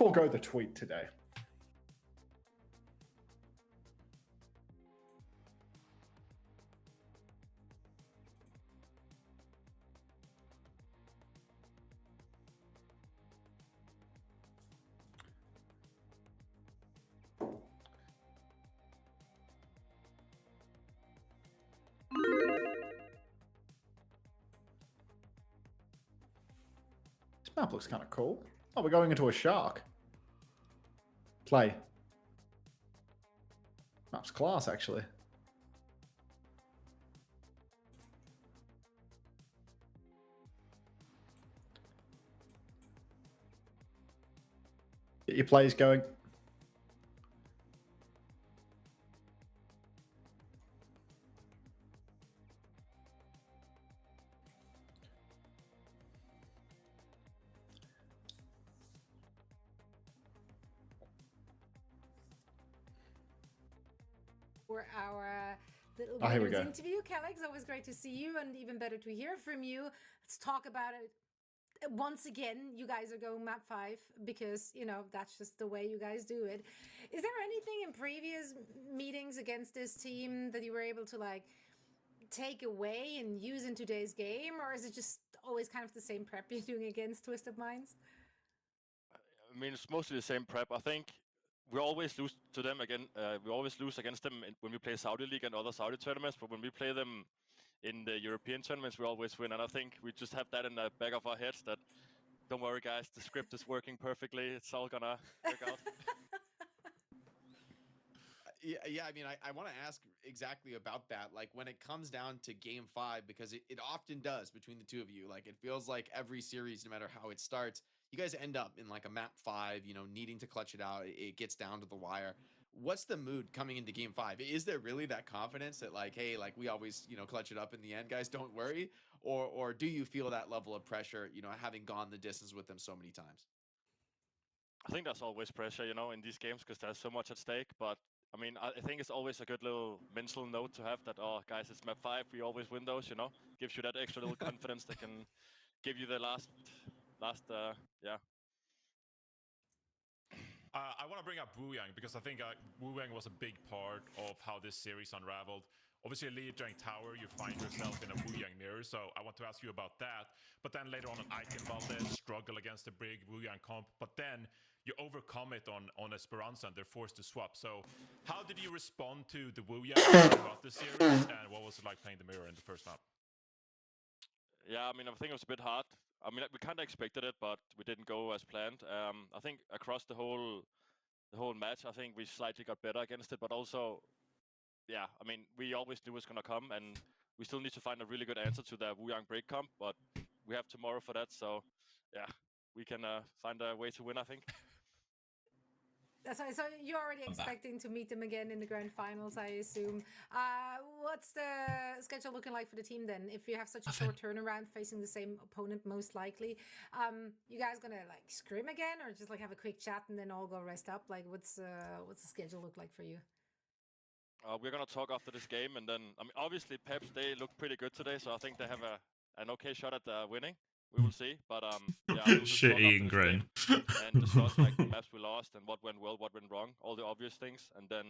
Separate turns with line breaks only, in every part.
forego the tweet today. This map looks kind of cool. Oh, we're going into a shark. Play. Map's class, actually. Get your plays going.
For our little
Here we go.
interview. Calix, always great to see you and even better to hear from you. Let's talk about it. Once again, you guys are going map 5 because, you know, that's just the way you guys do it. Is there anything in previous meetings against this team that you were able to like take away and use in today's game, or is it just always kind of the same prep you're doing against Twisted Minds?
I mean, it's mostly the same prep. I think we always lose to them again. We always lose against them when we play Saudi League and other Saudi tournaments, but when we play them in the European tournaments, we always win. And I think we just have that in the back of our heads that, don't worry guys, the script is working perfectly. It's all gonna work out.
Yeah, I mean, I want to ask exactly about that. Like when it comes down to game 5, because it often does between the two of you. Like it feels like every series, no matter how it starts, you guys end up in like a map 5, you know, needing to clutch it out. It gets down to the wire. What's the mood coming into game 5? Is there really that confidence that like, hey, like we always, you know, clutch it up in the end, guys, don't worry? Or do you feel that level of pressure, you know, having gone the distance with them so many times?
I think there's always pressure, you know, in these games because there's so much at stake. But I mean, I think it's always a good little mental note to have that, oh, guys, it's map 5. We always win those, you know, gives you that extra little confidence that can give you the last, yeah.
I want to bring up Wu Yang because I think Wu Yang was a big part of how this series unraveled. Obviously, Lijiang Tower, you find yourself in a Wu Yang mirror, so I want to ask you about that. But then later on Ike and Valdez struggle against the big Wu Yang comp, but then you overcome it on Esperanza and they're forced to swap. So how did you respond to the Wu Yang throughout the series, and what was it like playing the mirror in the first map?
Yeah, I mean, I think it was a bit hard. I mean, we kind of expected it, but we didn't go as planned. I think across the whole match, I think we slightly got better against it, but also, yeah, I mean, we always knew it was gonna come, and we still need to find a really good answer to the Wu Yang break comp, but we have tomorrow for that, so yeah, we can find a way to win, I think.
So you're already expecting to meet them again in the grand finals, I assume. What's the schedule looking like for the team then? If you have such a short turnaround facing the same opponent, most likely, you guys gonna like scrim again, or just like have a quick chat and then all go rest up? Like, what's the schedule look like for you?
We're gonna talk after this game, and then I mean, obviously, Peps they look pretty good today, so I think they have an okay shot at winning. We will see, but yeah, we'll just talk
Shitty
after
and
this game
grin.
and discuss like the maps we lost and what went well, what went wrong, all the obvious things, and then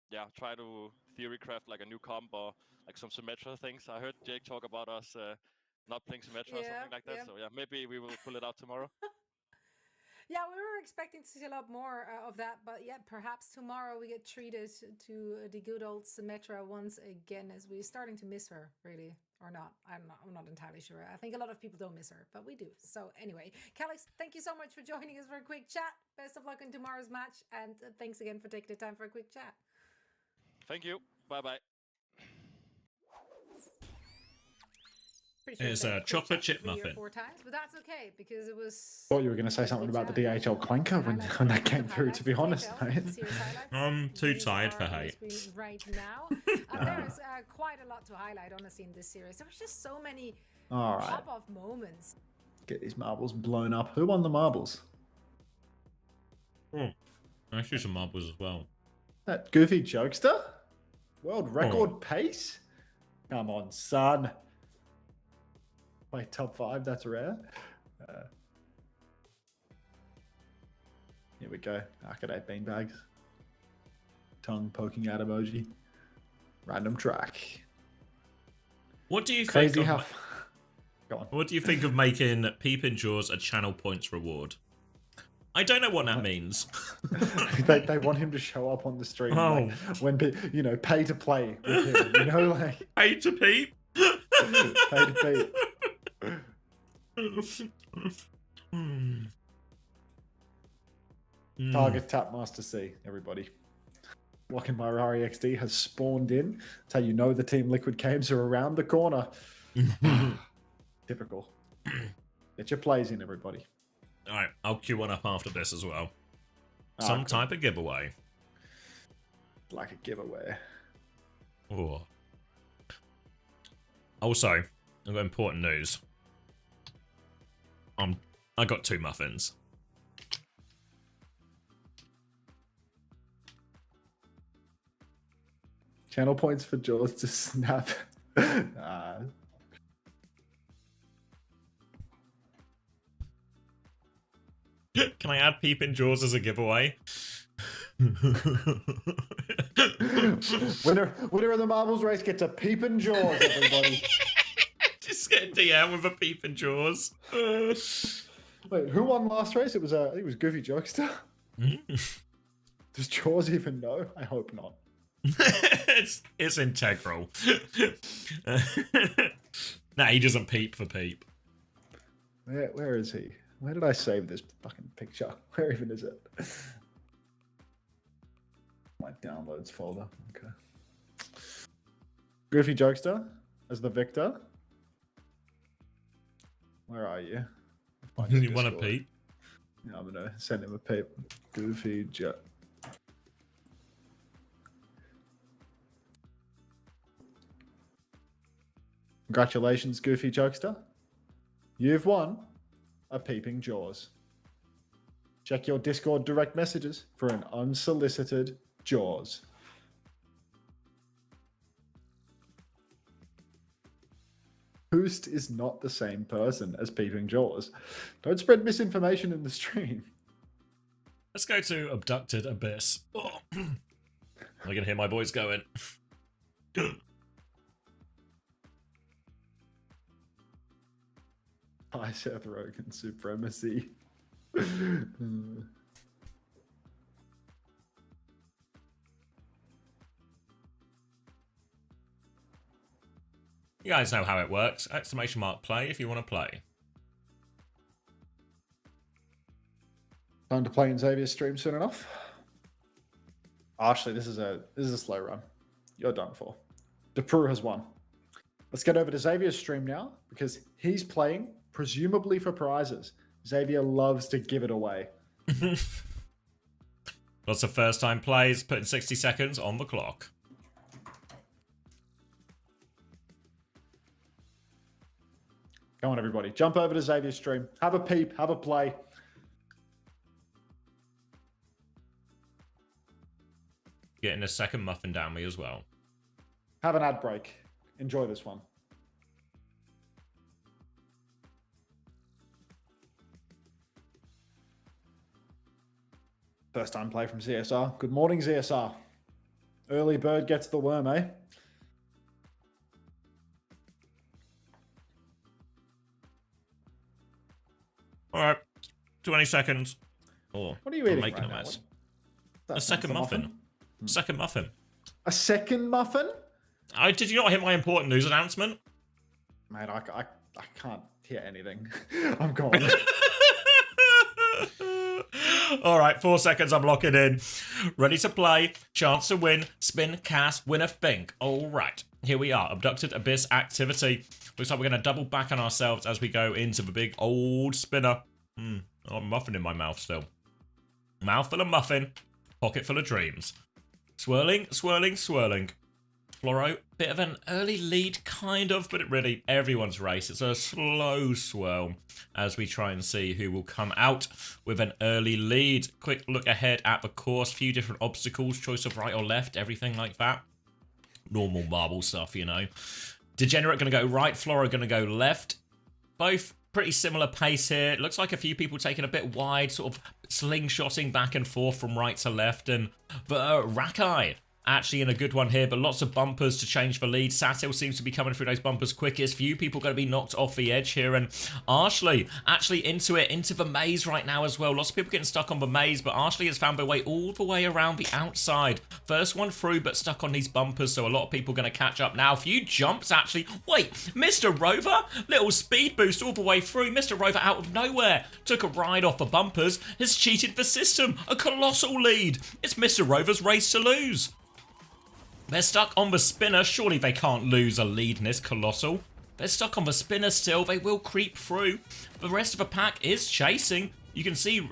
yeah, try to theory craft like a new comp or like some Symmetra things. I heard Jake talk about us not playing Symmetra or something like that. So yeah, maybe we will pull it out tomorrow.
Yeah, we were expecting to see a lot more of that, but yeah, perhaps tomorrow we get treated to the good old Symmetra once again, as we're starting to miss her, really, or not. I'm not entirely sure. I think a lot of people don't miss her, but we do. So anyway, Calix, thank you so much for joining us for a quick chat. Best of luck in tomorrow's match, and thanks again for taking the time for a quick chat.
Thank you. Bye-bye.
Sure
it's a chocolate chip muffin.
4 times, but that's okay because it was.
Thought you were going to say something about the DHL clanker when that came through, to be honest, mate.
I'm too tired for hate.
Right now, there's quite a lot to highlight, honestly, in this series. There was just so many pop-off moments.
Get these marbles blown up. Who won the marbles?
Oh, actually some marbles as well.
That goofy jokester? World record pace? Come on, son. Wait, top 5, that's rare. we go. Arcade beanbags. Tongue poking out emoji. Random track.
What do you
Crazy
think
how...
of,
Go on.
what do you think of making Peeping Jaws a channel points reward? I don't know what that means.
they want him to show up on the stream
Oh.
like, when pay to play with him, like
Pay to peep.
pay to peep. Target tap Master C, everybody. Walking by Rari XD has spawned in. That's how you know the Team Liquid games are around the corner. Typical. Get your plays in, everybody.
Alright, I'll queue one up after this as well. Some
cool.
type of giveaway.
Like a giveaway.
Oh. Also, I've got important news. I got 2 muffins.
Channel points for Jaws to snap.
Can I add Peeping Jaws as a giveaway?
Winner of the marbles race gets a Peeping Jaws, everybody.
Just get a DM with a Peeping Jaws.
Wait, who won last race? I think it was Goofy Jokester. Does Jaws even know? I hope not.
it's integral. Nah, he doesn't peep for peep.
Where is he? Where did I save this fucking picture? Where even is it? My downloads folder. Okay. Goofy Jokester as the victor. Where are you?
You want to peep?
Yeah, I'm gonna send him a peep. Goofy Joke. Congratulations, Goofy Jokester. You've won a Peeping Jaws. Check your Discord direct messages for an unsolicited Jaws. Boost is not the same person as Peeping Jaws. Don't spread misinformation in the stream.
Let's go to Abducted Abyss. Oh. I can hear my voice going.
Hi, Seth Rogen supremacy.
You guys know how it works. !play if you want to play.
Time to play in Xavier's stream soon enough. Actually, this is a slow run. You're done for. DePru has won. Let's get over to Xavier's stream now because he's playing presumably for prizes. Xavier loves to give it away.
Lots of first-time plays, putting 60 seconds on the clock.
Come on, everybody. Jump over to Xavier's stream. Have a peep. Have a play.
Getting a second muffin down me as well.
Have an ad break. Enjoy this one. First time play from CSR. Good morning, CSR. Early bird gets the worm, eh?
Alright, 20 seconds. Oh,
What are you eating
making
right
a
now?
mess.
What-
A second
that's
muffin. Second muffin.
A second muffin?
Did you not hear my important news announcement?
Mate, I can't hear anything. I'm gone.
All right, 4 seconds. I'm locking in. Ready to play. Chance to win. Spin, cast, win a think. All right, here we are. Abducted Abyss activity. Looks like we're going to double back on ourselves as we go into the big old spinner. Oh, muffin in my mouth still. Mouth full of muffin. Pocket full of dreams. Swirling, swirling, swirling. Floro, bit of an early lead, kind of, but really everyone's race. It's a slow swirl as we try and see who will come out with an early lead. Quick look ahead at the course, few different obstacles, choice of right or left, everything like that. Normal marble stuff, you know. Degenerate going to go right, Floro going to go left. Both Pretty similar pace here. It looks like a few people taking a bit wide, sort of slingshotting back and forth from right to left. And Rakai actually in a good one here, but lots of bumpers to change the lead. Satil seems to be coming through those bumpers quickest. Few people going to be knocked off the edge here. And Arshley actually into the maze right now as well. Lots of people getting stuck on the maze, but Arshley has found their way all the way around the outside. First one through, but stuck on these bumpers, so a lot of people going to catch up now. A few jumps actually. Wait, Mr. Rover? Little speed boost all the way through. Mr. Rover out of nowhere took a ride off the bumpers, has cheated the system. A colossal lead. It's Mr. Rover's race to lose. They're stuck on the spinner. Surely they can't lose a lead in this Colossal. They're stuck on the spinner still. They will creep through. The rest of the pack is chasing. You can see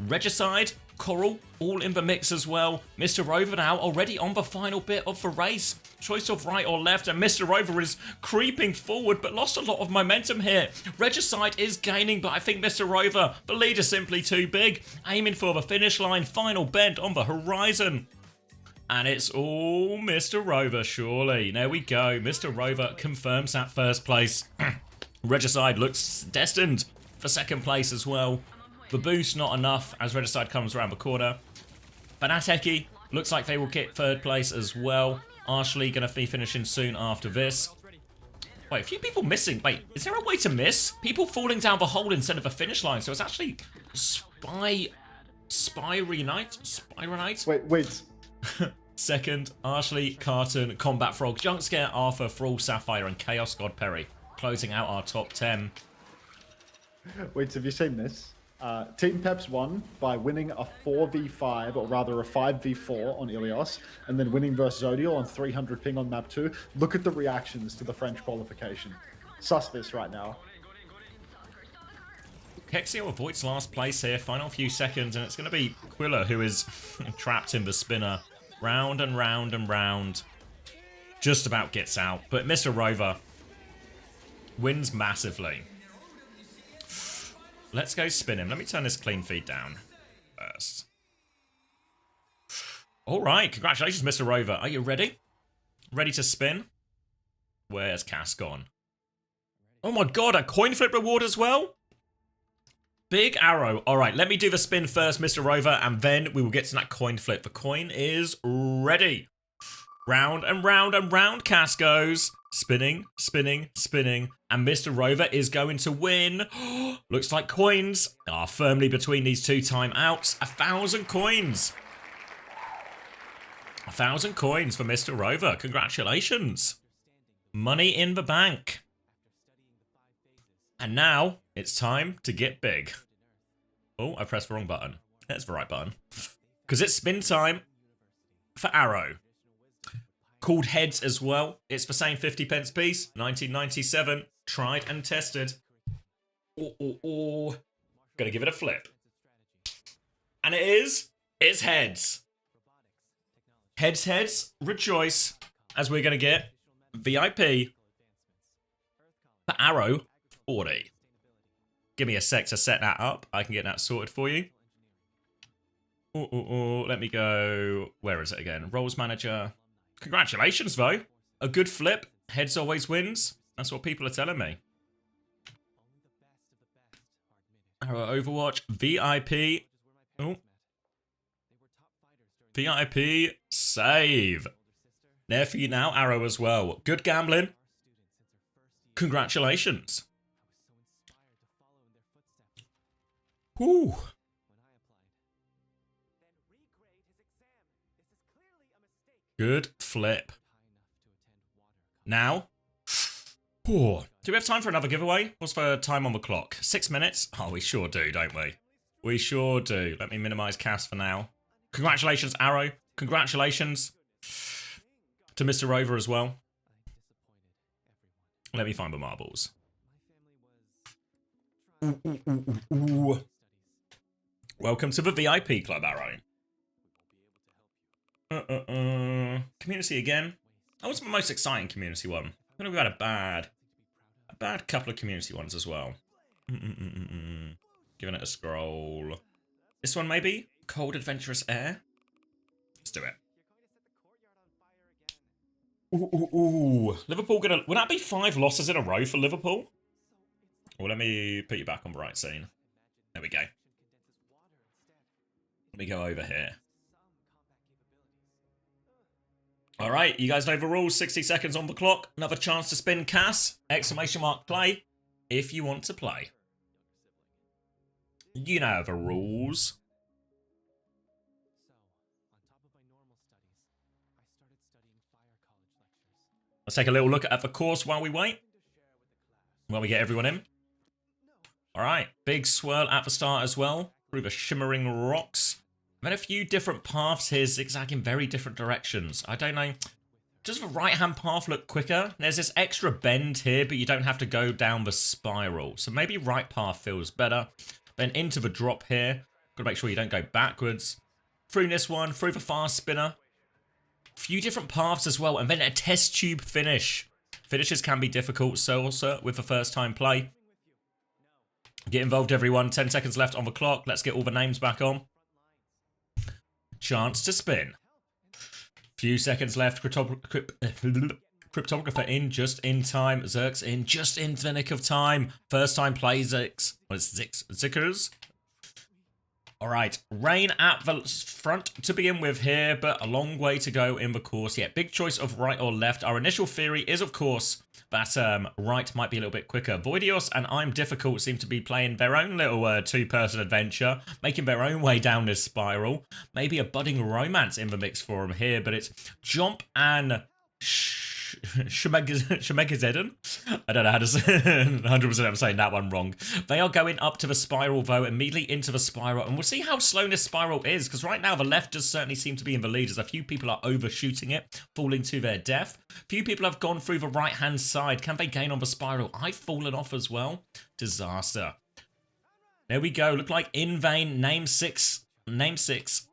Regicide, Coral, all in the mix as well. Mr. Rover now already on the final bit of the race. Choice of right or left, and Mr. Rover is creeping forward, but lost a lot of momentum here. Regicide is gaining, but I think Mr. Rover, the lead is simply too big. Aiming for the finish line. Final bend on the horizon. And it's all Mr. Rover, surely. There we go. Mr. Rover confirms that first place. Regicide looks destined for second place as well. The boost not enough as Regicide comes around the corner. Fanateki looks like they will get third place as well. Arshley going to be finishing soon after this. Wait, a few people missing. Wait, is there a way to miss? People falling down the hole instead of a finish line. So it's actually Spyronite?
Wait.
Second, Arshley, Carton, Combat Frog, Junk Scare, Arthur, Thrall, Sapphire, and Chaos God Perry. Closing out our top 10.
Wait, have you seen this? Team Peps won by winning a 4v5, or rather a 5v4 on Ilios, and then winning versus Zodiel on 300 ping on map 2. Look at the reactions to the French qualification. Suss this right now.
Kexio avoids last place here, final few seconds, and it's going to be Quilla who is trapped in the spinner. Round and round and round. Just about gets out, but Mr. Rover wins massively. Let's go spin him. Let me turn this clean feed down first. Alright, congratulations Mr. Rover. Are you ready? Ready to spin? Where's Cass gone? Oh my god, a coin flip reward as well? Big arrow. All right, let me do the spin first, Mr. Rover, and then we will get to that coin flip. The coin is ready. Round and round and round Cass goes. Spinning, spinning, spinning. And Mr. Rover is going to win. Looks like coins are firmly between these two timeouts. 1,000 coins. 1,000 coins for Mr. Rover. Congratulations. Money in the bank. And now it's time to get big. Oh, I pressed the wrong button. That's the right button. Because it's spin time for Arrow. Called Heads as well. It's the same 50 pence piece. 1997. Tried and tested. Gonna give it a flip. And it's Heads. Heads, rejoice. As we're gonna get VIP for Arrow 40. Give me a sec to set that up. I can get that sorted for you. Let me go. Where is it again? Roles Manager. Congratulations, though. A good flip. Heads always wins. That's what people are telling me. Overwatch. VIP. Oh. VIP. Save. There for you now, Arrow as well. Good gambling. Congratulations. Whew. Good flip. Now, do we have time for another giveaway? What's the time on the clock? 6 minutes? Oh, we sure do, don't we? We sure do. Let me minimize Cass for now. Congratulations, Arrow. Congratulations to Mr. Rover as well. Let me find the marbles. Ooh. Welcome to the VIP Club, Arrow. Community again. That was the most exciting community one. I think we've had a bad couple of community ones as well. Giving it a scroll. This one maybe? Cold Adventurous Air? Let's do it. Ooh. Liverpool gonna... Would that be 5 losses in a row for Liverpool? Well, let me put you back on bright scene. There we go. Let me go over here. All right, you guys know the rules. 60 seconds on the clock. Another chance to spin Cass. Exclamation mark play if you want to play. You know the rules. Let's take a little look at the course while we wait. While we get everyone in. All right, big swirl at the start as well. Through the shimmering rocks. I've had a few different paths here zigzagging very different directions. I don't know. Does the right-hand path look quicker? There's this extra bend here, but you don't have to go down the spiral. So maybe right path feels better. Then into the drop here. Gotta make sure you don't go backwards. Through this one, through the fast spinner. Few different paths as well, and then a test tube finish. Finishes can be difficult, so also with the first time play. Get involved, everyone. 10 seconds left on the clock. Let's get all the names back on. Chance to spin. Few seconds left. Cryptographer in just in time. Zerk's in just in the nick of time. First time play Zix. What is Zix? Zickers? Alright, rain at the front to begin with here, but a long way to go in the course. Yeah, big choice of right or left. Our initial theory is, of course, that right might be a little bit quicker. Voidios and I'm Difficult seem to be playing their own little two-person adventure, making their own way down this spiral. Maybe a budding romance in the mix for them here, but it's Jump and Shemegazedon? I don't know how to say 100% I'm saying that one wrong. They are going up to the spiral though, immediately into the spiral, and we'll see how slow this spiral is, because right now the left does certainly seem to be in the lead, as a few people are overshooting it, falling to their death. Few people have gone through the right hand side. Can they gain on the spiral? I've fallen off as well. Disaster. There we go. Look like in vain. Name six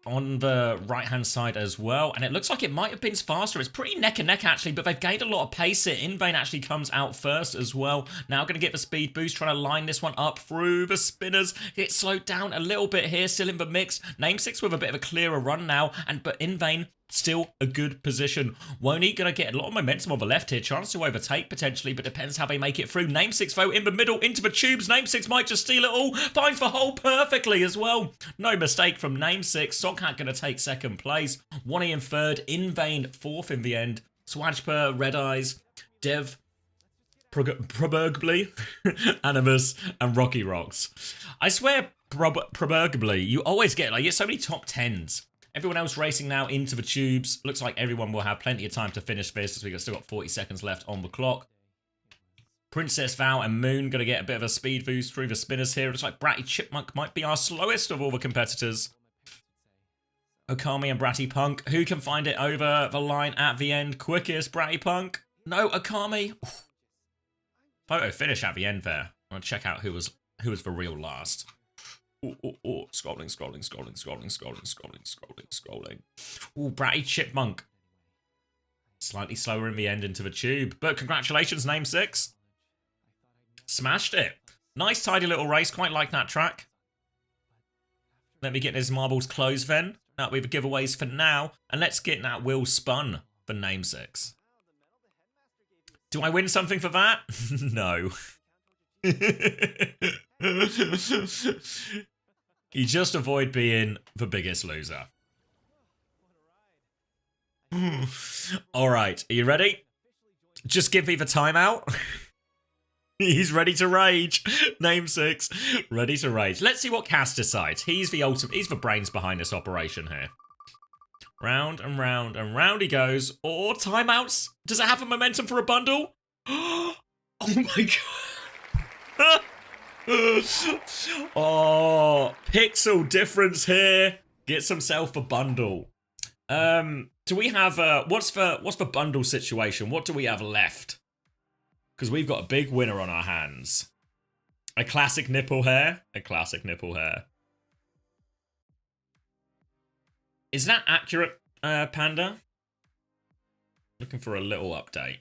on the right hand side as well, and it looks like it might have been faster. It's pretty neck and neck actually, but they've gained a lot of pace here. In vain actually comes out first as well. Now going to get the speed boost, trying to line this one up through the spinners. It slowed down a little bit here, still in the mix. Name six with a bit of a clearer run now, but in vain still a good position. Woney gonna get a lot of momentum on the left here. Chance to overtake potentially, but depends how they make it through. Name six though in the middle into the tubes. Name six might just steal it all. Finds the hole perfectly as well. No mistake from Name six. Sockhat gonna take second place. Woney in third. In vain fourth in the end. Swajper, Red Eyes, Dev, Probergly, Animus, and Rocky Rocks. I swear, Probergly, you always get like, you get so many top 10s. Everyone else racing now into the tubes. Looks like everyone will have plenty of time to finish this, as we've still got 40 seconds left on the clock. Princess Val and Moon going to get a bit of a speed boost through the spinners here. It looks like Bratty Chipmunk might be our slowest of all the competitors. Okami and Bratty Punk. Who can find it over the line at the end quickest? Bratty Punk? No, Okami. Photo finish at the end there. I'm going to check out who was the real last. Scrolling. Ooh, Bratty Chipmunk. Slightly slower in the end into the tube. But congratulations, Name 6. Smashed it. Nice, tidy little race. Quite like that track. Let me get his marbles closed then. That'll be the giveaways for now. And let's get that wheel spun for Name 6. Do I win something for that? No. You just avoid being the biggest loser. All right, are you ready? Just give me the timeout. He's ready to rage. Name 6, ready to rage. Let's see what Cass decides. He's the ultimate. He's the brains behind this operation here. Round and round and round he goes. Or timeouts. Does it have a momentum for a bundle? Oh my god. Oh, pixel difference here. Gets himself a bundle. Do we have what's the bundle situation? What do we have left? Because we've got a big winner on our hands. A classic nipple hair. A classic nipple hair. Is that accurate, Panda? Looking for a little update.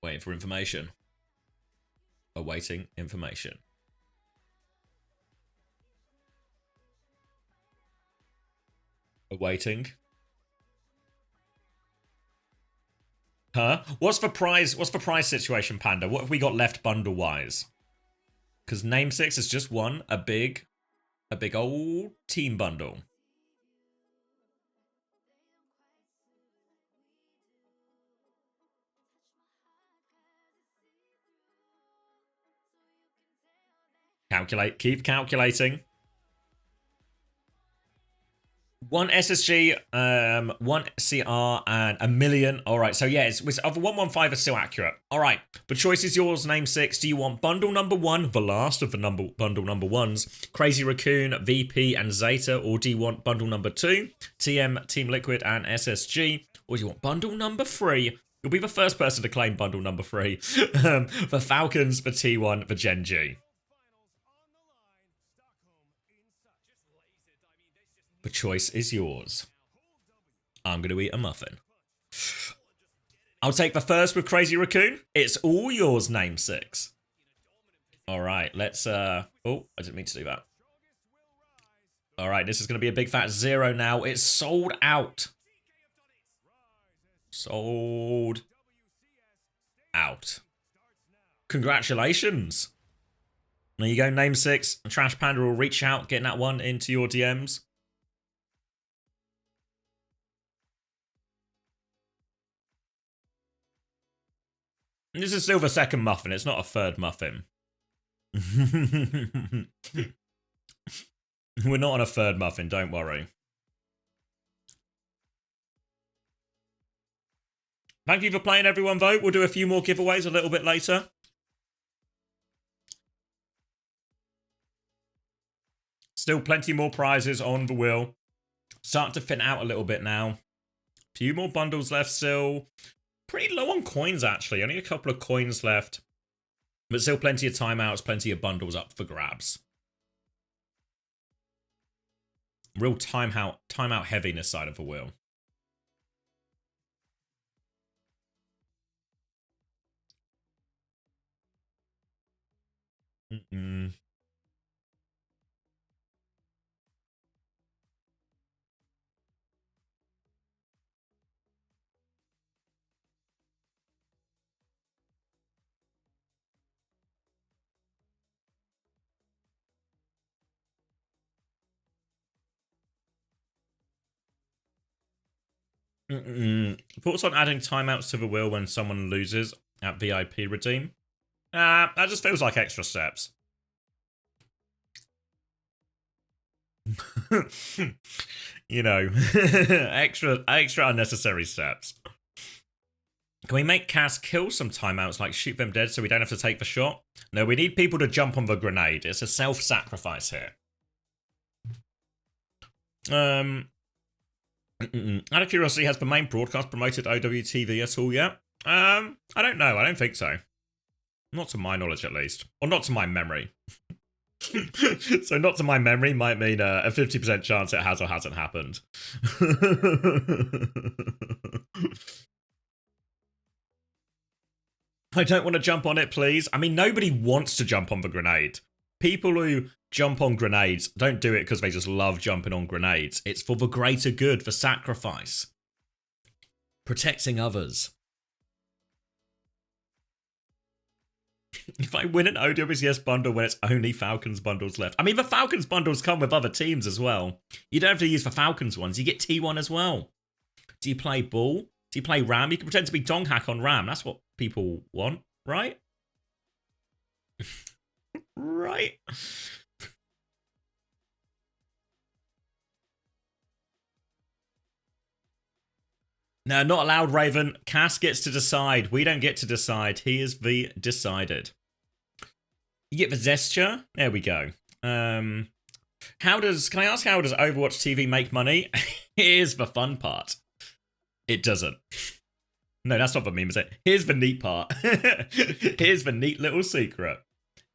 Waiting for information. Awaiting information. Waiting. Huh? What's the prize situation, Panda? What have we got left bundle wise? Because Name 6 is just one, a big old team bundle. Calculate, keep calculating. One SSG, one CR, and a million. All right, so yeah, it's of 115 is still accurate. All right, the choice is yours, Name 6. Do you want bundle number 1, the last of the bundle number 1s, Crazy Raccoon, VP, and Zeta, or do you want bundle number 2, TM, Team Liquid, and SSG, or do you want bundle number 3? You'll be the first person to claim bundle number 3. The Falcons, the T1, the Gen G. The choice is yours. I'm going to eat a muffin. I'll take the first with Crazy Raccoon. It's all yours, Name 6. All right, let's... Oh, I didn't mean to do that. All right, this is going to be a big fat 0 now. It's sold out. Sold out. Congratulations. There you go, Name 6. Trash Panda will reach out, getting that one into your DMs. This is still the second muffin. It's not a third muffin. We're not on a third muffin, don't worry. Thank you for playing, everyone. Vote. We'll do a few more giveaways a little bit later. Still plenty more prizes on the wheel. Starting to thin out a little bit now. Few more bundles left still. Pretty low on coins, actually. Only a couple of coins left. But still plenty of timeouts, plenty of bundles up for grabs. Real timeout heaviness side of the wheel. Thoughts on adding timeouts to the wheel when someone loses at VIP redeem? That just feels like extra steps. You know, extra unnecessary steps. Can we make Cass kill some timeouts, like shoot them dead so we don't have to take the shot? No, we need people to jump on the grenade. It's a self-sacrifice here. Out of curiosity, has the main broadcast promoted OWTV at all yet? I don't know. I don't think so. Not to my knowledge, at least. Or not to my memory. So not to my memory might mean a 50% chance it has or hasn't happened. I don't want to jump on it, please. I mean, nobody wants to jump on the grenade. People who jump on grenades don't do it because they just love jumping on grenades. It's for the greater good, for sacrifice. Protecting others. If I win an OWCS bundle when it's only Falcons bundles left. I mean, the Falcons bundles come with other teams as well. You don't have to use the Falcons ones. You get T1 as well. Do you play Bull? Do you play Ram? You can pretend to be Donghack on Ram. That's what people want, right? Right. No, not allowed, Raven. Cass gets to decide. We don't get to decide. He is the decided. You get the Zesture. There we go. Can I ask how does Overwatch TV make money? Here's the fun part. It doesn't. No, that's not the meme, is it? Here's the neat part. Here's the neat little secret.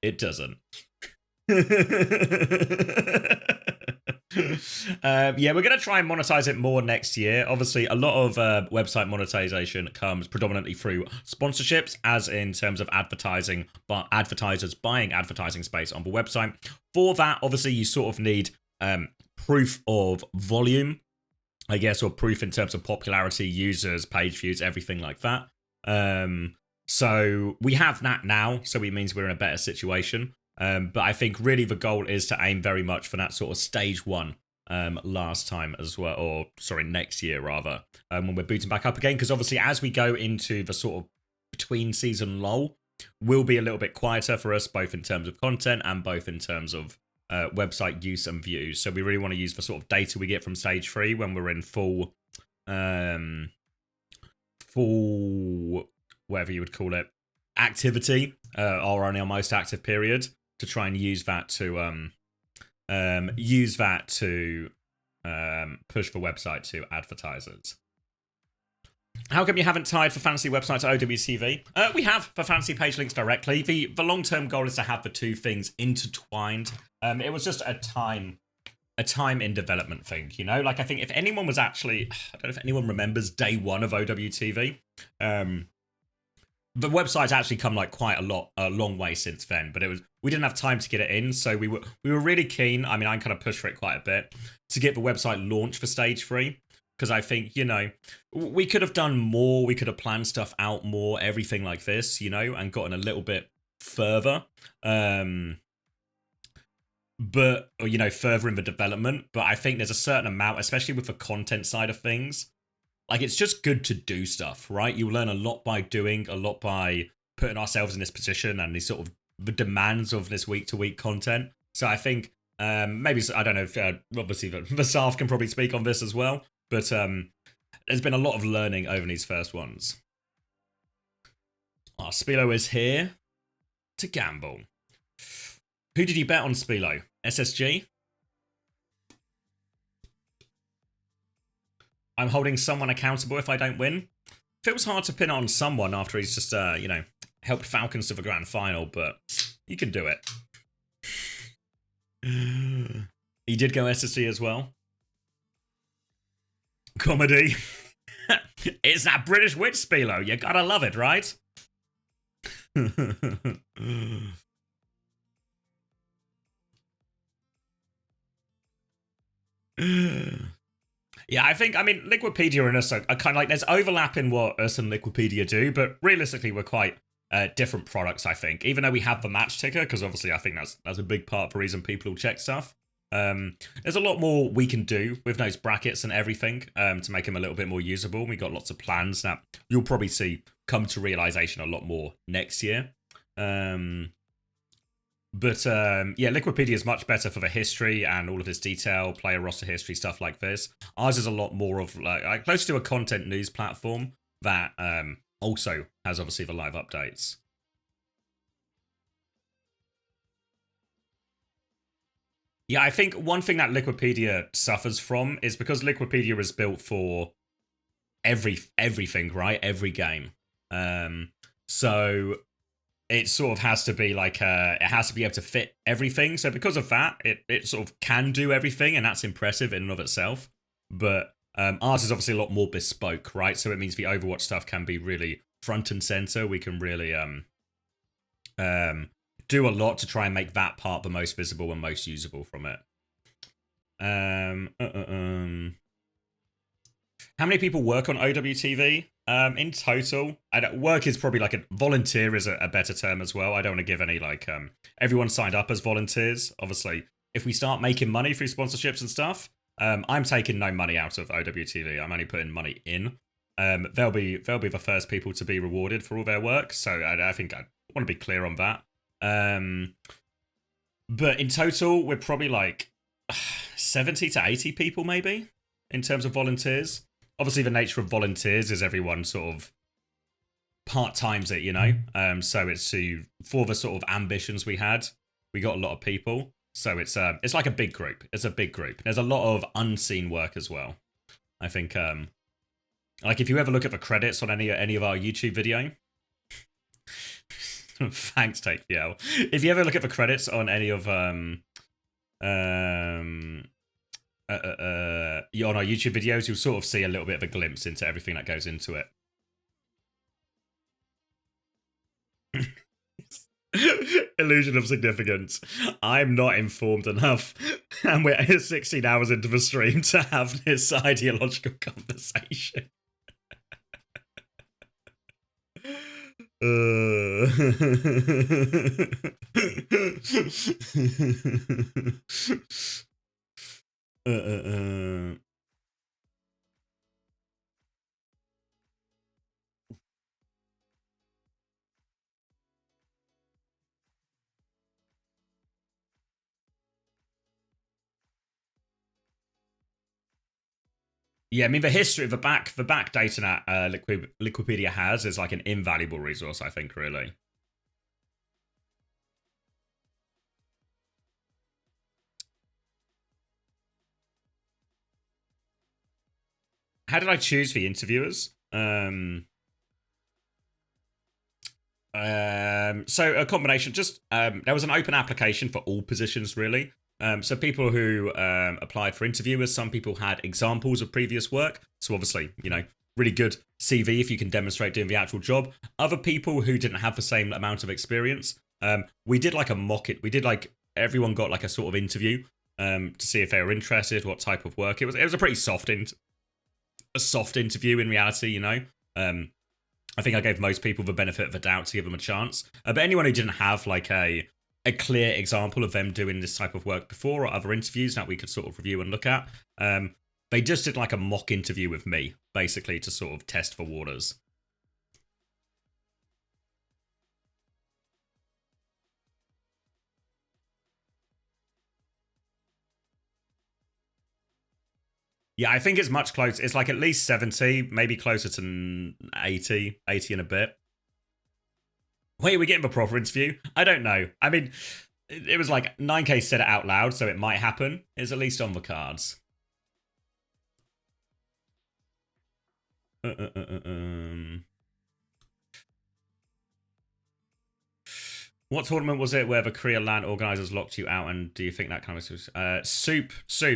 It doesn't. Yeah, we're going to try and monetize it more next year. Obviously, a lot of website monetization comes predominantly through sponsorships, as in terms of advertising, but advertisers buying advertising space on the website. For that, obviously, you sort of need proof of volume. I guess, or proof in terms of popularity, users, page views, everything like that. So we have that now, so it means we're in a better situation. But I think really the goal is to aim very much for that sort of stage 1 last time as well, or sorry, next year rather, when we're booting back up again. Because obviously, as we go into the sort of between season lull, will be a little bit quieter for us, both in terms of content and both in terms of website use and views. So we really want to use the sort of data we get from stage 3 when we're in full whatever you would call it, activity, or on our most active period, to try and use that to push the website to advertisers. How come you haven't tied for fantasy websites at OWCV? We have for fantasy page links directly. The long-term goal is to have the two things intertwined. It was just a time in development thing, you know? Like, I think if anyone was actually, I don't know if anyone remembers day 1 of OWTV, the website's actually come like quite a long way since then, but we didn't have time to get it in, so we were really keen. I mean, I kind of pushed for it quite a bit to get the website launched for stage 3, because I think, you know, we could have done more, we could have planned stuff out more, everything like this, you know, and gotten a little bit further, but, you know, further in the development. But I think there's a certain amount, especially with the content side of things, like, it's just good to do stuff, right? You learn a lot by doing, a lot by putting ourselves in this position and these sort of the demands of this week-to-week content. So I think maybe, I don't know if, obviously the staff can probably speak on this as well, but there's been a lot of learning over these first ones. Oh, Spilo is here to gamble. Who did you bet on, Spilo? SSG? I'm holding someone accountable if I don't win. Feels hard to pin it on someone after he's just, you know, helped Falcons to the grand final, but you can do it. He did go SSG as well. Comedy. It's that British witch, Spilo. You gotta love it, right? Yeah, I mean, Liquipedia and us are kind of like, there's overlap in what us and Liquipedia do, but realistically, we're quite different products, I think. Even though we have the match ticker, because obviously I think that's a big part of the reason people will check stuff. There's a lot more we can do with those brackets and everything to make them a little bit more usable. We got lots of plans that you'll probably see come to realization a lot more next year. But yeah, Liquipedia is much better for the history and all of this detail, player roster history, stuff like this. Ours is a lot more of like close to a content news platform that also has obviously the live updates. Yeah, I think one thing that Liquipedia suffers from is because Liquipedia is built for everything, right? Every game. So it sort of has to be like, it has to be able to fit everything. So because of that, it sort of can do everything, and that's impressive in and of itself. But ours is obviously a lot more bespoke, right? So it means the Overwatch stuff can be really front and center. We can really do a lot to try and make that part the most visible and most usable from it. How many people work on OWTV? In total, work is probably like volunteer is a better term as well. I don't want to give any like, everyone signed up as volunteers. Obviously, if we start making money through sponsorships and stuff, I'm taking no money out of OWTV. I'm only putting money in. They'll be the first people to be rewarded for all their work. So I think I want to be clear on that. But in total, we're probably like 70 to 80 people maybe in terms of volunteers. Obviously, the nature of volunteers is everyone sort of part-times it, you know? So it's for the sort of ambitions we had, we got a lot of people. So it's like a big group. It's a big group. There's a lot of unseen work as well. I think, like if you ever look at the credits on any of our YouTube video, thanks, Take PL. If you ever look at the credits on any of on our YouTube videos, you'll sort of see a little bit of a glimpse into everything that goes into it. Illusion of significance. I'm not informed enough, and we're 16 hours into the stream to have this ideological conversation. Yeah, I mean the history, the back data that Liquipedia has is like an invaluable resource, I think, really. How did I choose the interviewers? So a combination, just there was an open application for all positions, really. So people who applied for interviewers, some people had examples of previous work. So obviously, you know, really good CV if you can demonstrate doing the actual job. Other people who didn't have the same amount of experience. We did like a mock it. We did like, everyone got like a sort of interview to see if they were interested, what type of work. It was a pretty soft interview in reality, you know. I think I gave most people the benefit of the doubt to give them a chance. But anyone who didn't have like a clear example of them doing this type of work before, or other interviews that we could sort of review and look at, they just did like a mock interview with me, basically, to sort of test for waters. Yeah, I think it's much closer. It's like at least 70, maybe closer to 80 and a bit. Wait, are we getting a proper interview? I don't know. I mean, it was like 9K said it out loud, so it might happen. It's at least on the cards. What tournament was it where the Korea LAN organizers locked you out, and do you think that kind of was Soup?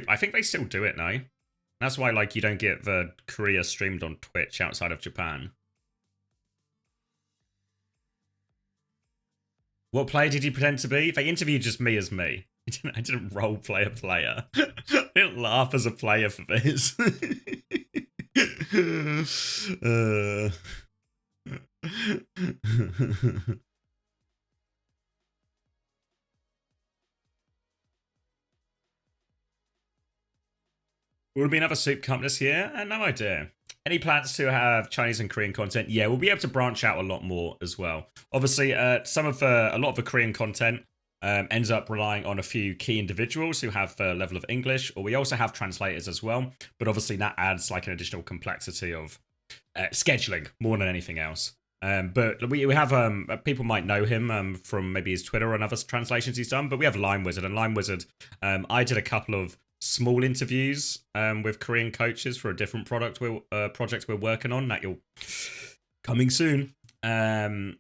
I think they still do it now. That's why, like, you don't get the Korea streamed on Twitch outside of Japan. What player did you pretend to be? They interviewed just me as me. I didn't role play a player. I didn't laugh as a player for this. Will there be another Soup Cup this year? No idea. Any plans to have Chinese and Korean content? Yeah, we'll be able to branch out a lot more as well. Obviously, a lot of the Korean content ends up relying on a few key individuals who have a level of English, or we also have translators as well. But obviously, that adds like an additional complexity of scheduling more than anything else. But we have people might know him from maybe his Twitter and other translations he's done. But we have Line Wizard, and Line Wizard, I did a couple of small interviews with Korean coaches for a different project we're working on that you'll coming soon. And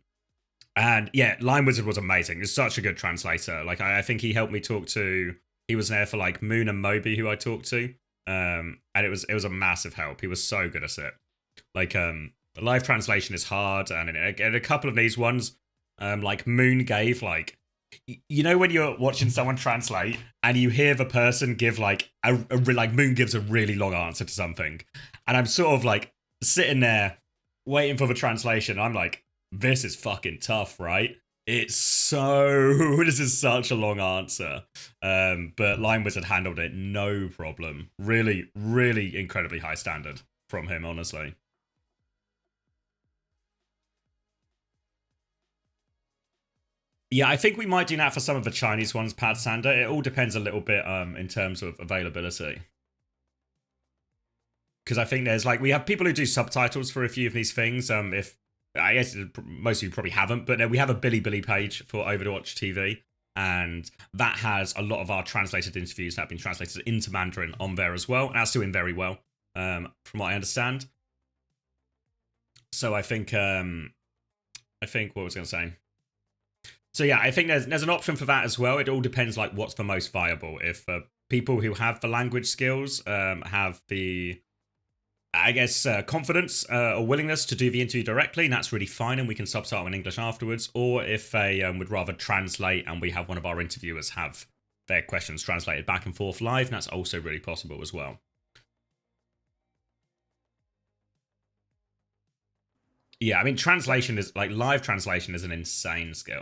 yeah, Line Wizard was amazing. He's such a good translator. Like I think he helped me talk to. He was there for like Moon and Moby, who I talked to, and it was a massive help. He was so good at it. Like live translation is hard, and in a couple of these ones, like Moon gave like. You know when you're watching someone translate and you hear the person give like like Moon gives a really long answer to something, and I'm sort of like sitting there waiting for the translation. I'm like, this is fucking tough, right? This is such a long answer. But Line Wizard handled it no problem. Really, really incredibly high standard from him, honestly. Yeah, I think we might do that for some of the Chinese ones, Pad Sander. It all depends a little bit in terms of availability. Because I think there's like, we have people who do subtitles for a few of these things. If I guess most of you probably haven't, but we have a Bilibili page for Overwatch TV. And that has a lot of our translated interviews that have been translated into Mandarin on there as well. And that's doing very well, from what I understand. So I think what was I going to say? So yeah, I think there's an option for that as well. It all depends like what's the most viable. If people who have the language skills have the I guess, confidence or willingness to do the interview directly, and that's really fine, and we can subtitle in English afterwards. Or if they would rather translate and we have one of our interviewers have their questions translated back and forth live, and that's also really possible as well. Yeah, I mean, translation is, like, live translation is an insane skill.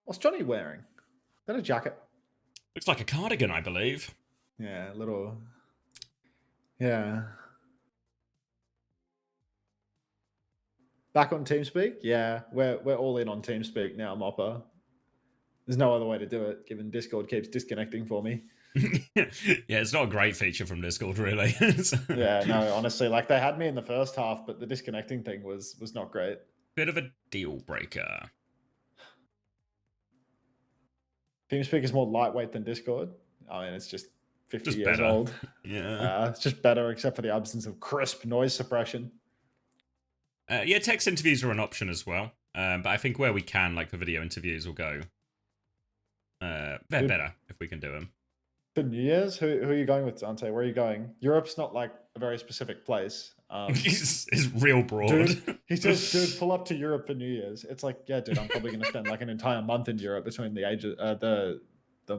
What's Johnny wearing? Is that a jacket?
Looks like a cardigan, I believe.
Yeah, a little... Yeah. Back on TeamSpeak? Yeah, we're all in on TeamSpeak now, Mopper. There's no other way to do it, given Discord keeps disconnecting for me.
Yeah, it's not a great feature from Discord, really.
Yeah, no, honestly, like they had me in the first half, but the disconnecting thing was not great.
Bit of a deal breaker.
TeamSpeak is more lightweight than Discord. I mean, it's just 50
Just
years
better.
old.
Yeah.
It's just better, except for the absence of crisp noise suppression.
Yeah, text interviews are an option as well. But I think where we can, like the video interviews, will go. They're better if we can do them.
For New Year's, who are you going with, Dante? Where are you going? Europe's not like a very specific place.
He's real broad.
Dude, he says, dude, pull up to Europe for New Year's. It's like, yeah, dude, I'm probably going to spend like an entire month in Europe between the age of, the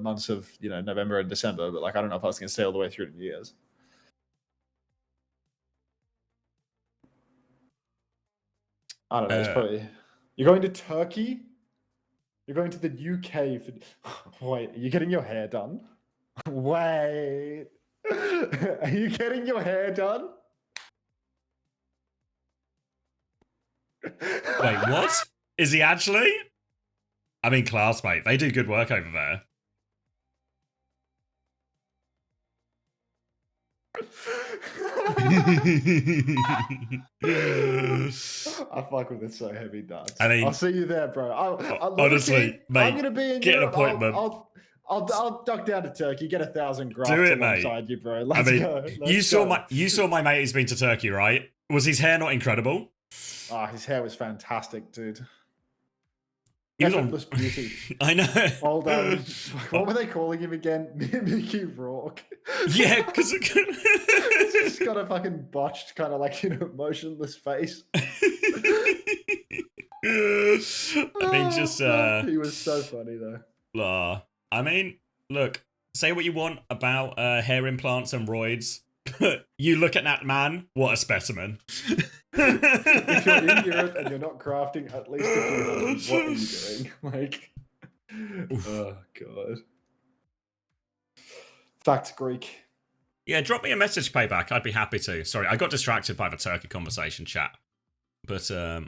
months of, you know, November and December. But like, I don't know if I was going to stay all the way through to New Year's. I don't know. It's probably... You're going to Turkey? You're going to the UK for... Wait, are you getting your hair done? Wait. Are you getting your hair done?
Wait, what? Is he actually? I mean, classmate. They do good work over there.
I fuck with it so heavy, Dad.
I mean,
I'll see you there, bro.
honestly, mate,
I'm gonna be in
get
Europe.
an appointment.
I'll duck down to Turkey, get 1,000 grafts
Do it, mate.
alongside you, bro.
I mean,
Go.
you saw my mate who's been to Turkey, right? Was his hair not incredible?
Oh, his hair was fantastic, dude.
He was on...
Effortless beauty.
I know.
Old, what were they calling him again? Mickey Rourke.
Yeah, because
he's just got a fucking botched kind of like, you know, motionless face.
I mean, just
he was so funny though.
Blah. I mean, look, say what you want about hair implants and roids. You look at that man, what a specimen.
If you're in Europe and you're not crafting, at least if you're what are you doing? Like, oh god. Facts Greek.
Yeah, drop me a message, Payback. I'd be happy to. Sorry, I got distracted by the Turkey conversation chat. But
I'll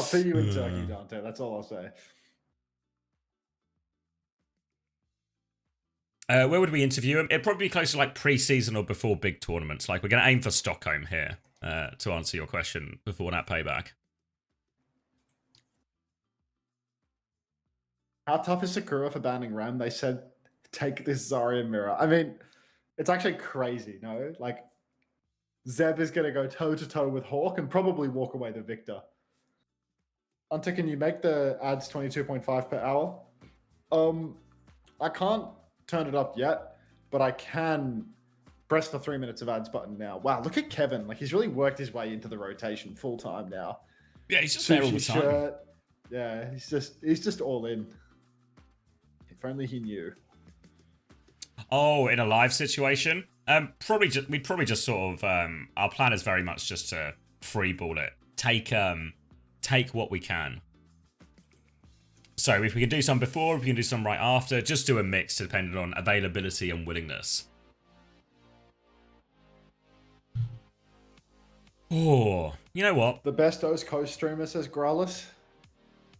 see you in Turkey, Dante. That's all I'll say.
Where would we interview him? It'd probably be close to like pre-season or before big tournaments. Like, we're going to aim for Stockholm here to answer your question before that Payback.
How tough is Sakura for banning Ram? They said, take this Zarya mirror. I mean, it's actually crazy, no? Like, Zeb is going to go toe-to-toe with Hawk and probably walk away the victor. Hunter, can you make the ads 22.5 per hour? I can't turn it up yet, but I can press the 3 minutes of ads button now. Wow, look at Kevin. Like, he's really worked his way into the rotation full time now.
Yeah, he's just there all the time.
Shirt. Yeah, he's just all in. If only he knew.
Oh, in a live situation? We'd probably just sort of our plan is very much just to freeball it. Take what we can. So if we can do some before, if we can do some right after, just do a mix depending on availability and willingness. Oh, you know what?
The best O's Coast streamer, says Growlus.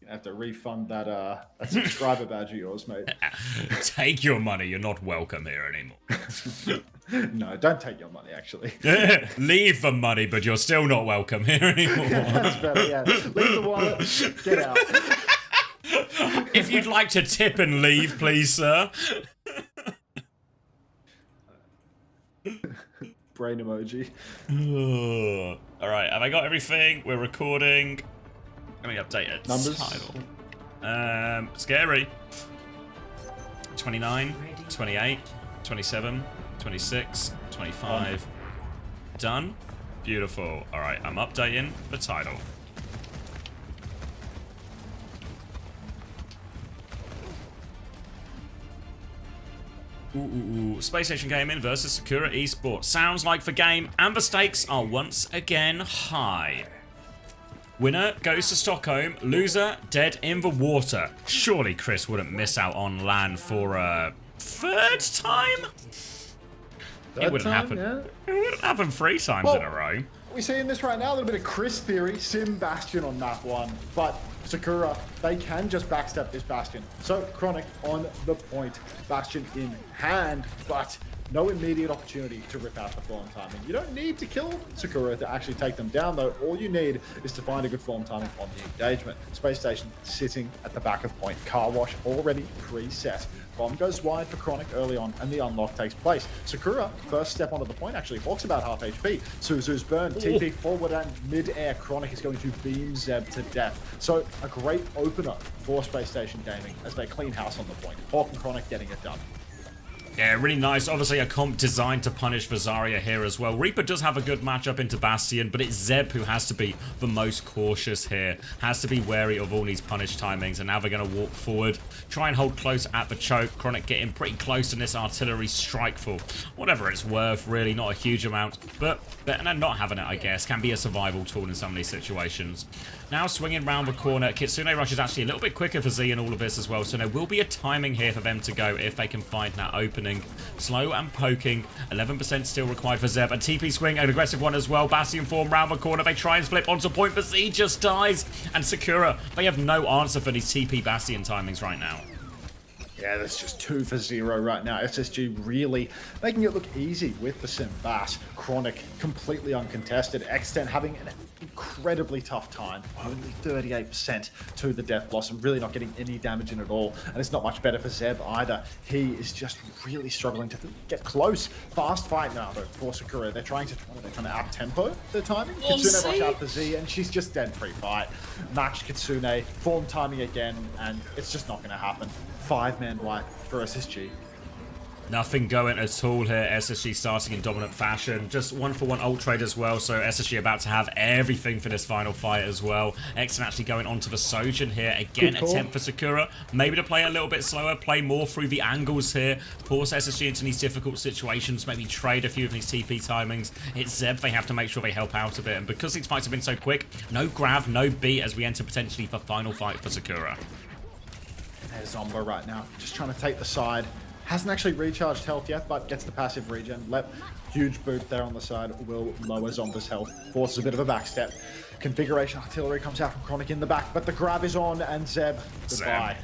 You have to refund that subscriber badge of yours, mate.
Take your money. You're not welcome here anymore.
No, don't take your money, actually.
Leave the money, but you're still not welcome here anymore.
That's better, yeah. Leave the wallet, get out.
If you'd like to tip and leave, please, sir.
Brain emoji.
All right, have I got everything? We're recording. Let me update it.
Numbers.
Title. Scary. 29, 28, 27, 26, 25. Done. Beautiful. All right, I'm updating the title. Spacestation Gaming versus Sakura Esports. Sounds like the game, and the stakes are once again high. Winner goes to Stockholm, loser dead in the water. Surely Chris wouldn't miss out on land for a third time? It wouldn't happen.
Yeah.
It wouldn't happen 3 times in a row.
We're seeing this right now, a little bit of Chris theory, Sim Bastion on map 1, but Sakura, they can just backstep this Bastion. So Chronic on the point, Bastion in hand, but no immediate opportunity to rip out the form timing. You don't need to kill Sakura to actually take them down, though. All you need is to find a good form timing on the engagement. Spacestation sitting at the back of point. Car wash already preset. Bomb goes wide for Chronic early on, and the unlock takes place. Sakura, first step onto the point, actually. Hawk's about half HP. Suzu's burn, TP forward and mid-air. Chronic is going to beam Zeb to death. So a great opener for Spacestation Gaming as they clean house on the point. Hawk and Chronic getting it done.
Yeah, really nice. Obviously, a comp designed to punish for Zarya here as well. Reaper does have a good matchup into Bastion, but it's Zeb who has to be the most cautious here. Has to be wary of all these punish timings, and now they're going to walk forward. Try and hold close at the choke. Chronic getting pretty close to this artillery strike for whatever it's worth, really. Not a huge amount, but better than not having it, I guess. Can be a survival tool in some of these situations. Now swinging round the corner. Kitsune Rush is actually a little bit quicker for Z in all of this as well, so there will be a timing here for them to go if they can find that opening. Slow and poking. 11% still required for Zeb. And TP swing, an aggressive one as well. Bastion form round the corner. They try and flip onto point, but Z just dies. And Sakura, they have no answer for these TP Bastion timings right now.
Yeah, that's just 2 for 0 right now. SSG really making it look easy with the Sim Bass. Chronic completely uncontested. X10 having an incredibly tough time. Only 38% to the Death Blossom. Really not getting any damage in at all. And it's not much better for Zeb either. He is just really struggling to get close. Fast fight now though for Sakura. They're trying to up-tempo the timing. Kitsune rush out for Z and she's just dead pre-fight. Matched Kitsune. Form timing again and it's just not going to happen. 5-man wipe for SSG.
Nothing going at all here. SSG starting in dominant fashion. Just 1-for-1 ult trade as well. So SSG about to have everything for this final fight as well. Exton actually going onto the Sojin here. Again, attempt for Sakura. Maybe to play a little bit slower. Play more through the angles here. Force SSG into these difficult situations. Maybe trade a few of these TP timings. It's Zeb. They have to make sure they help out a bit. And because these fights have been so quick, no grab, no beat as we enter potentially the final fight for Sakura.
There's Zomba right now. Just trying to take the side. Hasn't actually recharged health yet, but gets the passive regen. Huge boot there on the side will lower Zomba's health. Forces a bit of a backstep. Configuration artillery comes out from Chronic in the back, but the grab is on, and Zeb, goodbye.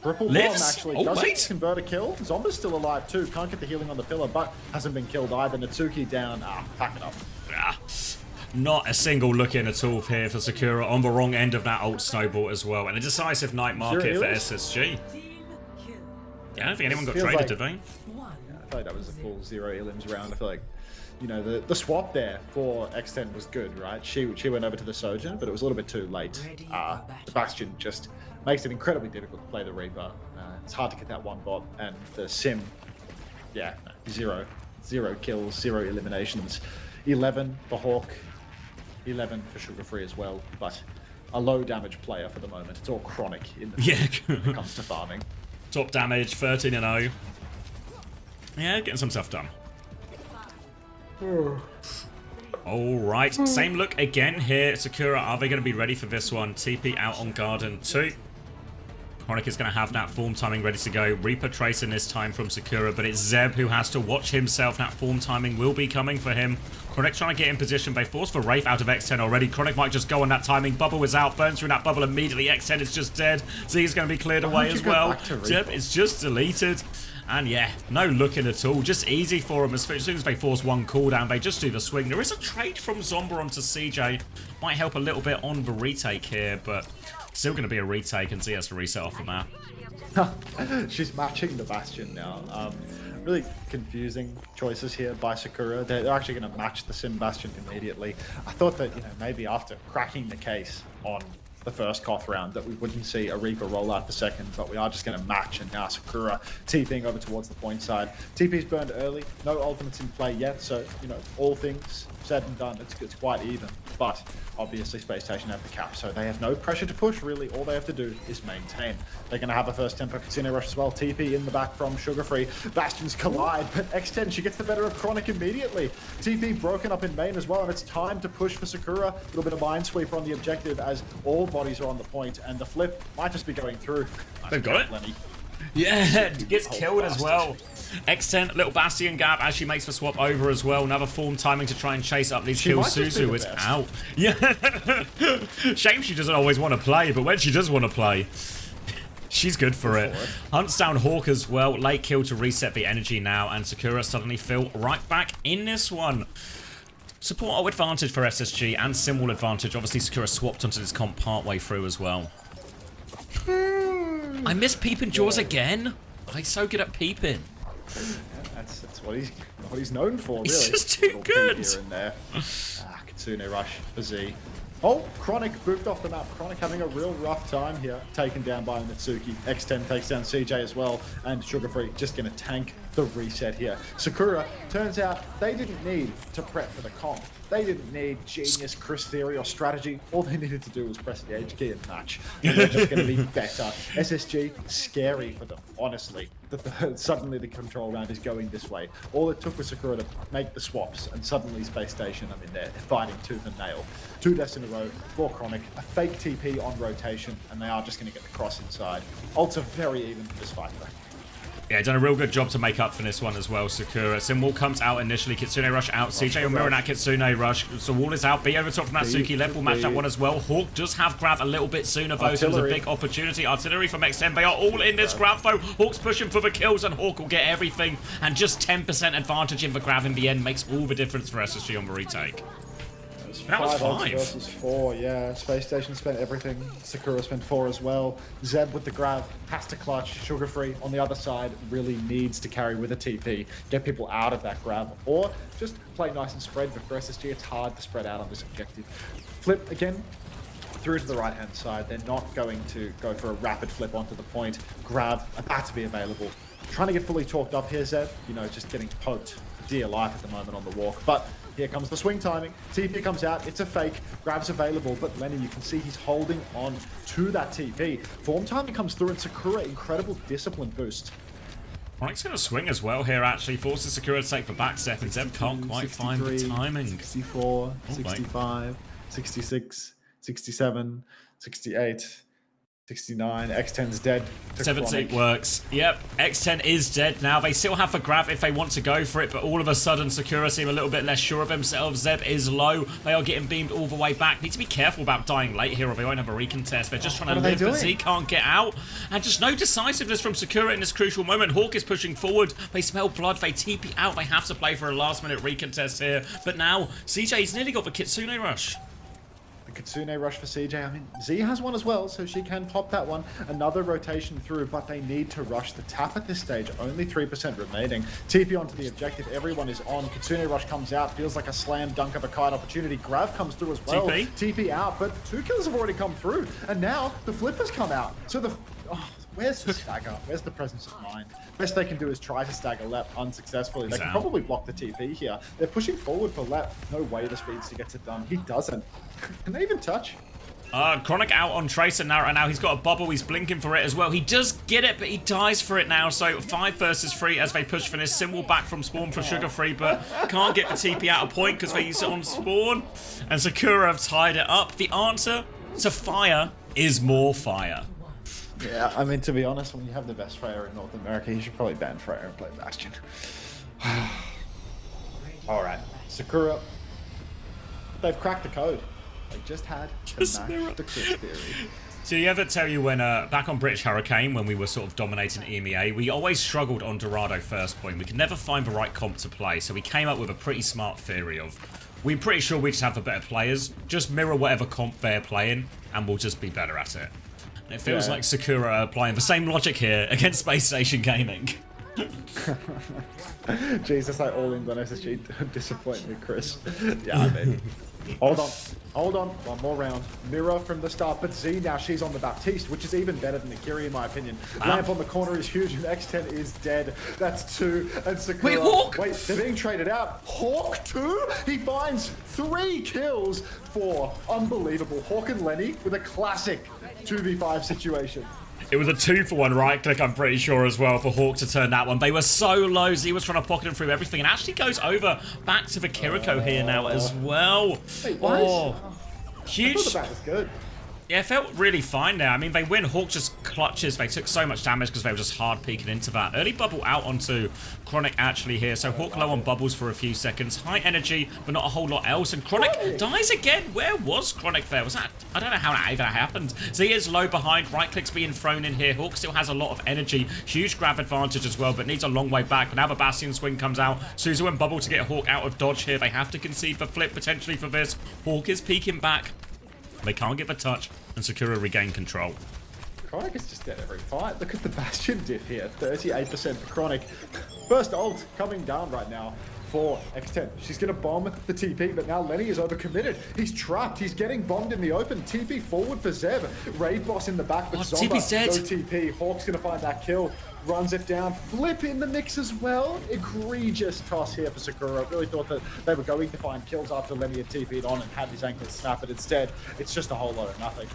Triple bomb actually doesn't convert a kill. Zomba's still alive too. Can't get the healing on the pillar, but hasn't been killed either. Natsuki down. Pack it up.
Not a single look in at all here for Sakura on the wrong end of that ult snowball as well. And a decisive night market for SSG. Yeah, I don't think anyone got traded, did they?
Yeah, I feel like that was a full 0 elims round. I feel like, you know, the swap there for X10 was good, right? She went over to the Sojin, but it was a little bit too late. The Bastion just makes it incredibly difficult to play the Reaper. It's hard to get that one bot, and the Sim, yeah, 0 kills, 0 eliminations. 11 for Hawk, 11 for Sugar Free as well, but a low damage player for the moment. It's all Chronic in the when it comes to farming.
Top damage, 13-0. Yeah, getting some stuff done. Alright, same look again here. Sakura, are they going to be ready for this one? TP out on Garden 2. Chronic is going to have that form timing ready to go. Reaper tracing this time from Sakura, but it's Zeb who has to watch himself. That form timing will be coming for him. Chronic trying to get in position. They force for Wraith out of X10 already. Chronic might just go on that timing. Bubble is out. Burns through that bubble immediately. X10 is just dead. Z is going to be cleared away as well. Zeb is just deleted. And yeah, no looking at all. Just easy for him. As soon as they force one cooldown, they just do the swing. There is a trade from Zomba onto CJ. Might help a little bit on the retake here, but still going to be a retake, and Z has to reset off the map.
She's matching the Bastion now. Really confusing choices here by Sakura. They're actually going to match the Sim Bastion immediately. I thought that, you know, maybe after cracking the case on the first Koth round that we wouldn't see a Reaper roll out the second, but we are just going to match, and now Sakura TPing over towards the point side. TP's burned early, no ultimates in play yet, so, you know, all things said and done, it's quite even. But obviously Spacestation have the cap, so they have no pressure to push, really. All they have to do is maintain. They're going to have a first tempo Kitsune rush as well. TP in the back from Sugar Free. Bastions collide, but X10, she gets the better of Chronic immediately. TP broken up in main as well, and it's time to push for Sakura. A little bit of Minesweeper on the objective as all bodies are on the point, and the flip might just be going through.
They've got it.
Lenny.
Yeah, gets killed as well. X10, little Bastion gap as she makes the swap over as well. Another form timing to try and chase up these kills. Suzu is out. Yeah. Shame she doesn't always want to play, but when she does want to play, she's good for it. Hunts down Hawk as well. Late kill to reset the energy now, and Sakura suddenly feel right back in this one. Support auto advantage for SSG and symbol advantage. Obviously, Sakura swapped onto this comp partway through as well. I miss peeping jaws again. He's so good at peeping.
Yeah, that's what he's known for, really.
He's just too good.
Here and there. Kitsune rush for Z. Oh, Chronic booped off the map. Chronic having a real rough time here. Taken down by Mitsuki. X10 takes down CJ as well. And Sugar Free just going to tank the reset here. Sakura, turns out they didn't need to prep for the comp. They didn't need genius Chris theory or strategy. All they needed to do was press the H key and match. And they're just going to be better. SSG, scary for them, honestly. That suddenly the control round is going this way. All it took was Sakura to make the swaps, and suddenly Space Station, I mean, they're fighting tooth and nail. 2 deaths in a row for Chronic, a fake TP on rotation, and they are just going to get the cross inside. Ults are very even for this fight, though.
Yeah, done a real good job to make up for this one as well, Sakura. Symbol comes out initially, Kitsune rush out, CJ will mirror that Kitsune rush, so wall is out, B over top from Natsuki, Lep will match that one as well. Hawk does have grab a little bit sooner though, so there's a big opportunity. Artillery from X10, they are all in this grab though. Hawk's pushing for the kills and Hawk will get everything, and just 10% advantage in the grab in the end makes all the difference for SSG on the retake. That was 5
versus 4, yeah. Space Station spent everything. Sakura spent 4 as well. Zeb with the grab has to clutch. Sugar Free on the other side really needs to carry with a TP, get people out of that grab, or just play nice and spread. But for SSG, it's hard to spread out on this objective. Flip again through to the right hand side. They're not going to go for a rapid flip onto the point. Grab about to be available. Trying to get fully talked up here, Zeb. You know, just getting poked for dear life at the moment on the walk. But here comes the swing timing. TP comes out. It's a fake. Grab's available. But Lenny, you can see he's holding on to that TP. Form timing comes through, and Sakura, incredible discipline boost.
Chronic's going to swing as well here, actually. Forces Sakura to take the back step, and Zeb can't quite find the timing.
64, 65, 66, 67, 68. 69, X10's dead.
17 works. Yep, X10 is dead now. They still have a grab if they want to go for it, but all of a sudden Sakura seem a little bit less sure of themselves. Zeb is low. They are getting beamed all the way back. Need to be careful about dying late here or they won't have a recontest. They're just trying to live, but Z can't get out. And just no decisiveness from Sakura in this crucial moment. Hawk is pushing forward. They smell blood. They TP out. They have to play for a last-minute recontest here. But now, CJ's nearly got the Kitsune rush.
Kitsune rush for CJ. I mean, Z has one as well, so she can pop that one. Another rotation through, but they need to rush the tap at this stage. Only 3% remaining. TP onto the objective. Everyone is on. Kitsune rush comes out. Feels like a slam dunk of a kite opportunity. Grav comes through as well. TP out, but 2 kills have already come through. And now the flip has come out. So the... Oh, where's the stagger? Where's the presence of mind? Best they can do is try to stagger Lep unsuccessfully. They can probably block the TP here. They're pushing forward for Lep. No way the Speedster gets it done. He doesn't. Can they even touch?
Chronic out on Tracer now he's got a bubble, he's blinking for it as well. He does get it, but he dies for it now. So 5 versus 3 as they push for this. Symbol back from spawn for Sugar Free, but can't get the TP out of point because they use it on spawn. And Sakura have tied it up. The answer to fire is more fire.
Yeah, I mean, to be honest, when you have the best Freya in North America, you should probably ban Freya and play Bastion. Alright, Sakura. They've cracked the code. They just had to match the Chris theory.
Did he ever tell you when, back on British Hurricane, when we were sort of dominating EMEA, we always struggled on Dorado first point. We could never find the right comp to play, so we came up with a pretty smart theory of, we're pretty sure we just have the better players, just mirror whatever comp they're playing, and we'll just be better at it. And it feels like Sakura are applying the same logic here against Space Station Gaming. Jesus, I all in on SSG. Disappoint me, Chris. Yeah, I mean. Hold on.
Hold on, one more round. Mirror from the start, but Z now, she's on the Baptiste, which is even better than Akiri in my opinion. Lamp on the corner is huge, and X10 is dead. That's 2, and Sakura...
Wait, Hawk!
Wait, they're being traded out. Hawk 2? He finds 3 kills for unbelievable. Hawk and Lenny with a classic 2v5 situation.
It was a 2-for-1 right click, I'm pretty sure, as well, for Hawk to turn that one. They were so low. Z was trying to pocket him through everything, and actually goes over back to the Kiriko here now as well.
Wait, what?
Huge.
I thought the bat was good.
Yeah, it felt really fine there. I mean, they win. Hawk just clutches. They took so much damage because they were just hard peeking into that. Early bubble out onto Chronic actually here. So Hawk low on bubbles for a few seconds. High energy, but not a whole lot else. And Chronic dies again. Where was Chronic there? Was that... I don't know how that even happened. Z is low behind. Right click's being thrown in here. Hawk still has a lot of energy. Huge grab advantage as well, but needs a long way back. But now the Bastion swing comes out. Suzu and Bubble to get Hawk out of dodge here. They have to concede the flip potentially for this. Hawk is peeking back. They can't get the touch, and Sakura regain control.
Chronic is just dead every fight. Look at the Bastion diff here, 38% for Chronic. First ult coming down right now for X10. She's going to bomb the TP, but now Lenny is overcommitted. He's trapped. He's getting bombed in the open. TP forward for Zeb. Raid boss in the back, but Zomba,
TP's dead.
no TP. Hawk's going to find that kill. Runs it down. Flip in the mix as well. Egregious toss here for Sakura. I really thought that they were going to find kills after Lenny had TP'd on and had his ankle snap, but instead, it's just a whole lot of nothing.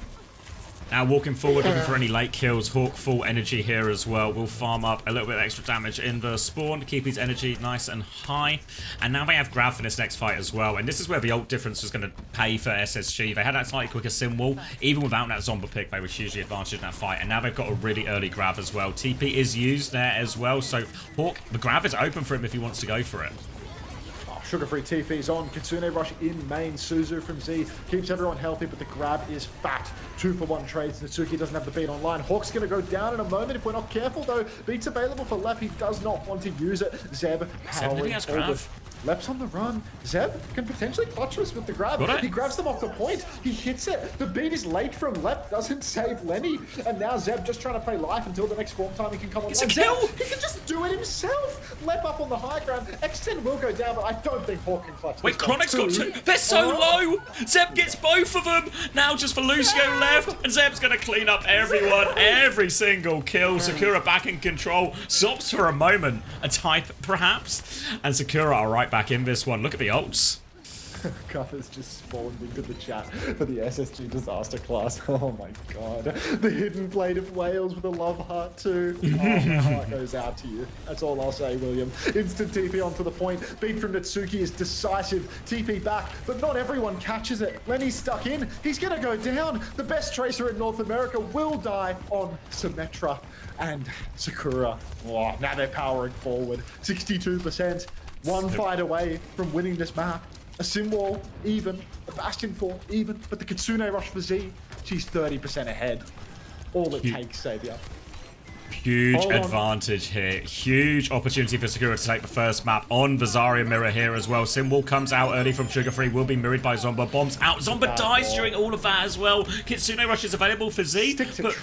Now walking forward, looking for any late kills. Hawk full energy here as well. Will farm up a little bit of extra damage in the spawn to keep his energy nice and high. And now they have grab for this next fight as well. And this is where the ult difference was going to pay for SSG. They had that slightly quicker sim wall. Even without that Zomba pick, they were hugely advantaged in that fight. And now they've got a really early grab as well. TP is used there as well. So Hawk, the grab is open for him if he wants to go for it.
Sugar-free TP's on. Kitsune Rush in main. Suzu from Z keeps everyone healthy, but the grab is fat. 2-for-1 trades. Natsuki doesn't have the beat online. Hawk's going to go down in a moment if we're not careful, though. Beat's available for Lep. He does not want to use it. Zeb powering forward. Lep's on the run. Zeb can potentially clutch us with the grab. He grabs them off the point. He hits it. The beat is late from Lep. Doesn't save Lenny. And now Zeb just trying to play life until the next form time he can come on.
It's a kill.
He can just do it himself. Lep up on the high ground. X10 will go down, but I don't think Hawk can clutch.
Wait, Chronic's got 2. They're so low. Zeb gets both of them. Now just for Lucio left. And Zeb's going to clean up everyone. Every single kill. Sakura back in control. Stops for a moment. A type, perhaps. And Sakura are right back in this one. Look at the ults.
Cuffer's just spawned into the chat for the SSG disaster class. Oh my god. The hidden blade of Wales with a love heart too. Oh, my heart goes out to you. That's all I'll say, William. Instant TP onto the point. Beat from Natsuki is decisive. TP back, but not everyone catches it. Lenny's stuck in. He's gonna go down. The best tracer in North America will die on Symmetra. And Sakura, oh, now they're powering forward. 62%. One fight away from winning this map. A sim wall, even. A Bastion 4, even. But the Kitsune Rush for Z, she's 30% ahead. All it takes, Savior.
Huge advantage here. Huge opportunity for Sakura to take the first map on the Zarya mirror here as well. Simwall comes out early from Sugar Free, will be mirrored by Zomba. Bombs out. Zomba dies during all of that as well. Kitsune Rush is available for Z. But,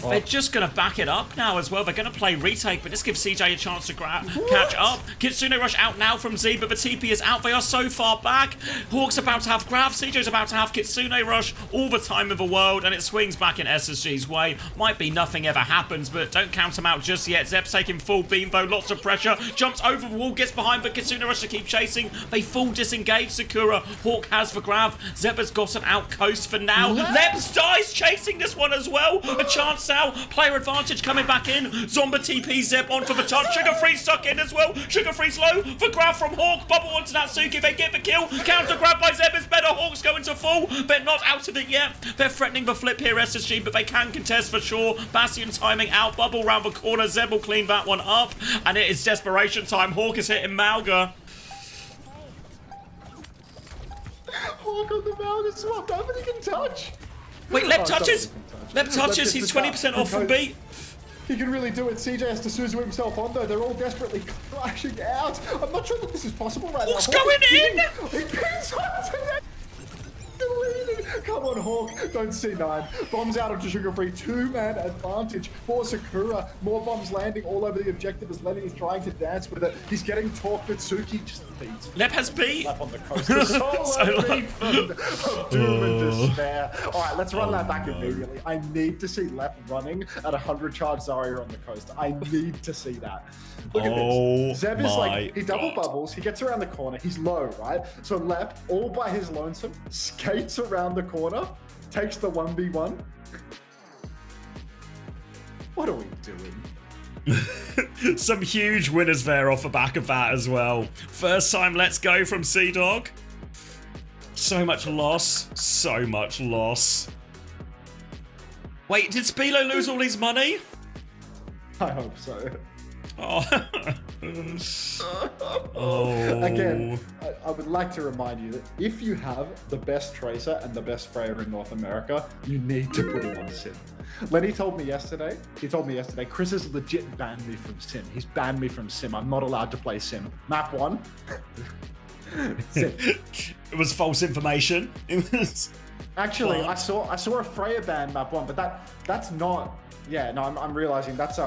they're just going to back it up now as well. They're going to play retake, but this gives CJ a chance to catch up. Kitsune Rush out now from Z, but the TP is out. They are so far back. Hawk's about to have grab. CJ's about to have Kitsune Rush. All the time in the world, and it swings back in SSG's way. Might be nothing ever happens, but don't count him out just yet. Zeb's taking full beam though, lots of pressure. Jumps over the wall, gets behind, but Kitsune Rush to keep chasing. They full disengage Sakura. Hawk has the grab. Zeb has got an out coast for now. Lebs dies chasing this one as well. A chance now. Player advantage coming back in. Zomba TP Zeb on for the touch. Sugar Free stuck in as well. Sugar Free's low. The grab from Hawk. Bubble onto Natsuki. They get the kill. Counter grab by Zeb is better. Hawk's going to full. They're not out of it yet. They're threatening the flip here, SSG, but they can contest for sure. Bastion timing out. Bubble round the corner. Zeb will clean that one up. And it is desperation time. Hawk is hitting Malga.
Hawk on the Malga swap. Nobody can touch.
Wait, Lep touches. Lep touches. He's 20% off from beat.
He can really do it. CJ has to Suzu himself on though. They're all desperately crashing out. I'm not sure that this is possible right now.
Hawk's going in.
He pins onto that. Come on, Hawk. Don't C9. Bombs out onto Sugar Free. 2-man advantage for Sakura. More bombs landing all over the objective as Lenny is trying to dance with it. He's getting talked with Suki. Just feeds.
Lep has beat.
Lep on the coast. The solo beat of doom and despair. All right, let's run that back immediately. I need to see Lep running at 100 charge Zarya on the coast. I need to see that. Look at this. Zeb is like, he double bubbles, he gets around the corner, he's low, right? So Lep, all by his lonesome, skates around the corner, takes the 1v1. What are we doing?
Some huge winners there off the back of that as well. First time Let's Go from Sea-Dog. So much loss. So much loss. Wait, did Spilo lose all his money?
I hope so.
Oh. Oh.
Again, I would like to remind you that if you have the best Tracer and the best Freya in North America, you need to put him on Sim. Lenny told me yesterday, Chris has legit banned me from Sim. He's banned me from Sim. I'm not allowed to play Sim. Map 1. Sim.
It was false information. It was...
Actually, I saw a Freya ban map 1, but that's not... Yeah, no, I'm realizing that's...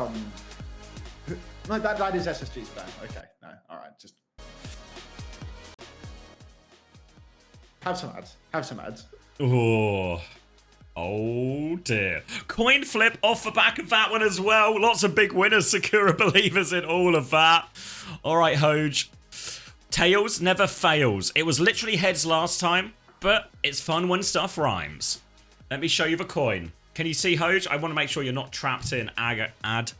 No, that is SSG's ban. Okay, no, all right, just have some ads.
Oh dear. Coin flip off the back of that one as well. Lots of big winners, Sakura believers in all of that. All right, Hoj. Tails never fails. It was literally heads last time, but it's fun when stuff rhymes. Let me show you the coin. Can you see, Hoj? I want to make sure you're not trapped in ad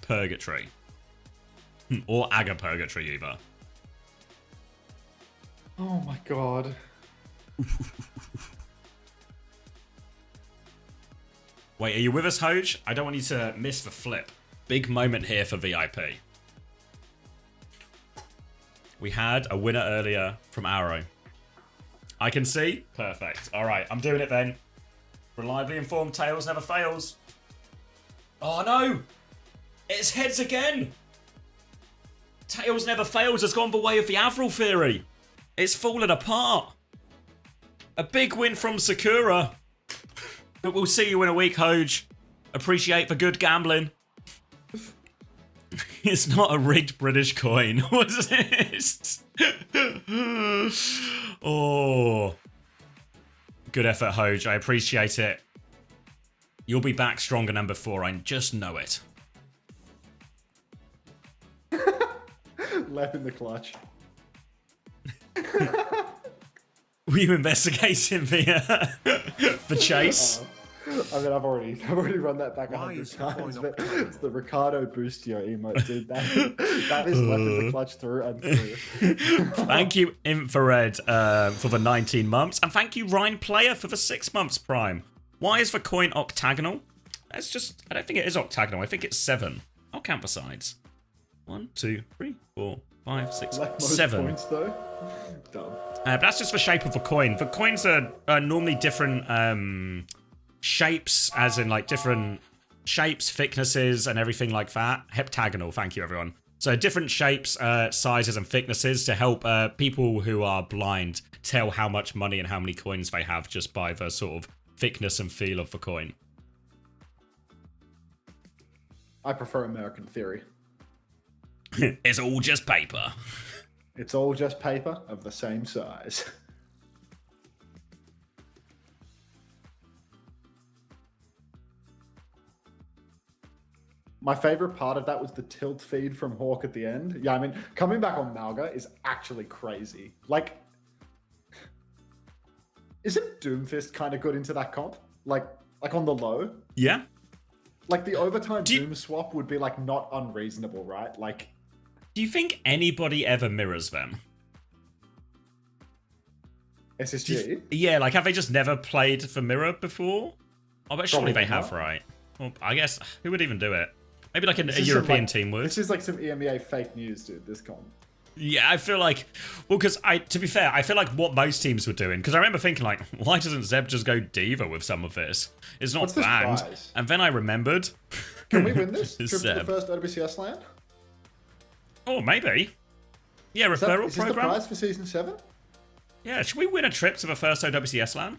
purgatory. Or Aga purgatory either.
Oh my god.
Wait, are you with us, Hoj? I don't want you to miss the flip. Big moment here for VIP. We had a winner earlier from Arrow. I can see? Perfect. Alright, I'm doing it then. Reliably informed, Tails never fails. Oh no! It's heads again! Tails never fails has gone the way of the Avril theory. It's fallen apart. A big win from Sakura. But we'll see you in a week, Hoj. Appreciate the good gambling. It's not a rigged British coin. What's this? Oh. Good effort, Hoj. I appreciate it. You'll be back stronger than before. I just know it.
Lep in the clutch.
Were you investigating the chase?
I mean, I've already run that back 100 times, but it's the Ricardo Boostio emote, dude. That is Lep in the clutch through and through.
Thank you, Infrared, for the 19 months, and thank you, Ryan Player, for the 6 months Prime. Why is the coin octagonal? That's just, I don't think it is octagonal. I think it's 7. I'll count the sides. 1, 2, 3, 4, 5, 6, 7.
Points, though. Dumb.
But that's just the shape of the coin. The coins are normally different shapes, as in like different shapes, thicknesses, and everything like that. Heptagonal, thank you, everyone. So different shapes, sizes, and thicknesses to help people who are blind tell how much money and how many coins they have just by the sort of thickness and feel of the coin.
I prefer American theory.
It's all just paper.
It's all just paper of the same size. My favorite part of that was the tilt feed from Hawk at the end. Yeah, I mean, coming back on Malga is actually crazy. Like, isn't Doomfist kind of good into that comp? Like on the low?
Yeah.
Like the overtime Doom swap would be like not unreasonable, right? Like,
do you think anybody ever mirrors them?
SSG?
Yeah, like have they just never played for mirror before? Oh, but surely
Probably
they have,
not.
right? Well, I guess, who would even do it? Maybe like a European team would.
This is like some EMEA fake news, dude, this comp.
Yeah, I feel like, well, because to be fair, I feel like what most teams were doing, because I remember thinking like, why doesn't Zeb just go Diva with some of this? It's not banned. And then I remembered.
Can we win this? Trip
Zeb.
to the first OWCS land?
Oh, maybe. Yeah, referral
Is this the
program.
prize for season 7?
Yeah, should we win a trip to the first OWCS LAN?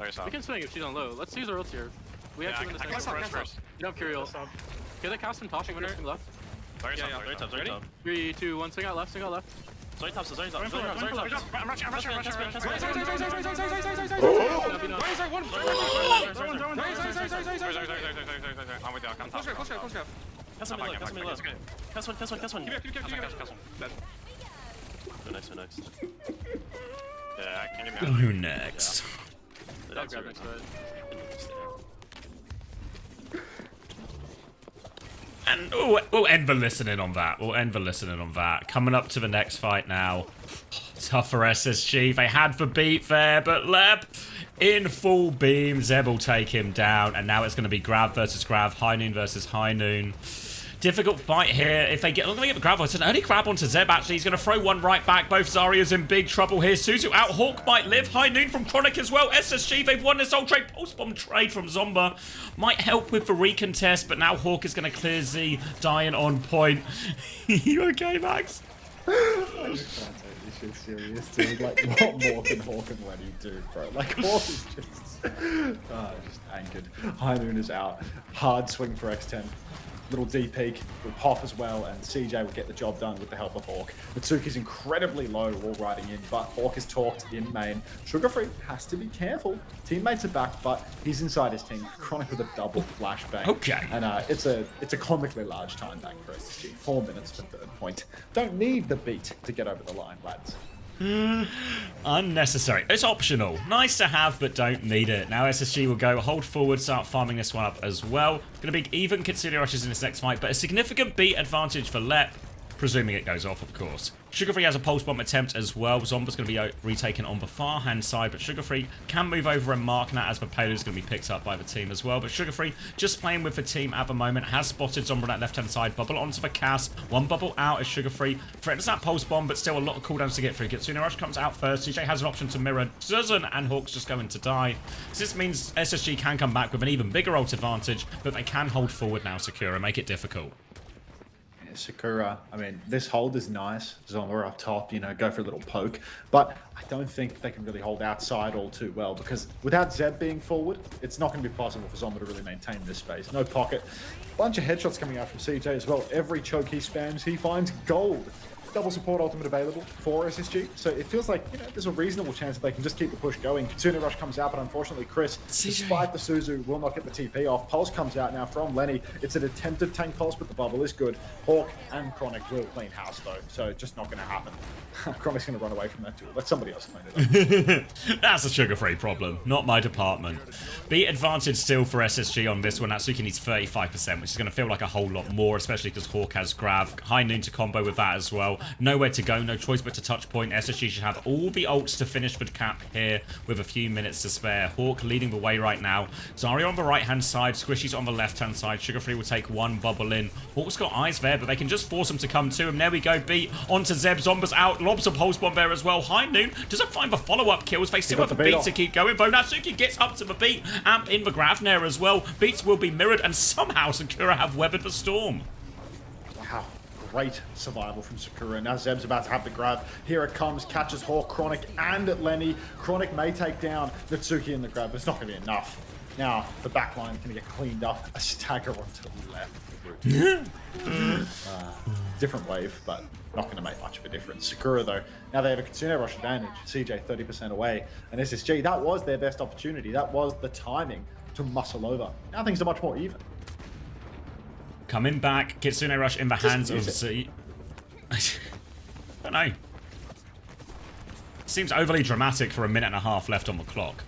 Very soft.
We can swing if she's on low. Let's use our ults here. We have to win the
I
second.
can first.
You don't carry ult. Get the cast from top, winner. Swing left.
Very top, very top, very top.
3, 2, 1. Swing out left. Swing out left.
Sorry top, sorry top. I'm rushing.
I'm
with you, I'm top. Cast one. Who next? Yeah, can you
Who next?
I'll grab next side.
And we'll end the listening on that. Coming up to the next fight now. Tough for SSG. They had the beat there, but Leb in full beam. Zeb will take him down. And now it's going to be Grav versus Grav. High Noon versus High Noon. Difficult fight here. If they get, I'm going to get the grab. It's an early grab onto Zeb, actually. He's going to throw one right back. Both Zarya's in big trouble here. Suzu out. Hawk might live. High Noon from Chronic as well. SSG, they've won this old trade. Post-bomb trade from Zomba. Might help with the recontest, but now Hawk is going to clear Z. Dying on point. You okay, Max?
I just can't take this shit serious, dude. Like, what more can Hawk and Lenny do, bro? Like, Hawk is just anchored. High Noon is out. Hard swing for X10. Little D peek will pop as well, and CJ will get the job done with the help of Hawk. Mitsuki's incredibly low wall riding in, but Hawk is talked in main. Sugar Free has to be careful. Teammates are back, but he's inside his team. Chronic with a double flashbang.
Okay.
And it's a comically large time back for SSG. 4 minutes for third point. Don't need the beat to get over the line, lads.
Unnecessary. It's optional. Nice to have, but don't need it. Now SSG will go hold forward, start farming this one up as well. Going to be even Kitsune rushes in this next fight, but a significant beat advantage for Lep, presuming it goes off, of course. Sugar Free has a pulse bomb attempt as well. Zomba's going to be retaken on the far hand side, but Sugar Free can move over and mark that as the payload is going to be picked up by the team as well. But Sugar Free just playing with the team at the moment, has spotted Zomba on that left hand side, bubble onto the cast, one bubble out as Sugar Free threatens that pulse bomb, but still a lot of cooldowns to get through. Kitsune Rush comes out first. CJ has an option to mirror, doesn't, and Hawk's just going to die. So this means SSG can come back with an even bigger ult advantage, but they can hold forward now, Sakura, make it difficult.
Sakura, I mean, this hold is nice. Zomba up top, you know, go for a little poke. But I don't think they can really hold outside all too well, because without Zeb being forward, it's not going to be possible for Zomba to really maintain this space. No pocket. Bunch of headshots coming out from CJ as well. Every choke he spams, he finds gold. Double support ultimate available for SSG, so it feels like, you know, there's a reasonable chance that they can just keep the push going. Kitsune Rush comes out, but unfortunately Chris, despite the Suzu, will not get the TP off. Pulse comes out now from Lenny. It's an attempted tank pulse, but the bubble is good. Hawk and Chronic will clean house though, so just not going to happen. Chronic's going to run away from that too. Let somebody else clean it up.
That's a Sugar Free problem, not my department. Beat advantage still for SSG on this one. Natsuki needs 35%, which is going to feel like a whole lot more, especially because Hawk has Grav. High Noon to combo with that as well. Nowhere to go, no choice but to touch point. SSG should have all the ults to finish the cap here with a few minutes to spare. Hawk leading the way right now. Zarya on the right-hand side, Squishy's on the left-hand side. Sugar Free will take one bubble in. Hawk's got eyes there, but they can just force him to come to him. There we go, beat onto Zeb. Zomba's out, lobs a pulse bomb there as well. High Noon doesn't find the follow-up kills. They still have the beat to keep going, though. Natsuki gets up to the beat. Amp in the Gravnair as well. Beats will be mirrored, and somehow Sakura have weathered the storm.
Wow. Great survival from Sakura. Now Zeb's about to have the grab. Here it comes, catches Hawk, Chronic, and Lenny. Chronic may take down Natsuki in the grab, but it's not going to be enough. Now, the back line is going to get cleaned up. A stagger onto the left. Different wave, but not going to make much of a difference. Sakura, though, now they have a Kitsune Rush advantage. CJ 30% away. And SSG, that was their best opportunity. That was the timing to muscle over. Now things are much more even.
Coming back, Kitsune Rush in the hands of Z. I don't know. Seems overly dramatic for a minute and a half left on the clock.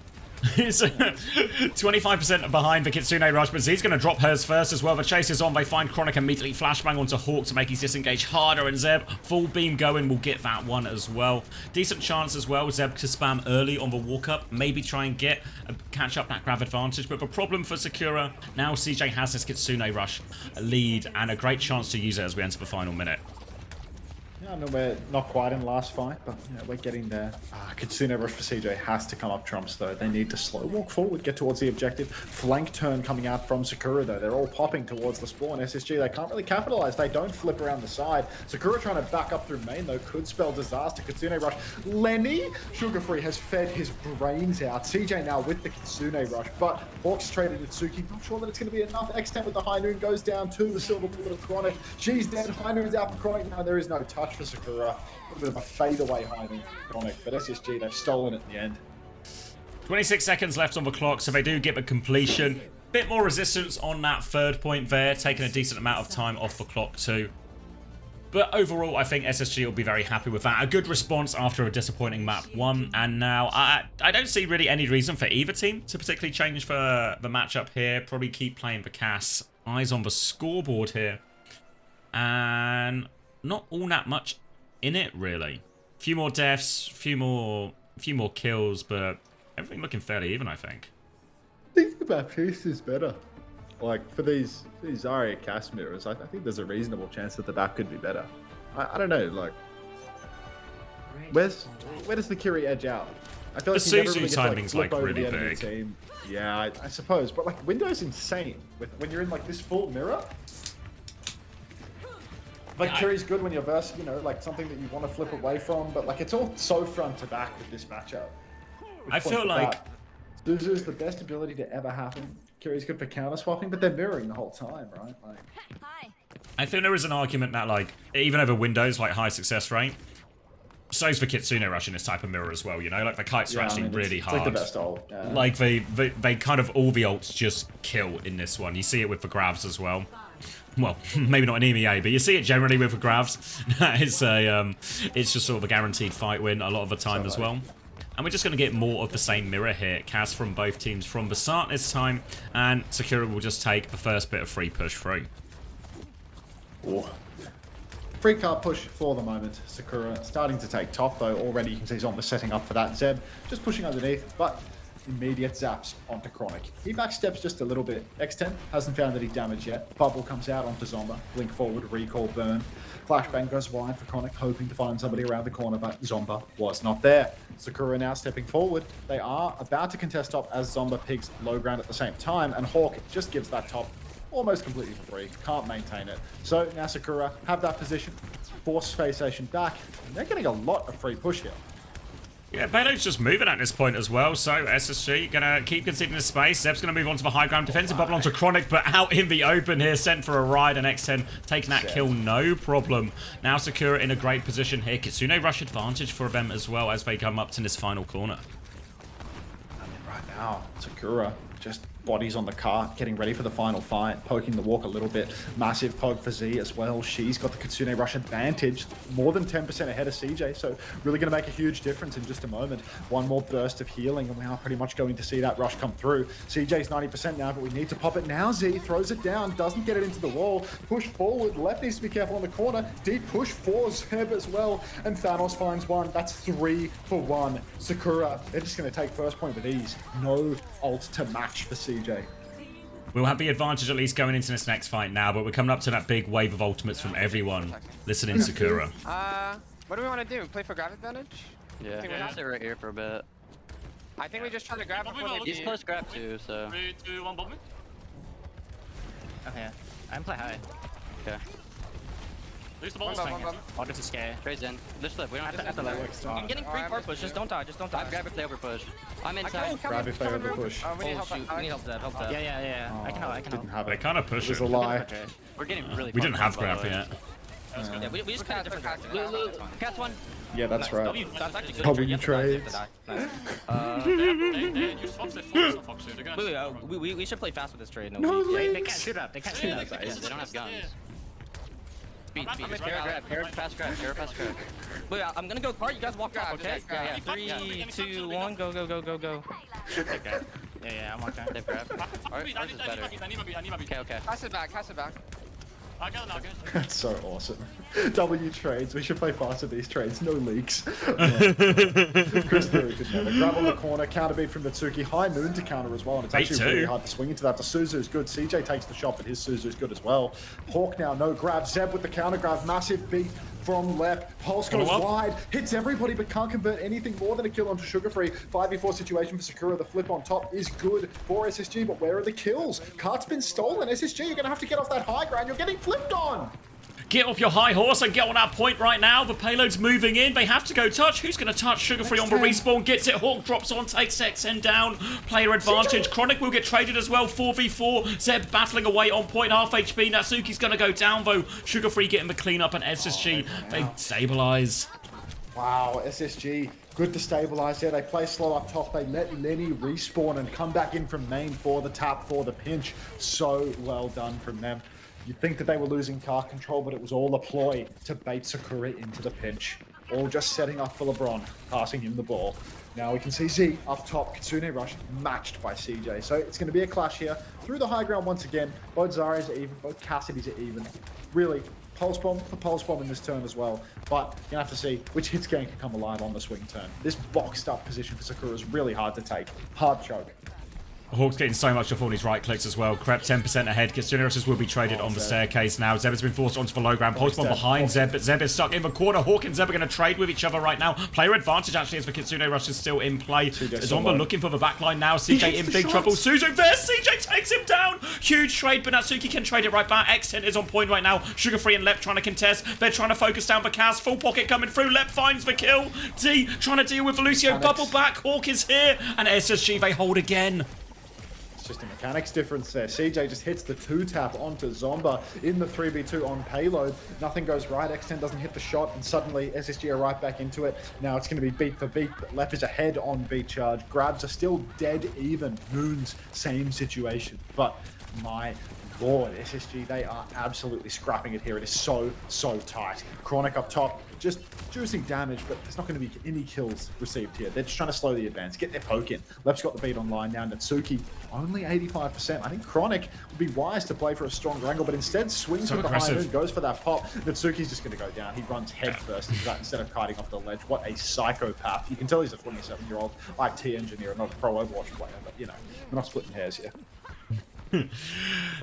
It's 25% behind for Kitsune Rush, but Z's going to drop hers first as well. The chase is on. They find Chronic immediately. Flashbang onto Hawk to make his disengage harder, and Zeb, full beam going, will get that one as well. Decent chance as well, Zeb to spam early on the walk-up. Maybe try and catch up that grab advantage, but the problem for Sakura, now CJ has this Kitsune Rush lead, and a great chance to use it as we enter the final minute.
Yeah, I know we're not quite in last fight, but you know, we're getting there. Kitsune rush for CJ has to come up trumps though. They need to slow walk forward, get towards the objective. Flank turn coming out from Sakura though. They're all popping towards the spawn. SSG, they can't really capitalize. They don't flip around the side. Sakura trying to back up through main though could spell disaster. Kitsune rush. Lenny, Sugar Free has fed his brains out. CJ now with the Kitsune rush, but Hawks traded Itsuki. Not sure that it's going to be enough. X10 with the High Noon goes down to the silver bullet of Chronic. She's dead. High Noon's out for Chronic. Now there is no touch for Sakura. A bit of a fadeaway hiding for Chronic, but SSG, they've stolen it in the end.
26 seconds left on the clock, so they do get the completion. Bit more resistance on that third point there, taking a decent amount of time off the clock too. But overall, I think SSG will be very happy with that. A good response after a disappointing map 1, and now I don't see really any reason for either team to particularly change for the matchup here. Probably keep playing the Cass. Eyes on the scoreboard here. And not all that much in it, really. A few more deaths, a few more kills, but everything looking fairly even, I think.
I think the Baptiste is better. Like, for these Zarya cast mirrors, I think there's a reasonable chance that the BAP could be better. I don't know, like... Where does the Kiri edge out? I feel like
The
he never
Suzu
really gets,
timing's,
flip
like,
over
really
the enemy
big.
team. Yeah, I suppose. But, like, Window's insane. When you're in, like, this full mirror... Like, Kiri's good when you're versus, you know, like, something that you want to flip away from, but, like, it's all so front to back with this matchup.
I feel like...
Suzu's the best ability to ever happen. Kiri's good for counter swapping, but they're mirroring the whole time, right? Like,
I think there is an argument that, like, even over Windows, like, high success rate, so's for Kitsune Rush in this type of mirror as well, you know? Like, the kites are actually really
it's
hard.
like the best ult. Yeah.
Like, they kind of, all the ults just kill in this one. You see it with the grabs as well. Well, maybe not in EMEA, but you see it generally with the grabs. It's just sort of a guaranteed fight win a lot of the time as well. And we're just going to get more of the same mirror here. Cass from both teams from the start this time. And Sakura will just take the first bit of free push through.
Ooh. Free card push for the moment. Sakura starting to take top, though. Already you can see Zomba setting up for that. Zeb just pushing underneath, but immediate zaps onto Chronic. He backsteps just a little bit. X10 hasn't found any damage yet. Bubble comes out onto Zomba. Blink forward, recall, burn. Flashbang goes wide for Chronic, hoping to find somebody around the corner, but Zomba was not there. Sakura now stepping forward. They are about to contest top as Zomba pigs low ground at the same time, and Hawk just gives that top almost completely for free. Can't maintain it. So now Sakura have that position, force Spacestation back, and they're getting a lot of free push here.
Yeah, Belo's just moving at this point as well, so SSG gonna keep conceding the space. Zeb's gonna move on to the high ground defensive bubble onto Chronic, but out in the open here, sent for a ride, and X10 taking that kill, no problem. Now Sakura in a great position here. Kitsune rush advantage for them as well as they come up to this final corner.
I mean, right now, Sakura just bodies on the cart, getting ready for the final fight, poking the walk a little bit. Massive poke for Z as well. She's got the Kitsune rush advantage, more than 10% ahead of CJ, so really going to make a huge difference in just a moment. One more burst of healing, and we are pretty much going to see that rush come through. CJ's 90% now, but we need to pop it now. Z throws it down, doesn't get it into the wall. Push forward, Left needs to be careful on the corner. Deep push for Zeb as well, and Thanos finds one. That's 3 for 1. Sakura, they're just going to take first point with ease. No ult to match for CJ.
We'll have the advantage at least going into this next fight now, but we're coming up to that big wave of ultimates from everyone. Listen in, Sakura.
What do we want to do? Play for grab advantage?
Yeah, we can sit right here for a bit.
I think we just try to grab before they
He's close grab too, so.
3, 2, 1, bomb me.
Okay, I can play high.
Okay.
Use the ball.
I'll get to scare.
Trades in. Just flip. We don't have to.
I'm getting free car push, just don't die,
I'd grab if they over push. I'm inside.
Grab if they over push.
We need help.
We need help Zeb, help Zeb.
Yeah. I can help.
Didn't have
They
it.
kind of push
It was
it.
a lie.
We're getting really
We didn't have
fucked up, by
grab
the way.
yet.
Yeah, we just kind of different. Blue, cast one.
Yeah, that's right.
That's actually good.
W
You have to die, you
trades.
have to die.
They use Fox, they focus on Fox, they're gonna.
We should play fast with this trade.
No,
They can't shoot up. They can't shoot up.
They don't have guns. Speed,
I'm
just
grab,
Pair fast grab. Wait, I'm gonna go cart. You guys walk up, okay? Yeah. 3, 2, 1, go.
Okay. Yeah, I'm walking.
They grab. Ours is better.
I need my beat.
Okay.
Pass it back.
I got it now, guys.
That's so awesome. W trades. We should play faster these trades. No leaks. Chris Theory could never. Grab on the corner. Counter beat from Mitsuki. High Noon to counter as well. And it's actually
Me too.
really hard to swing into that. The Suzu's good. CJ takes the shot, but his Suzu's good as well. Hawk now, no grab. Zeb with the counter grab. Massive beat from Lep. Pulse goes wide, hits everybody, but can't convert anything more than a kill onto Sugar Free. 5v4 situation for Sakura. The flip on top is good for SSG, but where are the kills? Cart's been stolen. SSG, you're going to have to get off that high ground. You're getting flipped on.
Get off your high horse and get on that point right now. The payload's moving in. They have to go touch. Who's going to touch? Sugar Free on the respawn. Gets it. Hawk drops on. Takes XN down. Player advantage. Chronic will get traded as well. 4v4. Zeb battling away on point. Half HP. Natsuki's going to go down though. Sugar Free getting the cleanup and SSG. They stabilize.
Wow, SSG. Good to stabilize there. They play slow up top. They let Lenny respawn and come back in from main for the tap, for the pinch. So well done from them. You'd think that they were losing car control, but it was all a ploy to bait Sakura into the pinch. All just setting up for LeBron, passing him the ball. Now we can see Z up top, Kitsune Rush matched by CJ. So it's going to be a clash here. Through the high ground once again. Both Zari's are even, both Cassidy's are even. Really, Pulse Bomb for Pulse Bomb in this turn as well. But you're going to have to see which hits gang can come alive on the swing turn. This boxed up position for Sakura is really hard to take. Hard choke.
Hawk's getting so much off all his right clicks as well. Crep 10% ahead. Kitsune Rushes will be traded on the staircase now. Zeb has been forced onto the low ground. Pulse Bomb behind Zeb, but Zeb is stuck in the corner. Hawk and Zeb are going to trade with each other right now. Player advantage actually as the Kitsune Rush is still in play. Zomba looking for the backline now. CJ in big trouble. Suzu there. CJ takes him down. Huge trade, but Natsuki can trade it right back. X10 is on point right now. Sugar Free and Lep trying to contest. They're trying to focus down the cast. Full pocket coming through. Lep finds the kill. D trying to deal with Lucio. Bubble back. Hawk is here. And SSG they hold again.
It's just a mechanics difference there. CJ just hits the 2-tap onto Zomba in the 3v2 on payload. Nothing goes right. X10 doesn't hit the shot, and suddenly SSG are right back into it. Now it's going to be beat for beat. Lep is ahead on beat charge. Grabs are still dead even. Moons, same situation. But my lord, SSG, they are absolutely scrapping it here. It is so tight. Chronic up top, just juicing damage, but there's not going to be any kills received here. They're just trying to slow the advance, get their poke in. Lep's got the beat online now. Natsuki, only 85%. I think Chronic would be wise to play for a stronger angle, but instead swings with the high noon, goes for that pop. Natsuki's just going to go down. He runs head first into that instead of kiting off the ledge. What a psychopath. You can tell he's a 27-year-old IT engineer, not a pro Overwatch player, but you know, we're not splitting hairs here.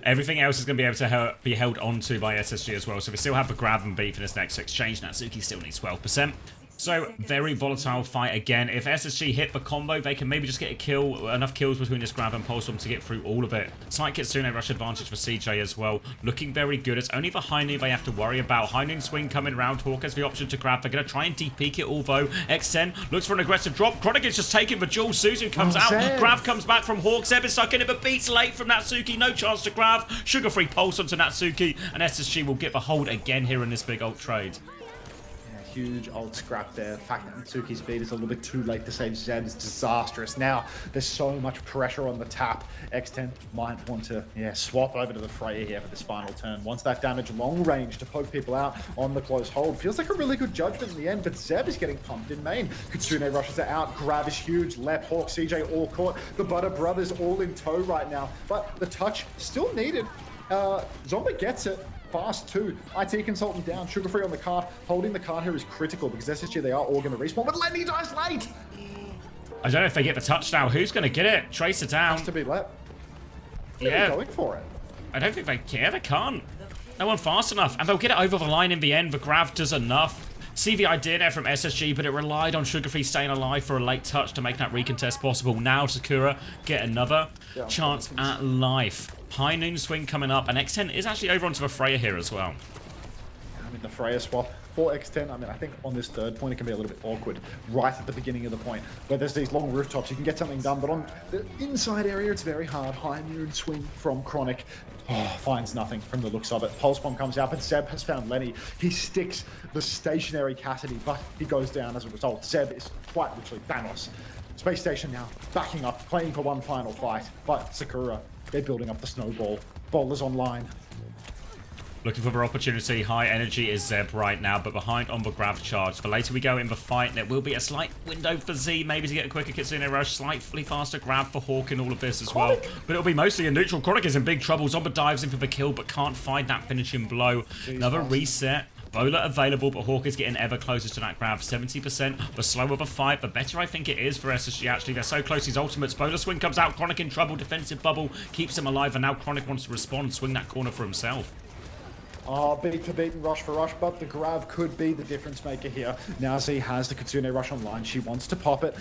Everything else is going to be able to be held onto by SSG as well. So we still have the grab and beat for this next exchange. Natsuki still needs 12%. So, very volatile fight again. If SSG hit the combo, they can maybe just get a kill, enough kills between this grab and pulse bomb to get through all of it. Slight Kitsune rush advantage for CJ as well. Looking very good. It's only the high noon they have to worry about. High noon swing coming round. Hawk has the option to grab. They're going to try and deep peek it, although X10 looks for an aggressive drop. Chronic is just taking the jewel. Suzu comes out. Grab comes back from Hawk. Zeb is stuck in it, but beats late from Natsuki. No chance to grab. Sugar Free pulse onto Natsuki, and SSG will get the hold again here in this big ult trade.
Huge old scrap there. The fact that Natsuki's beat is a little bit too late to save Zeb is disastrous. Now, there's so much pressure on the tap. X10 might want to, swap over to the Freya here for this final turn. Wants that damage long range to poke people out on the close hold. Feels like a really good judgment in the end, but Zeb is getting pumped in main. Kitsune rushes it out. Grab is huge. Lep, Hawk, CJ all caught. The Butter Brothers all in tow right now, but the touch still needed. Zomba gets it. Fast too. IT consultant down. Sugar Free on the cart. Holding the cart here is critical because SSG, they are all going to respawn, but Lenny dies late.
I don't know if they get the touch now. Who's going to get it? Tracer down.
Has to be Lep.
Yeah.
They're going for it.
I don't think they care. They can't. No one fast enough. And they'll get it over the line in the end. The grab does enough. CVI did it from SSG, but it relied on Sugar Free staying alive for a late touch to make that recontest possible. Now Sakura get another chance at life. High noon swing coming up, and X10 is actually over onto the Freya here as well.
I mean, the Freya swap for X10, I mean, I think on this third point, it can be a little bit awkward right at the beginning of the point, where there's these long rooftops, you can get something done, but on the inside area, it's very hard. High noon swing from Chronic. Finds nothing from the looks of it. Pulse Bomb comes out, but Zeb has found Lenny. He sticks the stationary Cassidy, but he goes down as a result. Zeb is quite literally Thanos. Spacestation now, backing up, playing for one final fight, but Sakura, they're building up the snowball. Bowlers online.
Looking for their opportunity. High energy is Zeb right now, but behind on the grab charge. The later we go in the fight, there will be a slight window for Z, maybe to get a quicker Kitsune rush. Slightly faster grab for Hawk in all of this as well. But it'll be mostly a neutral. Chronic is in big trouble. Zomba dives in for the kill, but can't find that finishing blow. Another reset. Bowler available, but Hawk is getting ever closer to that grab. 70%. The slower the fight, the better I think it is for SSG, actually. They're so close. His ultimates. Bowler swing comes out. Chronic in trouble. Defensive bubble keeps him alive, and now Chronic wants to respond. Swing that corner for himself.
beat for beat and rush for rush, but the Grav could be the difference maker here. Now Z has the Kitsune rush online. She wants to pop it.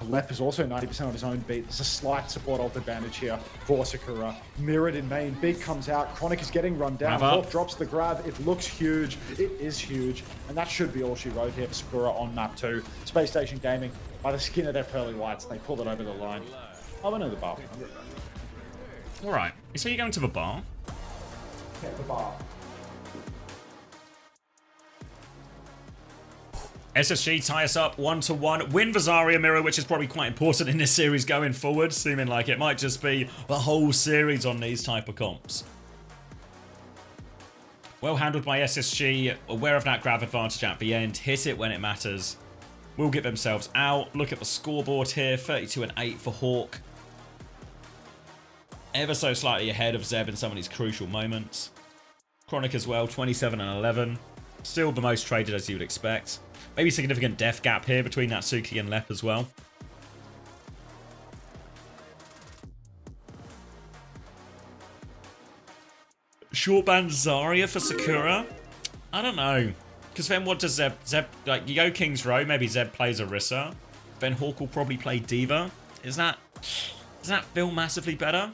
Lep is also 90% on his own beat. There's a slight support ult advantage here for Sakura. Mirrored in main. Big comes out. Chronic is getting run down. Hawk drops the Grav. It looks huge. It is huge. And that should be all she wrote here for Sakura on map 2. Space Station Gaming, by the skin of their pearly whites, they pulled it over the line. Oh, I know the bar.
Alright, so you're going to the bar?
Yeah, the bar.
SSG tie us up 1-1. Win the Zarya mirror, which is probably quite important in this series going forward, seeming like it might just be the whole series on these type of comps. Well handled by SSG, aware of that grab advantage at the end, hit it when it matters. Will get themselves out. Look at the scoreboard here, 32-8 for Hawk. Ever so slightly ahead of Zeb in some of these crucial moments. Chronic as well, 27-11. Still the most traded as you would expect. Maybe significant death gap here between Natsuki and Lep as well. Short band Zarya for Sakura? I don't know. Because then what does Zeb... like, you go King's Row, maybe Zeb plays Orisa. Then Hawk will probably play Diva. Does that feel massively better?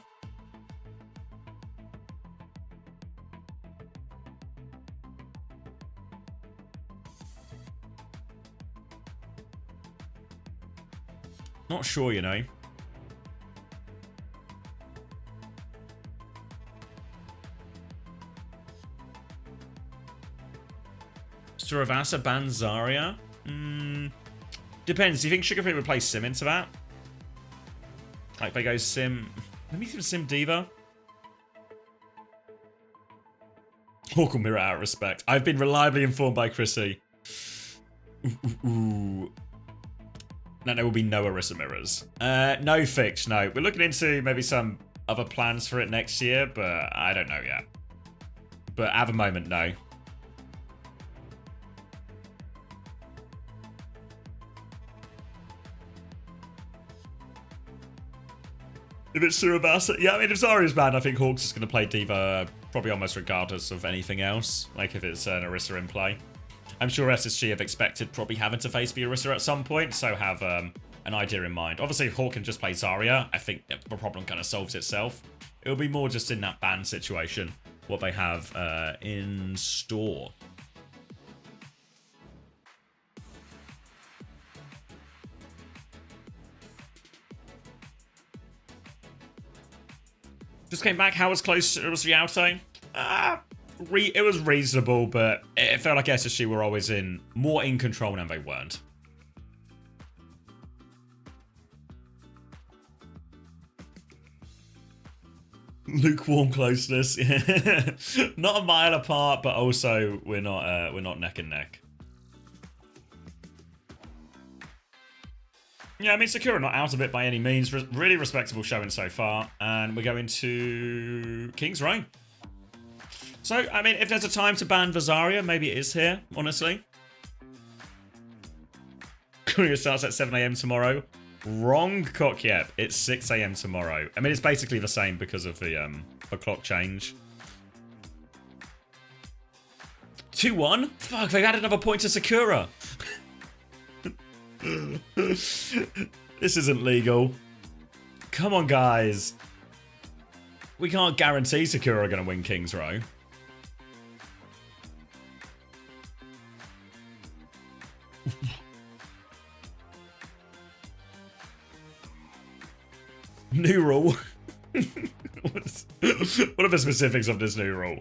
Not sure, you know. Suravasa ban Zarya? Depends. Do you think Sugar Free would play Sim into that? Like, they go Sim... Maybe even Sim Diva? Hawk will mirror out of respect. I've been reliably informed by Chrissy. Ooh. No, there will be no Orisa mirrors. No fix, no. We're looking into maybe some other plans for it next year, but I don't know yet. But at the moment, no. If it's Surabasa, yeah, I mean, if Zarya's banned, I think Hawks is going to play Diva probably almost regardless of anything else. Like if it's an Orisa in play. I'm sure SSG have expected probably having to face the Orisa at some point, so have an idea in mind. Obviously, if Hawk can just play Zarya, I think the problem kind of solves itself. It'll be more just in that ban situation, what they have in store. Just came back. How was close was Rialto? It was reasonable, but it felt like SSG were always more in control than they weren't. Lukewarm closeness. Not a mile apart, but also we're not neck and neck. Yeah, I mean, Sakura not out of it by any means. Really respectable showing so far. And we're going to King's Row. So, I mean, if there's a time to ban Zarya, maybe it is here, honestly. Korea starts at 7 AM tomorrow. Wrong cock, yep. It's 6 AM tomorrow. I mean, it's basically the same because of the clock change. 2-1? Fuck, they've added another point to Sakura. This isn't legal. Come on, guys. We can't guarantee Sakura are going to win King's Row. New rule. What are the specifics of this new rule?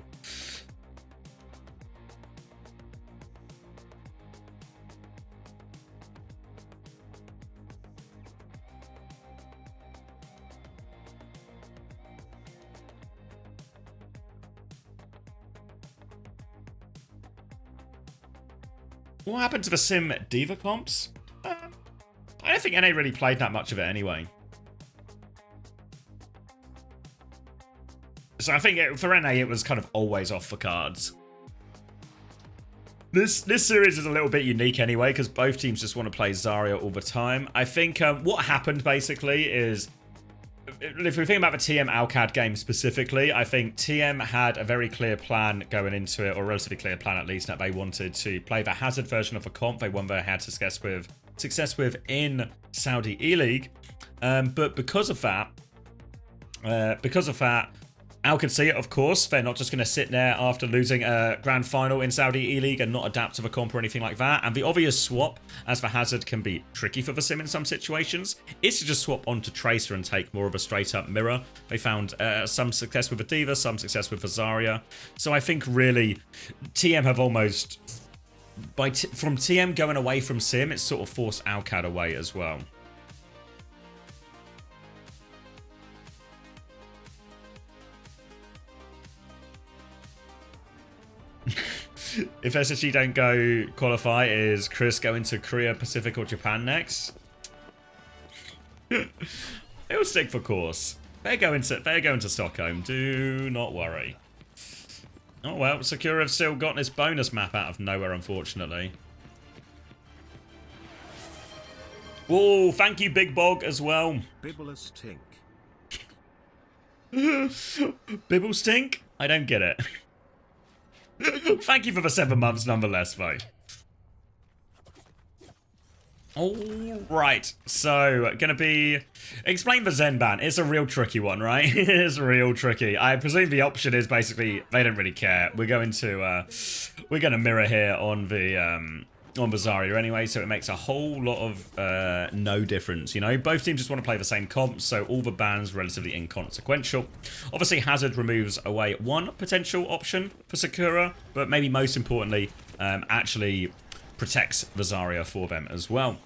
What happened to the Sim Diva comps? I don't think NA really played that much of it anyway. So I think for NA it was kind of always off the cards. This series is a little bit unique anyway because both teams just want to play Zarya all the time. I think what happened basically is if we think about the TM Alcad game specifically, I think TM had a very clear plan going into it, or a relatively clear plan at least, that they wanted to play the Hazard version of a comp they won, they had success with in Saudi E-League. But because of that, Al can see it, of course. They're not just going to sit there after losing a grand final in Saudi E-League and not adapt to the comp or anything like that. And the obvious swap, as the Hazard can be tricky for the Sim in some situations, is to just swap onto Tracer and take more of a straight-up mirror. They found some success with the D.Va, some success with the Zarya. So I think really TM have almost... from TM going away from Sim, it's sort of forced Alcad away as well. If SSG don't go qualify, is Chris going to Korea, Pacific, or Japan next? It'll stick for course. They're going to Stockholm. Do not worry. Oh well, Sakura have still got this bonus map out of nowhere, unfortunately. Whoa, thank you, Big Bog, as well.
Bibble stink.
Bibble stink? I don't get it. Thank you for the 7 months nonetheless, though. Alright, so gonna be... Explain the Zen ban. It's a real tricky one, right? It's real tricky. I presume the option is basically they don't really care. We're going to mirror here on the Zarya anyway, so it makes a whole lot of no difference, you know? Both teams just want to play the same comp, so all the bans relatively inconsequential. Obviously, Hazard removes away one potential option for Sakura, but maybe most importantly, actually protects the Zarya for them as well.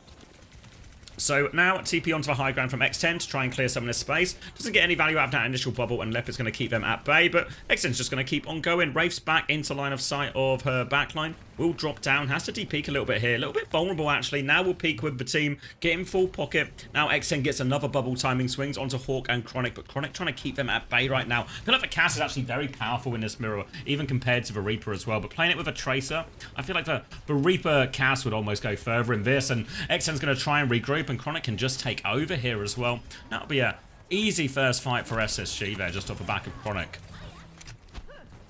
So now TP onto the high ground from X10 to try and clear some of this space. Doesn't get any value out of that initial bubble, and Leopard's going to keep them at bay, but X10's just going to keep on going. Wraith's back into line of sight of her backline. Will drop down, has to de-peek a little bit here. A little bit vulnerable, actually. Now we'll peek with the team, get in full pocket. Now X10 gets another bubble timing swings onto Hawk and Chronic, but Chronic trying to keep them at bay right now. I feel like the cast is actually very powerful in this mirror, even compared to the Reaper as well, but playing it with a Tracer, I feel like the Reaper cast would almost go further in this, and X10's going to try and regroup, and Chronic can just take over here as well. That'll be a easy first fight for SSG there, just off the back of Chronic.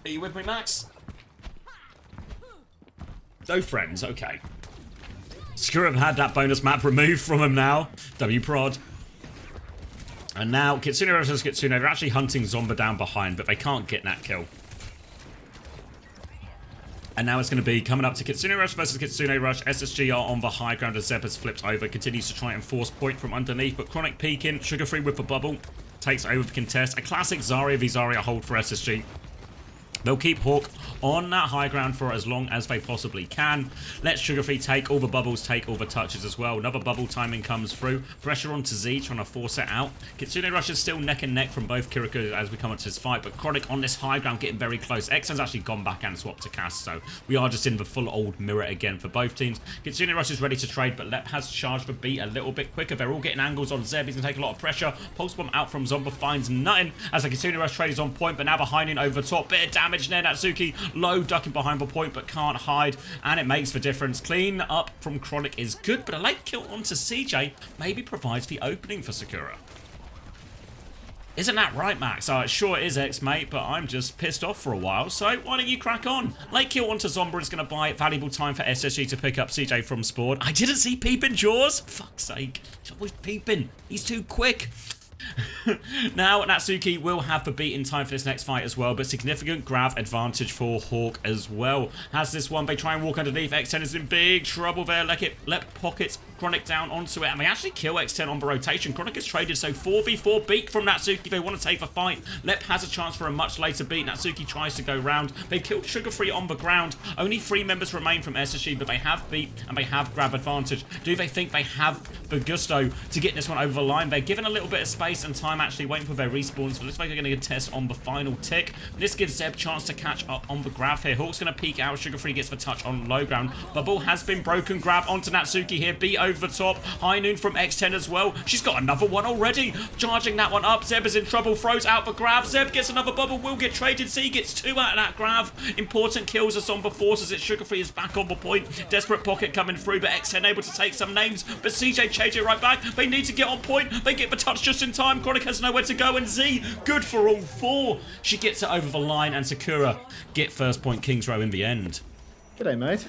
Are you with me, Max? No friends, okay. Sakura have had that bonus map removed from him now. W-prod. And now Kitsune versus Kitsune. They're actually hunting Zomba down behind, but they can't get that kill. And now it's going to be coming up to Kitsune Rush versus Kitsune Rush. SSG are on the high ground as Zeb has flipped over. Continues to try and force point from underneath, but Chronic peeking. Sugar Free with the bubble. Takes over the contest. A classic Zarya v Zarya hold for SSG. They'll keep Hawk on that high ground for as long as they possibly can. Let Sugarfree take all the bubbles, take all the touches as well. Another bubble timing comes through. Pressure onto Z, trying to force it out. Kitsune Rush is still neck and neck from both Kiriko as we come up to this fight, but Chronic on this high ground getting very close. Xen's actually gone back and swapped to Cass, so we are just in the full old mirror again for both teams. Kitsune Rush is ready to trade, but Lep has charged the beat a little bit quicker. They're all getting angles on Zeb. He's going to take a lot of pressure. Pulse Bomb out from Zomba finds nothing as the Kitsune Rush trade is on point, but now behind him over the top. Bit of damage there. Natsuki low ducking behind the point, but can't hide, and it makes the difference. Clean up from Chronic is good, but a late kill onto CJ maybe provides the opening for Sakura. Isn't that right, Max? It sure is, X-mate, but I'm just pissed off for a while, so why don't you crack on? Late kill onto Zomba is going to buy valuable time for SSG to pick up CJ from Spawn. I didn't see peeping Jaws. Fuck's sake. He's always peeping. He's too quick. Now Natsuki will have the beat in time for this next fight as well, but significant grab advantage for Hawk as well. Has this one, they try and walk underneath. X10 is in big trouble there. Let pockets Chronic down onto it, and they actually kill X10 on the rotation. Chronic is traded, so 4v4 beat from Natsuki. They want to take the fight. Lep has a chance for a much later beat. Natsuki tries to go round. They killed Sugar Free on the ground. Only 3 members remain from SSG, but they have beat and they have grab advantage. Do they think they have the gusto to get this one over the line? They're given a little bit of space and time, actually waiting for their respawns, but looks like they're going to get a test on the final tick. This gives Zeb a chance to catch up on the grab here. Hawk's going to peek out. Sugar Free gets the touch on low ground. Bubble has been broken. Grab onto Natsuki here. Beat over the top. High Noon from X10 as well. She's got another one already. Charging that one up. Zeb is in trouble. Throws out for grab. Zeb gets another bubble. Will get traded. Z gets 2 out of that grab. Important kills as Zomba forces it. Sugar Free is back on the point. Desperate pocket coming through, but X10 able to take some names. But CJ changed it right back. They need to get on point. They get the touch just in time. Chronic has nowhere to go, and Z, good for all 4. She gets it over the line, and Sakura get first point Kings Row in the end.
G'day, mate.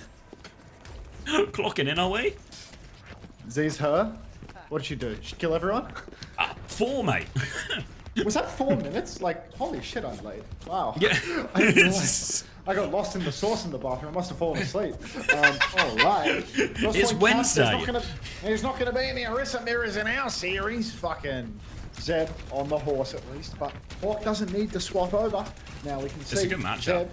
Clocking in, are we?
Z's her. What did she do? She kill everyone?
4, mate.
Was that 4 minutes? Like, holy shit, I'm late. Wow.
Yeah.
I didn't realize. I got lost in the sauce in the bathroom. I must have fallen asleep. All right.
It's Wednesday.
There's not going to be any Orisa mirrors in our series. Fucking Zeb on the horse at least. But Hawk doesn't need to swap over. Now we can see.
It's a good matchup.
Zeb.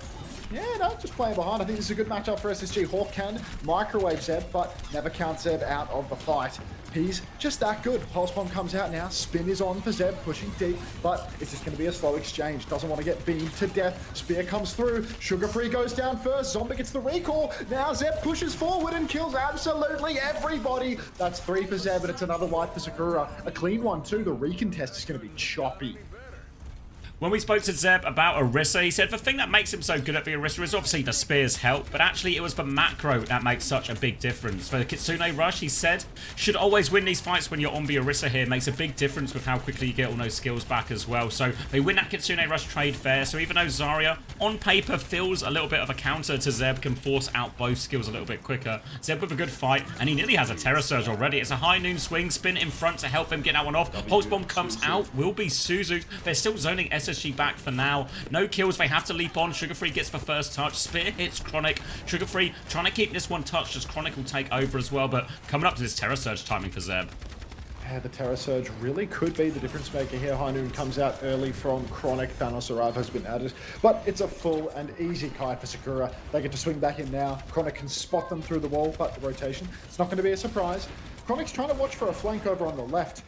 Yeah, no, just playing behind. I think this is a good matchup for SSG. Hawk can microwave Zeb, but never count Zeb out of the fight. He's just that good. Pulse Bomb comes out now. Spin is on for Zeb, pushing deep, but it's just going to be a slow exchange. Doesn't want to get beamed to death. Spear comes through. Sugar Free goes down first. Zomba gets the recall. Now Zeb pushes forward and kills absolutely everybody. That's 3 for Zeb, and it's another wipe for Sakura. A clean one, too. The recontest is going to be choppy.
When we spoke to Zeb about Orisa, he said the thing that makes him so good at the Orisa is obviously the spears help, but actually it was the macro that makes such a big difference. For the Kitsune Rush, he said, should always win these fights when you're on the Orisa here. Makes a big difference with how quickly you get all those skills back as well. So they win that Kitsune Rush trade fair. So even though Zarya, on paper, feels a little bit of a counter to Zeb, can force out both skills a little bit quicker. Zeb with a good fight, and he nearly has a Terror Surge already. It's a High Noon swing, spin in front to help him get that one off. Pulse Bomb comes out, will be Suzu. They're still zoning SSG back for now. No kills, they have to leap on. Sugar Free gets the first touch. Spear hits Chronic. Sugar Free trying to keep this one touched as Chronic will take over as well, but coming up to this Terror Surge timing for Zeb.
Yeah, the Terror Surge really could be the difference maker here. High Noon comes out early from Chronic. Thanos Arrive has been added, but it's a full and easy kite for Sakura. They get to swing back in now. Chronic can spot them through the wall, but the rotation, it's not going to be a surprise. Chronic's trying to watch for a flank over on the left,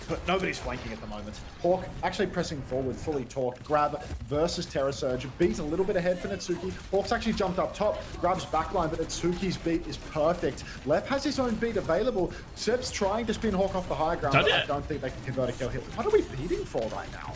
but nobody's flanking at the moment. Hawk actually pressing forward, fully torqued. Grab versus Terror Surge. Beat a little bit ahead for Natsuki. Hawk's actually jumped up top. Grab's backline, but Natsuki's beat is perfect. Lep has his own beat available. Seb's trying to spin Hawk off the high ground, but I don't think they can convert a kill here. What are we beating for right now?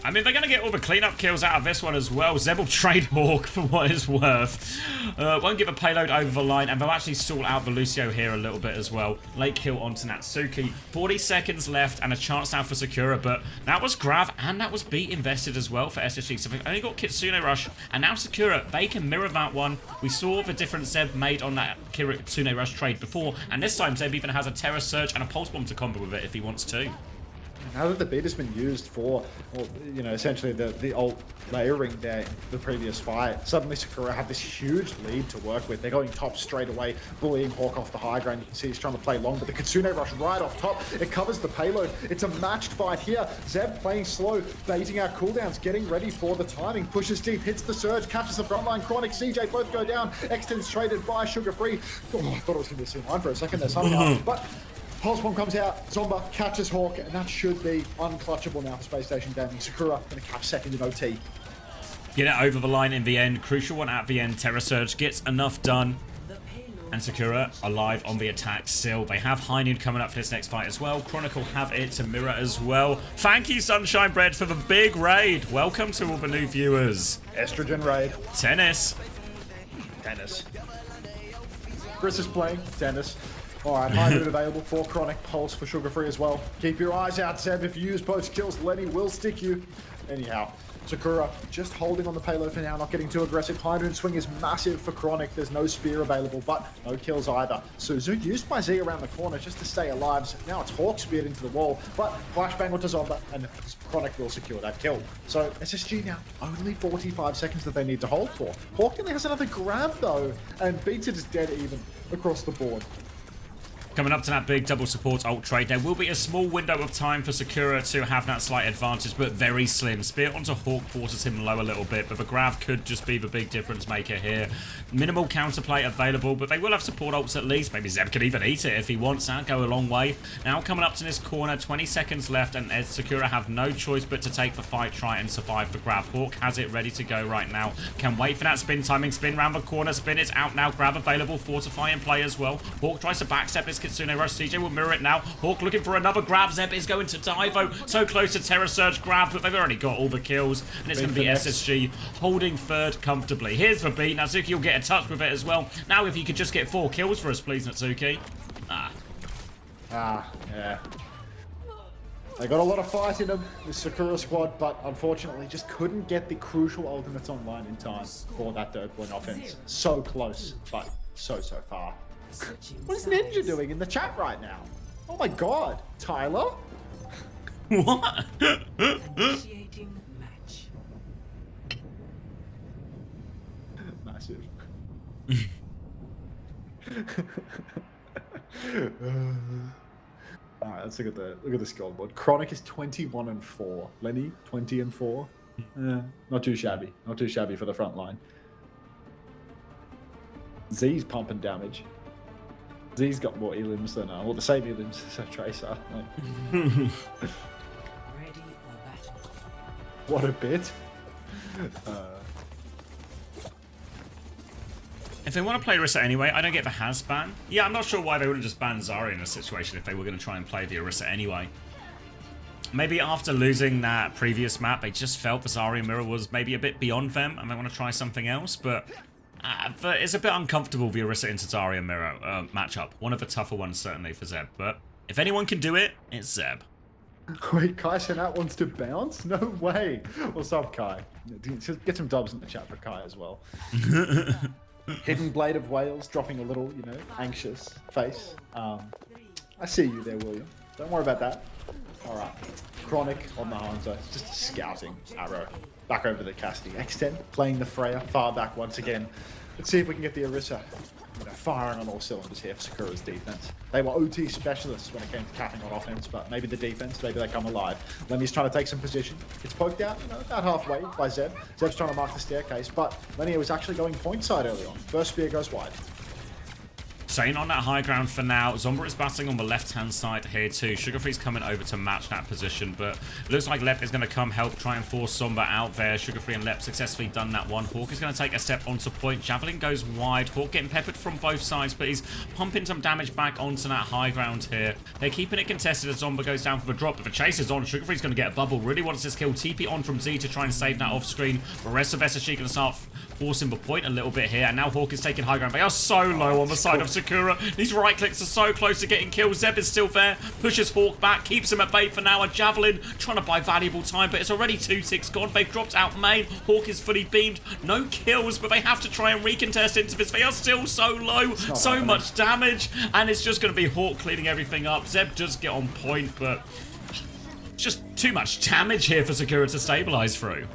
I mean, they're going to get all the cleanup kills out of this one as well. Zeb will trade Hawk for what it's worth. Won't give a payload over the line, and they'll actually stall out the Lucio here a little bit as well. Late kill onto Natsuki. 40 seconds left and a chance now for Sakura, but that was Grav and that was beat invested as well for SSG. So they've only got Kitsune Rush, and now Sakura, they can mirror that one. We saw the difference Zeb made on that Kitsune Rush trade before, and this time Zeb even has a Terror Surge and a Pulse Bomb to combo with it if he wants to.
Now that the beat has been used for, well, you know, essentially the ult layering there in the previous fight, suddenly Sakura have this huge lead to work with. They're going top straight away, bullying Hawk off the high ground. You can see he's trying to play long, but the Kitsune Rush right off top, it covers the payload. It's a matched fight here. Zeb playing slow, baiting out cooldowns, getting ready for the timing. Pushes deep, hits the surge, catches the front line. Chronic, CJ both go down. Extend's traded by Sugar Free. Oh, I thought it was going to be a C9 for a second there somehow, but Pulse Bomb comes out, Zomba catches Hawk, and that should be unclutchable now for Spacestation Gaming. Sakura going to cap second in OT.
Get it over the line in the end. Crucial one at the end. Terror Surge gets enough done. And Sakura alive on the attack still. They have High Noon coming up for this next fight as well. Chronicle have it to mirror as well. Thank you, Sunshine Bread, for the big raid. Welcome to all the new viewers.
Estrogen raid.
Tennis.
Tennis. Chris is playing tennis. Alright, High Noon available for Chronic, Pulse for Sugar Free as well. Keep your eyes out, Zeb. If you use both skills, Lenny will stick you. Anyhow, Sakura just holding on the payload for now, not getting too aggressive. High Noon swing is massive for Chronic. There's no spear available, but no kills either. Suzu used by Z around the corner just to stay alive. So now it's Hawk speared into the wall, but flashbang onto Zomba, and Chronic will secure that kill. So SSG now only 45 seconds that they need to hold for. Hawk only has another grab though, and beats it is dead even across the board.
Coming up to that big double support ult trade, there will be a small window of time for Sakura to have that slight advantage, but very slim. Spear onto Hawk forces him low a little bit, but the Grav could just be the big difference maker here. Minimal counterplay available, but they will have support ults at least. Maybe Zeb could even eat it if he wants. That'd go a long way. Now coming up to this corner, 20 seconds left, and Sakura have no choice but to take the fight, try and survive the Grav. Hawk has it ready to go right now. Can wait for that spin timing. Spin round the corner. Spin is out now. Grab available. Fortify in play as well. Hawk tries to backstep his Kitsune rush. CJ will mirror it now. Hawk looking for another grab. Zeb is going to dive. So close to Terra Surge grab, but they've already got all the kills. And it's going to be SSG holding third comfortably. Here's the beat. Natsuki will get a touch with it as well. Now if you could just get 4 kills for us, please, Natsuki.
Yeah. They got a lot of fight in them, this Sakura squad, but unfortunately just couldn't get the crucial ultimates online in time for that third point offense. So close, but so far. What is Ninja doing in the chat right now? Oh my god, Tyler?
What?
Initiating match.
Massive. All right, let's look at the scoreboard. Chronic is 21-4. Lenny 20-4. Not too shabby. Not too shabby for the front line. Z's pumping damage. Z's got more elims than well, the same elims as a Tracer.
Ready for battle.
What a bit.
If they want to play Orisa anyway, I don't get the has ban. Yeah, I'm not sure why they wouldn't just ban Zarya in a situation if they were going to try and play the Orisa anyway. Maybe after losing that previous map, they just felt the Zarya mirror was maybe a bit beyond them and they want to try something else, but it's a bit uncomfortable, the Orisa into Zarya mirror matchup. One of the tougher ones certainly for Zeb, but if anyone can do it, it's Zeb.
Wait, Kai Senat wants to bounce? No way. What's up, Kai? Get some dubs in the chat for Kai as well. Hidden Blade of Wales dropping a little, anxious face. I see you there, William. Don't worry about that. All right. Chronic on the Hanzo. Just a scouting arrow. Back over the Cassidy. X10 playing the Freya. Far back once again. Let's see if we can get the Orisa firing on all cylinders here for Sakura's defense. They were OT specialists when it came to capping on offense, but maybe the defense, maybe they come alive. Lenny's trying to take some position. It's poked out, about halfway by Zeb. Zeb's trying to mark the staircase, but Lenny was actually going point side early on. First spear goes wide.
Staying on that high ground for now. Zomba is battling on the left-hand side here too. Sugarfree's coming over to match that position, but it looks like Lep is going to come help try and force Zomba out there. Sugarfree and Lep successfully done that one. Hawk is going to take a step onto point. Javelin goes wide. Hawk getting peppered from both sides, but he's pumping some damage back onto that high ground here. They're keeping it contested as Zomba goes down for the drop, but the chase is on. Sugarfree's going to get a bubble. Really wants this kill. TP on from Z to try and save that off screen. The rest of SSG going to start forcing the point a little bit here, and now Hawk is taking high ground. They are so low on the side of Sakura. These right clicks are so close to getting killed. Zeb is still there, pushes Hawk back, keeps him at bay for now. A Javelin trying to buy valuable time, but it's already 2-6 gone. They've dropped out main. Hawk is fully beamed. No kills, but they have to try and recontest into this. They are still so low, so much damage, and it's just going to be Hawk cleaning everything up. Zeb does get on point, but just too much damage here for Sakura to stabilize through.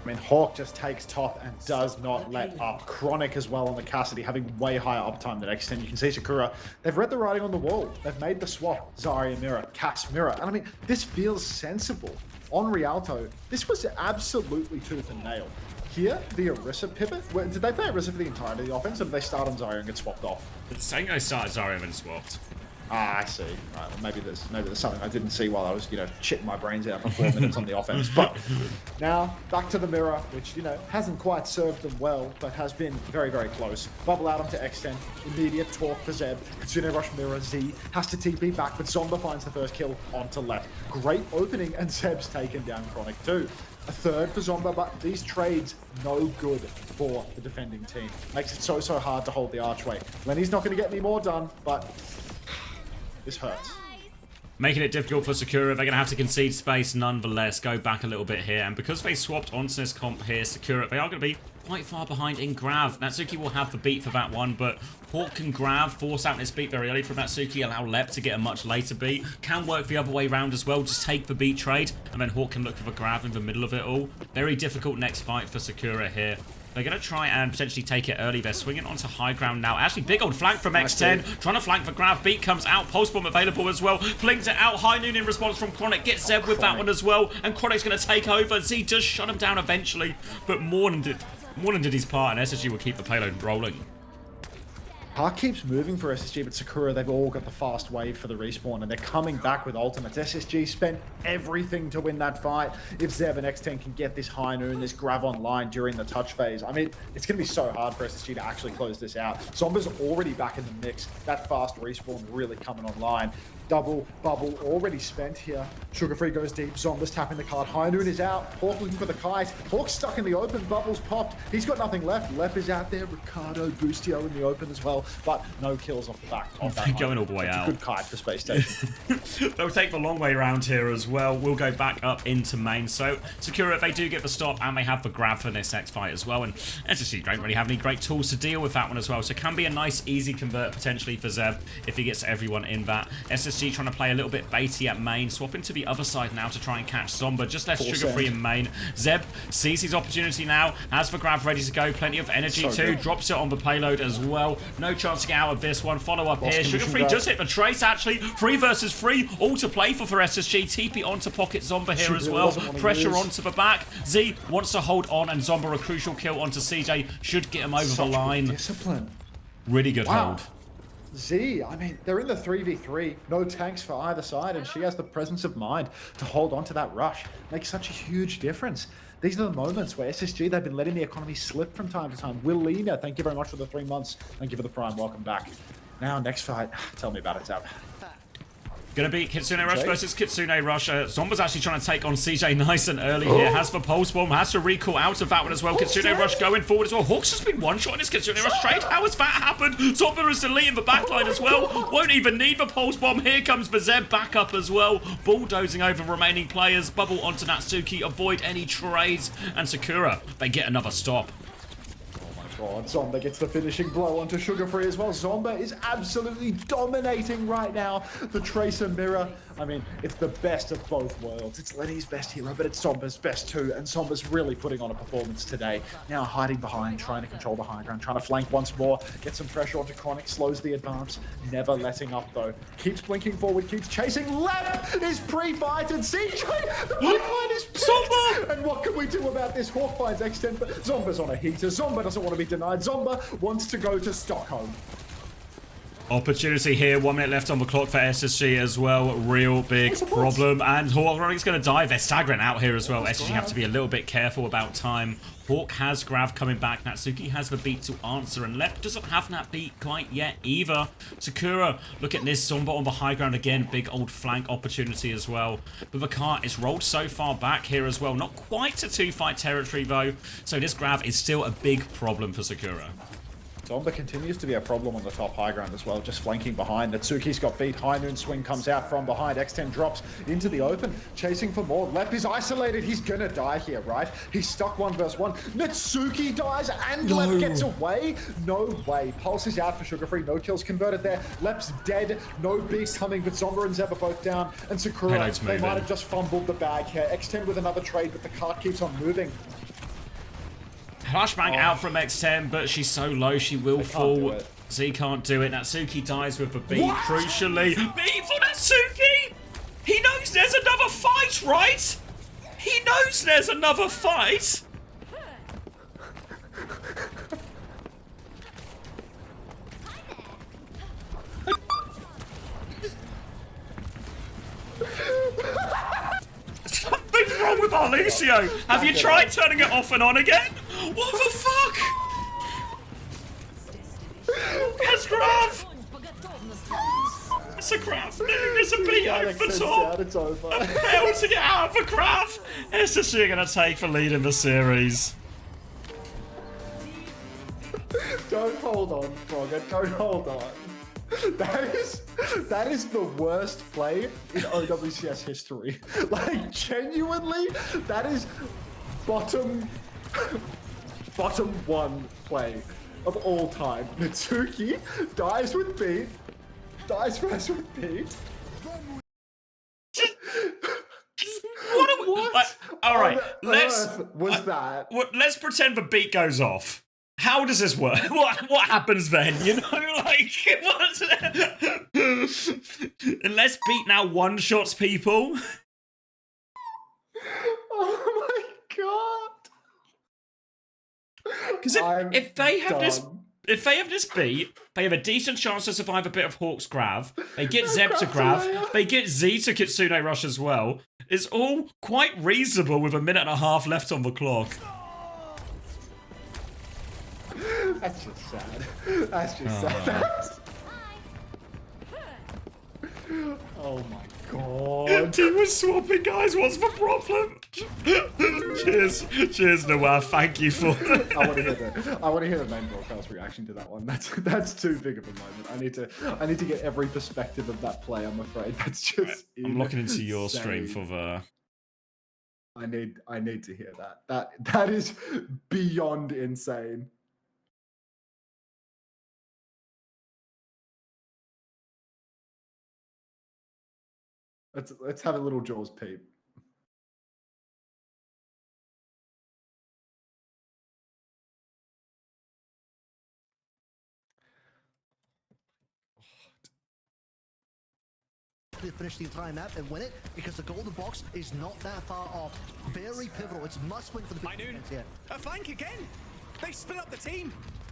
I mean, Hawk just takes top and does not let up. Chronic as well on the Cassidy, having way higher uptime than X10. You can see Sakura, they've read the writing on the wall. They've made the swap. Zarya mirror, Cass mirror. And I mean, this feels sensible. On Rialto, this was absolutely tooth and nail. Here, the Orisa pivot, did they play Orisa for the entirety of the offense, or did they start on Zarya and get swapped off?
It's saying they started Zarya and then swapped.
Ah, I see. Right, well, maybe there's something I didn't see while I was, shitting my brains out for 4 minutes on the offense. But now, back to the mirror, which, hasn't quite served them well, but has been very, very close. Bubble out onto X10. Immediate talk for Zeb. Kitsune rush mirror. Z has to TP back, but Zomba finds the first kill onto left. Great opening, and Zeb's taken down Chronic too. A third for Zomba, but these trades no good for the defending team. Makes it so hard to hold the archway. Lenny's not going to get any more done, but this hurts.
Making it difficult for Sakura. They're going to have to concede space nonetheless. Go back a little bit here. And because they swapped onto this comp here, Sakura, they are going to be quite far behind in Grav. Natsuki will have the beat for that one, but Hawk can Grav, force out this beat very early from Natsuki, allow Lep to get a much later beat. Can work the other way around as well. Just take the beat trade, and then Hawk can look for the Grav in the middle of it all. Very difficult next fight for Sakura here. They're going to try and potentially take it early. They're swinging onto high ground now. Actually, big old flank from X10. Trying to flank for Grav. Beat comes out. Pulse bomb available as well. Flings it out. High noon in response from Chronic. Gets Zeb with that one as well. And Chronic's going to take over. Z does shut him down eventually. But Mornan did his part, and SSG will keep the payload rolling.
Park keeps moving for SSG, but Sakura, they've all got the fast wave for the respawn, and they're coming back with ultimates. SSG spent everything to win that fight. If Zeb and X10 can get this high noon, this grab online during the touch phase, I mean, it's going to be so hard for SSG to actually close this out. Zomba's already back in the mix. That fast respawn really coming online. Double bubble already spent here. Sugar Free goes deep. Zomba's tapping the card. High noon is out. Hawk looking for the kite. Hawk's stuck in the open. Bubbles popped. He's got nothing left. Lep is out there. Ricardo, Boostio in the open as well, but no kills off the back.
Going all the way out.
Good kite for Space Station.
They'll take the long way around here as well. We'll go back up into main. So Sakura, they do get the stop, and they have the grab for this X fight as well. And SSG don't really have any great tools to deal with that one as well. So it can be a nice, easy convert potentially for Zeb if he gets everyone in that. SSG trying to play a little bit baity at main, swapping to the other side now to try and catch Zomba. Just left Sugar Free in main. Zeb sees his opportunity now, has the grab ready to go, plenty of energy too, drops it on the payload as well. No chance to get out of this one. Follow up here. Sugar Free does hit the trace actually. 3 versus 3, all to play for SSG. TP onto pocket Zomba here as well. Pressure onto the back. Z wants to hold on, and Zomba a crucial kill onto CJ. Should get him over the line.
Discipline.
Really good hold.
Z, I mean, they're in the 3v3, no tanks for either side, and she has the presence of mind to hold on to that rush. Makes such a huge difference. These are the moments where SSG, they've been letting the economy slip from time to time. Willina, thank you very much for the 3 months. Thank you for the prime, welcome back. Now, next fight, tell me about it, Zab.
Gonna be Kitsune Rush versus Kitsune Rush. Zomba's actually trying to take on CJ nice and early here. Has the pulse bomb, has to recall out of that one as well. Kitsune Rush going forward as well. Hawk's just been one-shot in his Kitsune Rush trade. How has that happened? Zomba is deleting the backline as well. Won't even need the pulse bomb. Here comes the Zeb back up as well. Bulldozing over remaining players. Bubble onto Natsuki. Avoid any trades. And Sakura, they get another stop.
God, Zomba gets the finishing blow onto Sugar Free as well. Zomba is absolutely dominating right now. The Tracer Mirror, I mean, it's the best of both worlds. It's Lenny's best hero, but it's Zomba's best too, and Zomba's really putting on a performance today. Now hiding behind, trying to control the high ground, trying to flank once more, get some pressure onto Chronic, slows the advance, never letting up though. Keeps blinking forward, keeps chasing. Left is pre-fight, and CJ, the pipeline is Zomba! And what can we do about this? Hawk finds X10, but Zomba's on a heater. Zomba doesn't want to be denied. Zomba wants to go to Stockholm.
Opportunity here, 1 minute left on the clock for SSG as well. Real big problem. And Hawk's going to dive. They're staggering out here as well. SSG have to be a little bit careful about time. Hawk has Grav coming back. Natsuki has the beat to answer. And Lep doesn't have that beat quite yet either. Sakura, look at this. Zomba on the high ground again. Big old flank opportunity as well. But the cart is rolled so far back here as well. Not quite to 2-fight territory though. So this Grav is still a big problem for Sakura.
Zomba continues to be a problem on the top high ground as well, just flanking behind. Natsuki's got beat. High noon swing comes out from behind. X10 drops into the open, chasing for more. Lep is isolated. He's gonna die here, right? He's stuck 1 versus 1. Natsuki dies and Lep gets away. No way. Pulse is out for Sugar Free. No kills converted there. Lep's dead. No beast coming, but Zomba and Zeb are both down. And Sakura, they might have just fumbled the bag here. X10 with another trade, but the cart keeps on moving.
Flashbang out from X10, but she's so low she will fall. Z can't do it. Natsuki dies with a beat, crucially. Beat for Natsuki! He knows there's another fight, right? He knows there's another fight! Something's wrong with Arlicio. Have you tried turning it off and on again? What the fuck? It's Grav! It's a Grav. There's a beat over the top.
It's over.
Failed to get out of the Grav. SSG are going to take the lead in the series.
Don't hold on, Frogger. Don't hold on. That is the worst play in OWCS history. Like, genuinely, that is bottom 1 play of all time. Natsuki dies with beat, dies first with beat.
What? All right, let's pretend the beat goes off. How does this work? What happens then? You know, like unless beat now one-shots people.
Oh my god!
Because if they have this if they have this beat, they have a decent chance to survive a bit of Hawk's Grav. They get Zeb to Grav. They get Z to Kitsune Rush as well. It's all quite reasonable with a minute and a half left on the clock.
That's just sad. That's just sad. Oh my god.
He was swapping, guys. What's the problem? Cheers, Noah. Thank you for.
I want to hear the main broadcast reaction to that one. That's too big of a moment. I need to get every perspective of that play. I'm afraid that's just.
I'm looking into your stream for the.
I need to hear that. That is beyond insane. Let's have a little Jaws peep.
To finish the entire map and win it because the golden box is not that far off. Very pivotal. It's must win for the big defense here.
A flank again. They split up the team.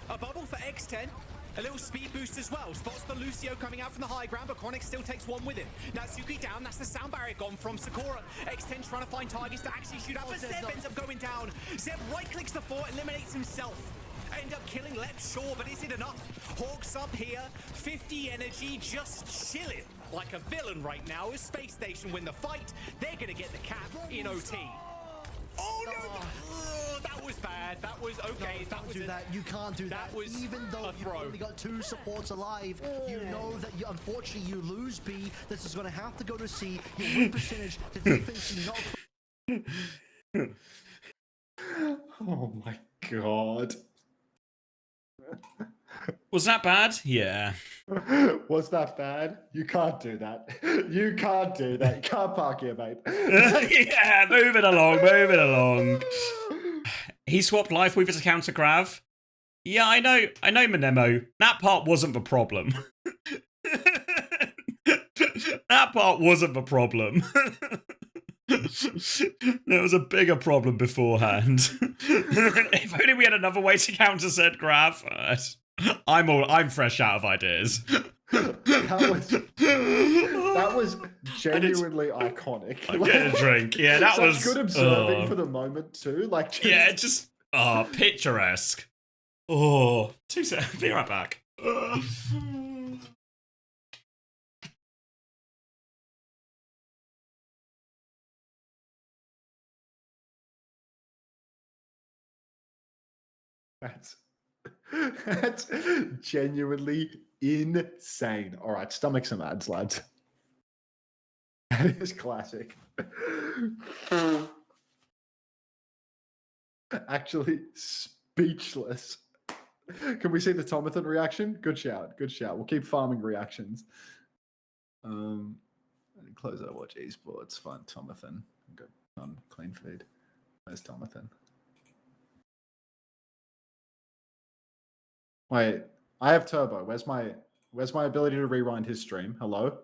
A bubble for X10. A little speed boost as well. Spots the Lucio coming out from the high ground, but Chronic still takes one with him. Natsuki down. That's the sound barrier gone from Sakura. X10 trying to find targets to actually shoot out, but Zeb ends up going down. Zeb right-clicks the fort, eliminates himself. End up killing Lep, sure, but is it enough? Hawks up here, 50 energy, just chilling like a villain right now. As Spacestation win the fight, they're gonna get the cap in OT. Oh no! Oh, that was bad. That was okay.
No, don't do that. You can't do that.
Was
even though you've only got 2 supports alive, you know that unfortunately you lose B. This is going to have to go to C. Your win percentage, the defense is not.
Oh my god.
Was that bad? Yeah.
Was that bad? You can't do that. You can't do that. You can't park here, mate.
Yeah, moving along. He swapped life weavers to counter Grav. Yeah, I know, Manemo. That part wasn't the problem. That part wasn't the problem. There was a bigger problem beforehand. If only we had another way to counter said Grav. I'm fresh out of ideas.
That was genuinely iconic.
I'm getting a drink. Yeah, that was
good observing for the moment too. Like,
just picturesque. Oh, 2 seconds. Be right back.
That's genuinely insane. All right, stomach some ads, lads. That is classic. Actually, speechless. Can we see the Tomathan reaction? Good shout. Good shout. We'll keep farming reactions. Close out. Watch Esports. Find Tomathan. Go on clean feed. Where's Tomathan? Wait, I have turbo. Where's my ability to rewind his stream? Hello?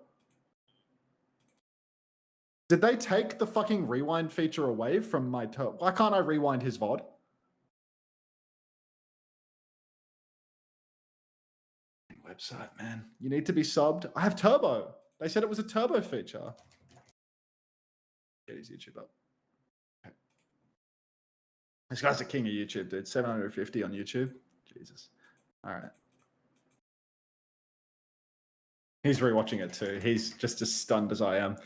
Did they take the fucking rewind feature away from my turbo? Why can't I rewind his VOD? Website, man. You need to be subbed. I have turbo. They said it was a turbo feature. Get his YouTube up. Okay. This guy's the king of YouTube, dude. 750 on YouTube. Jesus. All right. He's rewatching it too. He's just as stunned as I am.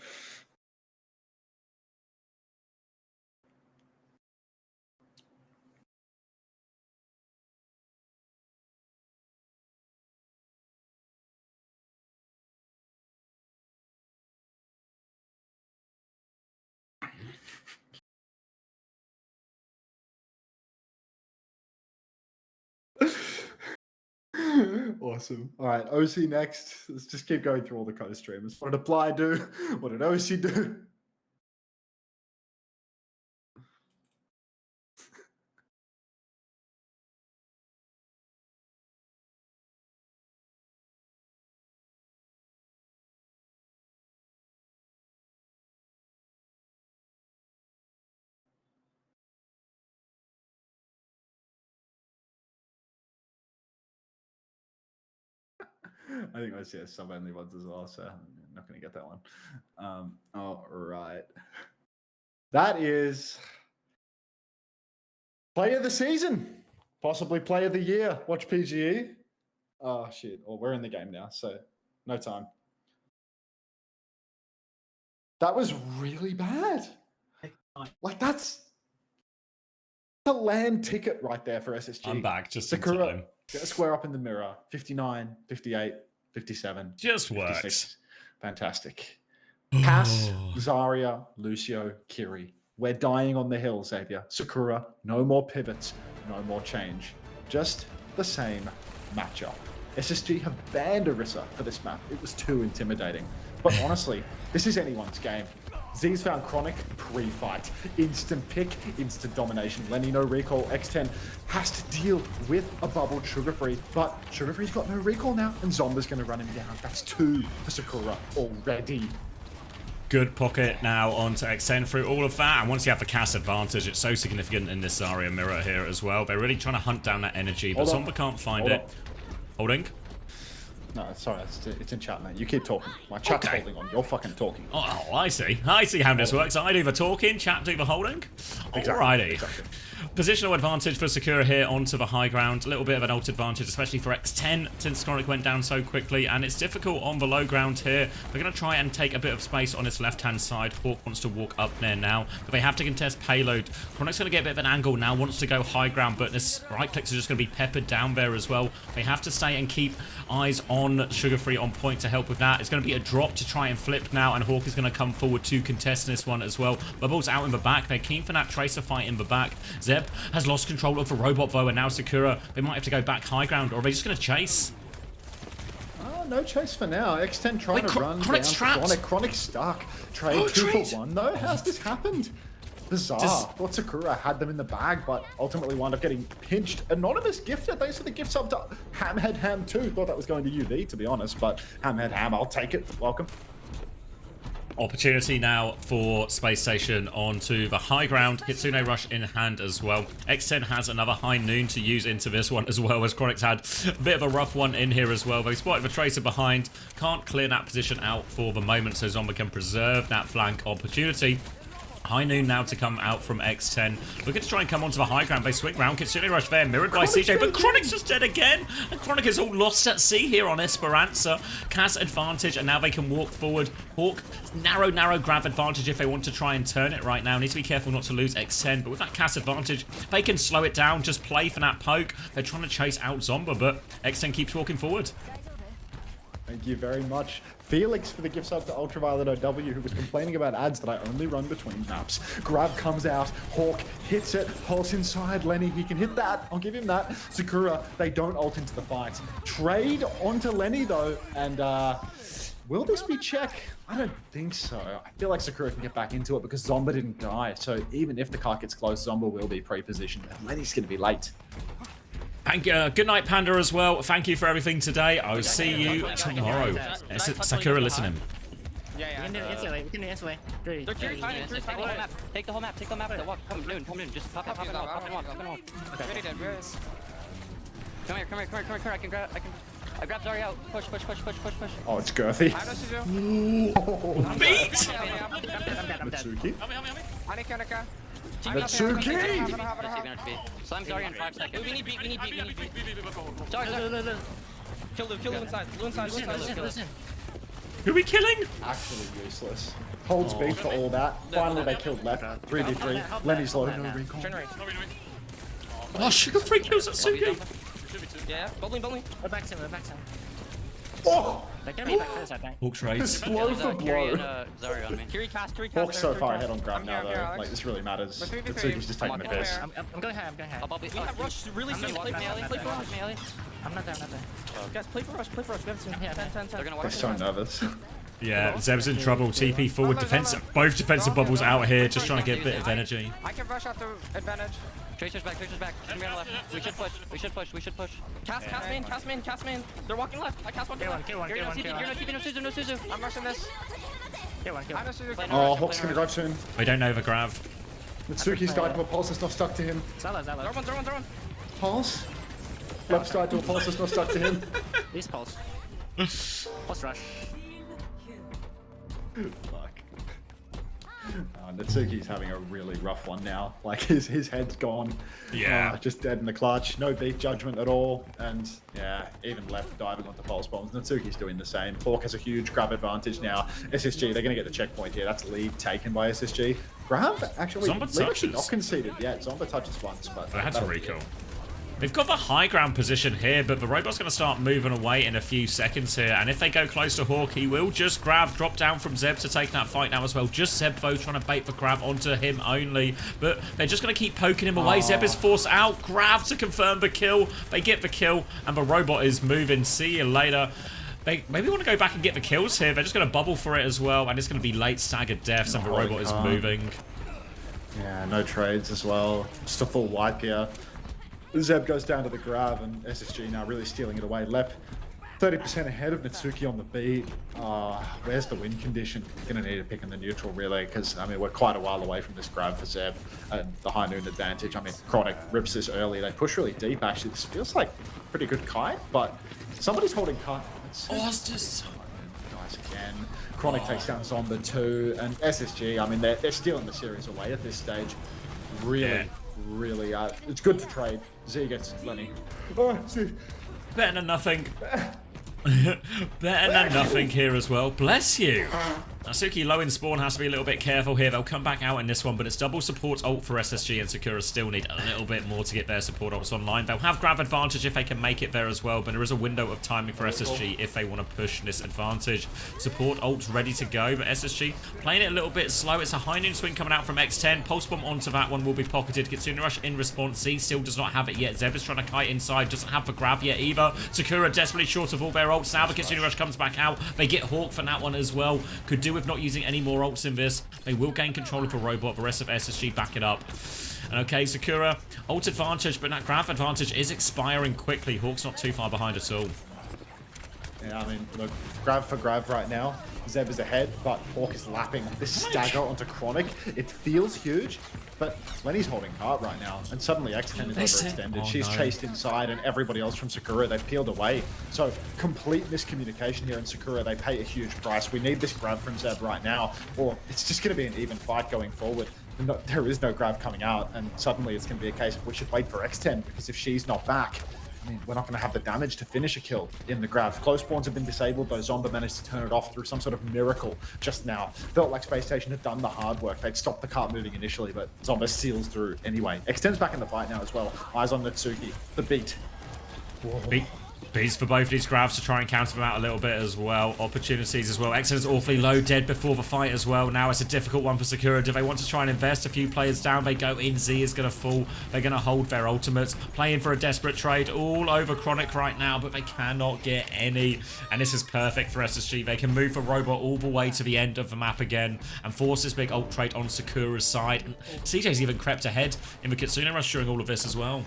Awesome. All right, OC next. Let's just keep going through all the co-streamers. What did Apply do? What did OC do? I think OWCS sub only ones as well, so I'm not going to get that one. All right. That is player of the season, possibly player of the year. Watch PGE. Oh, shit. Well, we're in the game now, so no time. That was really bad. Like, that's a land ticket right there for SSG.
I'm back just in
Sakura,
time.
get a square up in the mirror. 59, 58, 57.
Just
56.
works.
Fantastic. Cass, Zarya, Lucio, Kiri. We're dying on the hill, Xavier. Sakura, no more pivots, no more change. Just the same matchup. SSG have banned Orisa for this map. It was too intimidating. But honestly, this is anyone's game. Z's found Chronic pre-fight. Instant pick, instant domination. Lenny no recall. X10 has to deal with a bubbled Sugar Free, but Sugar Free's got no recall now, and Zomba's going to run him down. That's 2 for Sakura already.
Good pocket now onto X10 through all of that, and once you have the cast advantage, it's so significant in this Zarya mirror here as well. They're really trying to hunt down that energy, but Zomba can't find it. Holding?
No, sorry, it's in chat, mate. You keep talking. My chat's holding on. You're fucking talking.
Oh, I see. I see how this works. I do the talking, chat do the holding. Alrighty.
Exactly.
Positional advantage for Sakura here onto the high ground. A little bit of an ult advantage, especially for X10, since Chronic went down so quickly. And it's difficult on the low ground here. They're going to try and take a bit of space on its left-hand side. Hawk wants to walk up there now, but they have to contest payload. Chronic's going to get a bit of an angle now, wants to go high ground, but this right clicks are just going to be peppered down there as well. They have to stay and keep eyes on Sugar Free on point to help with that. It's going to be a drop to try and flip now, and Hawk is going to come forward to contest this one as well. Bubbles out in the back. They're keen for that Tracer fight in the back. Zeb has lost control of the robot though, and now Sakura, they might have to go back high ground, or are they just going to chase?
Oh, no chase for now. X10 trying to run
Chronic's
down
trapped.
Chronic. Chronic's stuck. Trade 2 for 1 though. How's this happened? Bizarre. Thought Sakura had them in the bag, but ultimately wound up getting pinched. Anonymous gifter, thanks for the gift sub to Hamhead Ham 2. Thought that was going to UV, to be honest, but Hamhead Ham, I'll take it. Welcome.
Opportunity now for Spacestation onto the high ground. Kitsune Rush in hand as well. X10 has another high noon to use into this one as well, as Chronic's had a bit of a rough one in here as well. They spotted the Tracer behind. Can't clear that position out for the moment, so Zomba can preserve that flank opportunity. High noon now to come out from X10. Looking to try and come onto the high ground. They swing round. Kitsune Rush there, mirrored by CJ, but Chronic's just dead again. And Chronic is all lost at sea here on Esperanza. Cass advantage, and now they can walk forward. Hawk, narrow grab advantage if they want to try and turn it right now. Need to be careful not to lose X10, but with that Cass advantage, they can slow it down, just play for that poke. They're trying to chase out Zomba, but X10 keeps walking forward.
Thank you very much. Felix for the gift sub to Ultraviolet OW, who was complaining about ads that I only run between maps. Grab comes out, Hawk hits it, pulse inside, Lenny, he can hit that, I'll give him that. Sakura, they don't ult into the fight. Trade onto Lenny though, and will this be check? I don't think so. I feel like Sakura can get back into it because Zomba didn't die, so even if the cart gets close, Zomba will be pre-positioned, and Lenny's going to be late.
Thank you. Good night, Panda, as well. Thank you for everything today. I'll see you tomorrow. Sakura, listen to him.
We can do it instantly. We can do it instantly. Take the whole map. Take the whole map. Take the map. Come noon. Just pop it and walk.
Ready, dead.
Come here. I grab Zarya out. Push.
Oh, it's girthy.
Beat!
Mitsuki.
Anika.
Mitsuki!
Slam Zarya in 5 seconds.
We need beat.
Zarya.
Kill Blue inside.
Listen.
Who are we killing?
Actually useless. Holds beat for all that. Finally they killed left. 3v3. Lenny's low, no recall.
Oh, Sugar Free kills Atsuki.
Yeah, bowling.
We're back to him.
Oh!
They're gonna be back to this, I think.
Hawk's race.
Blow for blow.
Zarya on me.
Kiri cast.
Hawk's so far ahead on grab now though. Like this really matters. Mitsuki's just taking the piss.
I'm going high.
We have rush really soon. Play for rush.
I'm not there.
Guys, play for rush. We haven't seen 10.
They're gonna
They're so nervous.
Yeah, Zeb's in trouble. TP forward defensive. Both defensive bubbles out here, just trying to get a bit of energy.
I can rush out the advantage.
Tracer's back. Should be on the left. We should push.
Cast main. They're walking left. I cast one.
Kill one.
You're no Suzu.
I'm rushing this.
Kill one.
I'm just
Oh, Hawk's gonna grab soon.
They don't know the grab.
Mitsuki's died to a pulse that's not stuck to him.
Zala.
Throw one.
Pulse? Left side to a pulse that's not stuck to him.
These pulse. Plus rush.
Fuck. Natsuki's having a really rough one now. Like his head's gone.
Yeah.
Just dead in the clutch. No beat judgment at all. And yeah, even left diving onto pulse bombs. Natsuki's doing the same. Hawk has a huge grab advantage now. SSG, they're going to get the checkpoint here. That's lead taken by SSG. Grab actually, lead actually not conceded yet. Zomba touches once, but
I had to recall. They've got the high ground position here, but the robot's going to start moving away in a few seconds here. And if they go close to Hawk, he will just grab, drop down from Zeb to take that fight now as well. Just Zeb, though, trying to bait the grab onto him only. But they're just going to keep poking him away. Zeb is forced out. Grab to confirm the kill. They get the kill, and the robot is moving. See you later. They maybe want to go back and get the kills here. They're just going to bubble for it as well. And it's going to be late staggered deaths, and the robot is moving.
Yeah, no trades as well. Just a full wipe here. Zeb goes down to the grab, and SSG now really stealing it away. Lep 30% ahead of Natsuki on the beat. Where's the win condition? Gonna need a pick in the neutral, really, because I mean we're quite a while away from this grab for Zeb and the high noon advantage. I mean, Chronic rips this early. They push really deep. Actually, this feels like pretty good kite, but somebody's holding kite.
It's just
nice again. Chronic takes down Zomba too, and SSG. I mean, they're stealing the series away at this stage. Really. Really, it's good to trade. Z gets plenty. Oh, Z.
Better than nothing. Better than nothing here as well. Bless you. Natsuki low in spawn has to be a little bit careful here. They'll come back out in this one, but it's double support ult for SSG, and Sakura still need a little bit more to get their support ults online. They'll have grab advantage if they can make it there as well, but there is a window of timing for SSG if they want to push this advantage. Support ult's ready to go, but SSG playing it a little bit slow. It's a high noon swing coming out from X10. Pulse bomb onto that one will be pocketed. Kitsune Rush in response. Z still does not have it yet. Zeb is trying to kite inside, doesn't have the grab yet either. Sakura desperately short of all their ults. Now the Kitsune Rush comes back out. They get Hawk for that one as well. Could do with not using any more ults in this. They will gain control of the robot. The rest of SSG back it up. And okay, Sakura, ult advantage, but that grab advantage is expiring quickly. Hawk's not too far behind at all.
Yeah, I mean, look, grab for grab right now. Zeb is ahead, but Hawk is lapping this stagger onto Chronic. It feels huge, but Lenny's holding cart right now, and suddenly X10 is overextended. She's chased inside, and everybody else from Sakura, they've peeled away. So, complete miscommunication here in Sakura. They pay a huge price. We need this grab from Zeb right now, or it's just going to be an even fight going forward. No, there is no grab coming out, and suddenly it's going to be a case of we should wait for X10, because if she's not back, I mean, we're not going to have the damage to finish a kill in the grab. Close spawns have been disabled, though Zomba managed to turn it off through some sort of miracle just now. Felt like Spacestation had done the hard work. They'd stopped the cart moving initially, but Zomba seals through anyway. X10's back in the fight now as well. Eyes on Natsuki. The beat.
Beats for both these grabs to try and counter them out a little bit as well. Opportunities as well. X10's awfully low, dead before the fight as well. Now it's a difficult one for Sakura. Do they want to try and invest? A few players down. They go in. Z is going to fall. They're going to hold their ultimates. Playing for a desperate trade all over Chronic right now, but they cannot get any. And this is perfect for SSG. They can move the robot all the way to the end of the map again and force this big ult trade on Sakura's side. And CJ's even crept ahead in the Kitsune Rush during all of this as well.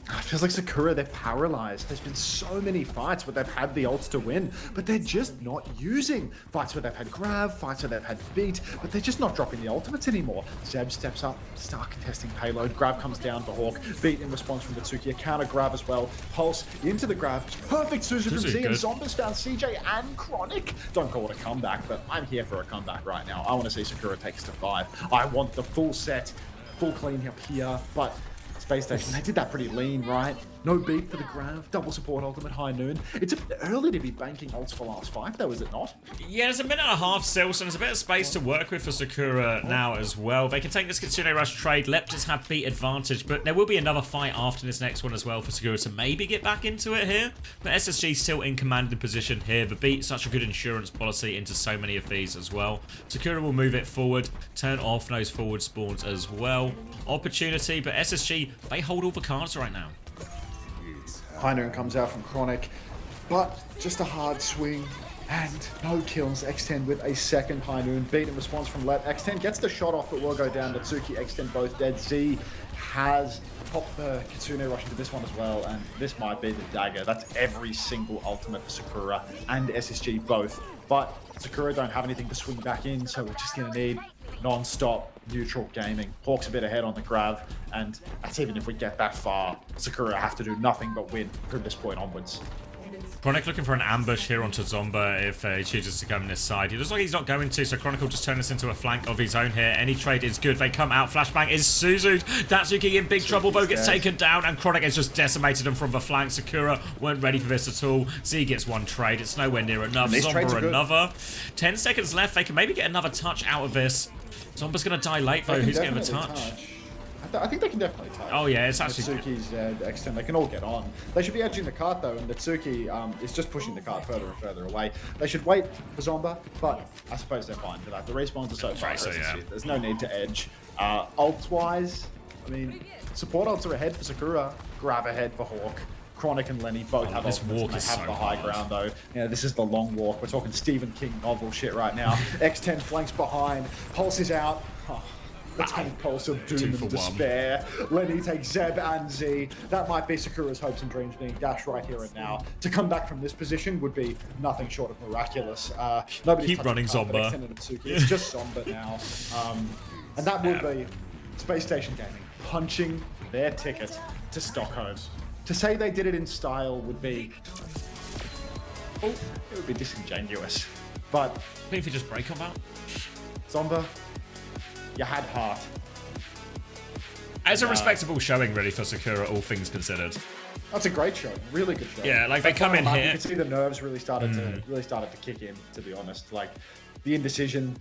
It feels like Sakura, they're paralyzed. There's been so many fights where they've had the ults to win, but they're just not using. Fights where they've had grab, fights where they've had beat, but they're just not dropping the ultimates anymore. Zeb steps up, start contesting payload. Grab comes down to Hawk. Beat in response from Natsuki. A counter grab as well. Pulse into the grab. Perfect Suzu from Z, and Zomba's found CJ and Chronic. Don't call it a comeback, but I'm here for a comeback right now. I want to see Sakura takes to 5. I want the full set, full clean up here, but Spacestation, they did that pretty lean, right? No beat for the grab, double support ultimate high noon. It's a bit early to be banking ults for last fight though, is it not?
Yeah, there's a minute and a half still, so there's a bit of space to work with for Sakura now as well. They can take this Kitsune Rush trade. Lep just have beat advantage, but there will be another fight after this next one as well for Sakura to maybe get back into it here. But SSG still in commanding position here. The beat, such a good insurance policy into so many of these as well. Sakura will move it forward, turn off those forward spawns as well. Opportunity, but SSG, they hold all the cards right now.
High noon comes out from Chronic, but just a hard swing and no kills. X10 with a second high noon. Beat in response from Lep. X10 gets the shot off, but will go down. Natsuki, X10 both dead. Z has popped the Kitsune Rush into this one as well, and this might be the dagger. That's every single ultimate for Sakura and SSG both. But Sakura don't have anything to swing back in, so we're just going to need non-stop neutral gaming. Hawk's a bit ahead on the grab, and that's even if we get that far. Sakura have to do nothing but win from this point onwards.
Chronic looking for an ambush here onto Zomba if he chooses to come this side. He looks like he's not going to, so Chronic will just turn this into a flank of his own here. Any trade is good. They come out. Flashbang is Suzu'd. Datsuki in big trouble. Bo gets taken down, and Chronic has just decimated him from the flank. Sakura weren't ready for this at all. Z gets one trade. It's nowhere near enough. Zomba another. 10 seconds left. They can maybe get another touch out of this. Zomba's going to die late, though. Who's getting the touch?
I think they can definitely touch.
Oh, yeah, it's actually...
Natsuki's X10, they can all get on. They should be edging the cart, though, and Natsuki is just pushing the cart further and further away. They should wait for Zomba, but I suppose they're fine for that. The respawns are so far. There's no need to edge. Ult-wise, I mean, support ults are ahead for Sakura, grab ahead for Hawk. Chronic and Lenny both have
this
ultimates,
walk
and
is
they have
so
the high ground, though. Yeah, this is the long walk. We're talking Stephen King novel shit right now. X10 flanks behind. Pulse is out. Oh. The tank pulse of doom and despair. Lenny takes Zeb and Z. That might be Sakura's hopes and dreams being dashed right here and now. To come back from this position would be nothing short of miraculous.
Keep running Zomba.
It's just Zomba now. And that would be Spacestation Gaming punching their ticket to Stockholm. To say they did it in style would be... Oh, it would be disingenuous. But...
I think if you just break on that.
Zomba... You had heart.
As a respectable showing, really, for Sakura, all things considered.
That's a great show. Really good show.
Yeah, like they come in here.
You can see the nerves really started to kick in. To be honest, like the indecision.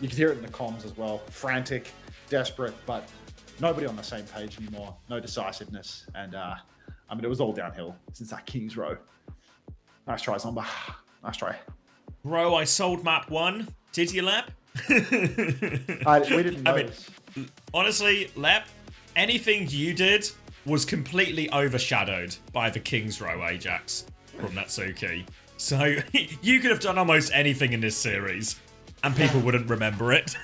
You could hear it in the comms as well. Frantic, desperate, but nobody on the same page anymore. No decisiveness, and I mean, it was all downhill since that King's Row. Nice try, Zomba. Nice try.
Bro, I sold map 1. Did you, Lap?
We didn't know.
I mean, honestly, Lep, anything you did was completely overshadowed by the King's Row Ajax from Natsuki. So you could have done almost anything in this series, and people wouldn't remember it.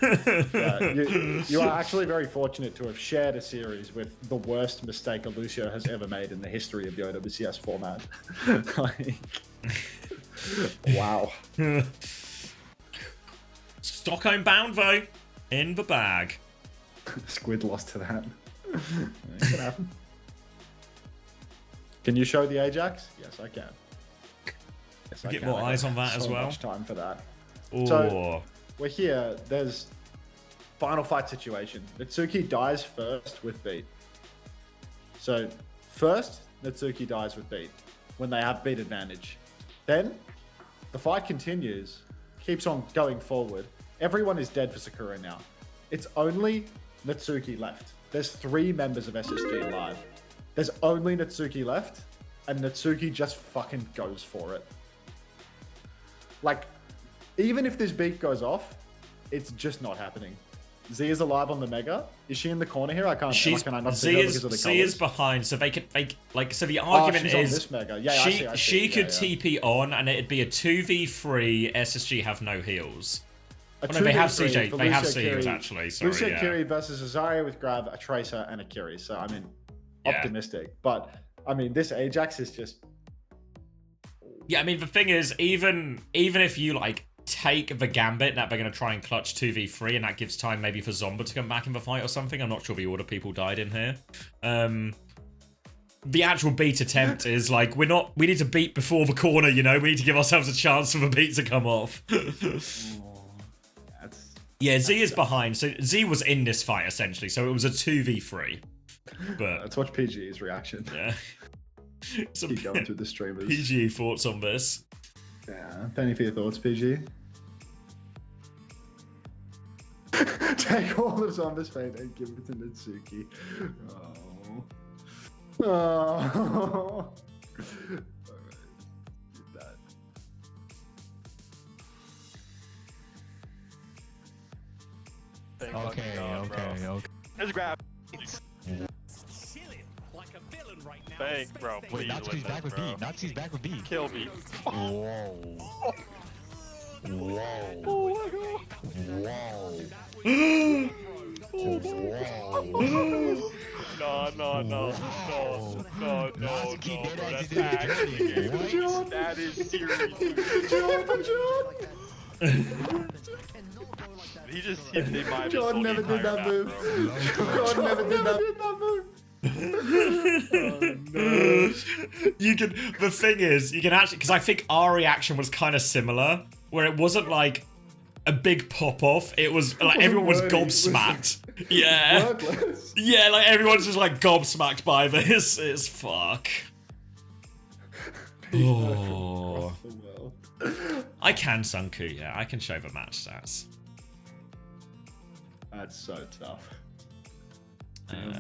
You are actually very fortunate to have shared a series with the worst mistake Lucio has ever made in the history of the OWCS format. Wow.
Stockholm bound, though. In the bag.
Squid lost to that. It can happen. Can you show the Ajax? Yes, I can. Yes,
Get more eyes on that as well.
Much time for that.
Ooh.
So we're here. There's final fight situation. Natsuki dies first with beat. So first, Natsuki dies with beat when they have beat advantage. Then the fight continues. Keeps on going forward. Everyone is dead for Sakura now. It's only Natsuki left. There's 3 members of SSG alive. There's only Natsuki left, and Natsuki just fucking goes for it. Like, even if this beat goes off, it's just not happening. Z is alive on the Mega. Is she in the corner here? I can't. Can I not see her because of the
Z is behind, so they could like. So the argument
she's
is
on this Mega. Yeah, I see.
She could TP on, and it'd be a 2v3. SSG have no heals. No, they have CJ. They have CJs actually. Sorry,
Lucio Kiri versus Azaria with Grab, a Tracer, and a Kiri. So I mean, optimistic. But I mean, this Ajax is just.
Yeah, I mean the thing is, even if you like take the gambit that they're going to try and clutch 2v3, and that gives time maybe for Zomba to come back in the fight or something. I'm not sure the order people died in here. The actual beat attempt is like, we need to beat before the corner, you know? We need to give ourselves a chance for the beat to come off. Yeah, Z is behind. So Z was in this fight, essentially. So it was a 2v3. But
let's watch PGE's reaction.
Yeah.
Keep going through the streamers.
PGE thoughts on this.
Yeah, penny for your thoughts, PG. Take all of Zomba's fate and give it to Natsuki. Oh. Oh.
Okay.
Let's grab. Bang, bro.
Wait, Natsuki's back with B. Natsuki's back with B.
Kill me.
Whoa. Whoa.
Oh my god.
Whoa.
No.
Natsuki
That is serious. He just hit me by
Jordan never did that move. Jordan never did that move. Oh, no.
You can. The thing is, you can actually, because I think our reaction was kind of similar, where it wasn't like a big pop off. It was like everyone was gobsmacked. Yeah.
Wordless.
Yeah, like everyone's just like gobsmacked by this. It's fuck. Oh. I can Sunku, yeah. I can show the match stats.
That's so tough.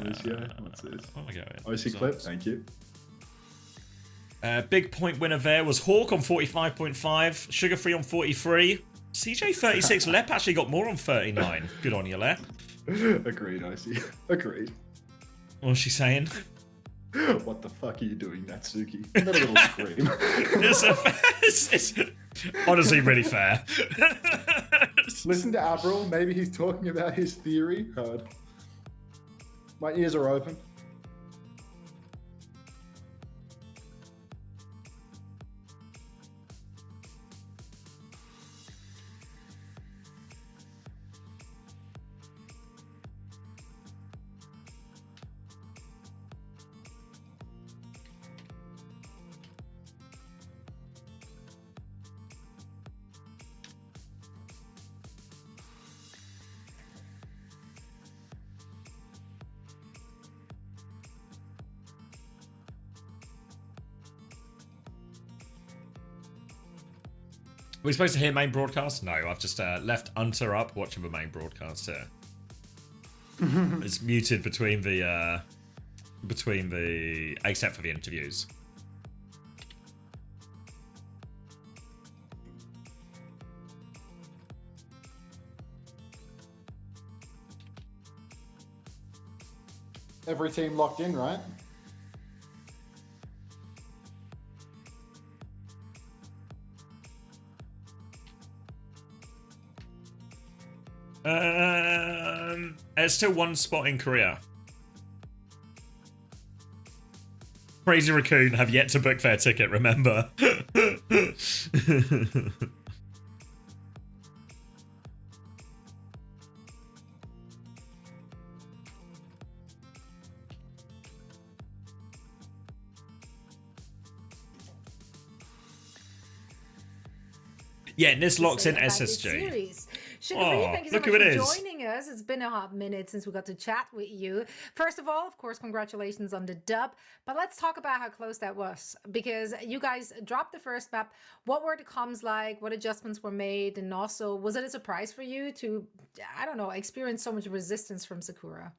Lucio, what's this?
What am I going?
OC clip, thank you.
Big point winner there was Hawk on 45.5, Sugar Free on 43. CJ 36, Lep actually got more on 39. Good on you, Lep.
Agreed, OC. Agreed.
What was she saying?
What the fuck are you doing, Natsuki? That little scream.
It's honestly really fair.
Listen to Avril. Maybe he's talking about his theory. Heard. My ears are open.
Are we supposed to hear main broadcast? No, I've just left Unter up watching the main broadcast here. It's muted between the except for the interviews.
Every team locked in, right?
There's still one spot in Korea. Crazy Raccoon have yet to book their ticket, remember? Yeah, and this locks in SSG.
Sugar Free, thank you so much for joining us. It's been a hot minute since we got to chat with you. First of all, of course, congratulations on the dub. But let's talk about how close that was. Because you guys dropped the first map. What were the comms like? What adjustments were made? And also, was it a surprise for you to, I don't know, experience so much resistance from Sakura?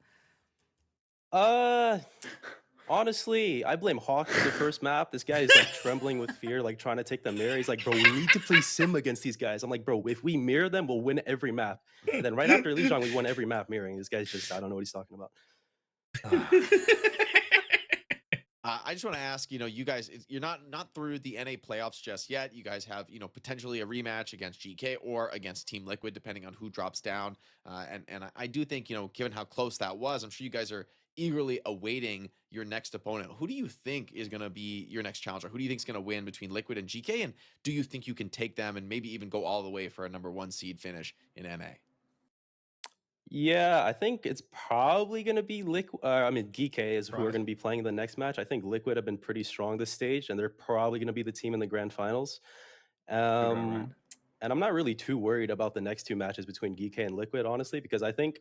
Honestly, I blame Hawk for the first map. This guy is like trembling with fear, like trying to take the mirror. He's like, bro, we need to play sim against these guys. I'm like, bro, if we mirror them, we'll win every map. And then right after Legion, we won every map mirroring. This guy's just, I don't know what he's talking about.
I just want to ask, you guys, you're not through the NA playoffs just yet. You guys have, potentially a rematch against GK or against Team Liquid, depending on who drops down. And I do think, given how close that was, I'm sure you guys are eagerly awaiting your next opponent. Who do you think is going to be your next challenger? Who do you think is going to win between Liquid and GK? And do you think you can take them and maybe even go all the way for a #1 seed finish in NA?
Yeah, I think it's probably going to be GK is who are going to be playing the next match. I think Liquid have been pretty strong this stage, and they're probably going to be the team in the grand finals. And I'm not really too worried about the next two matches between GK and Liquid, honestly, because I think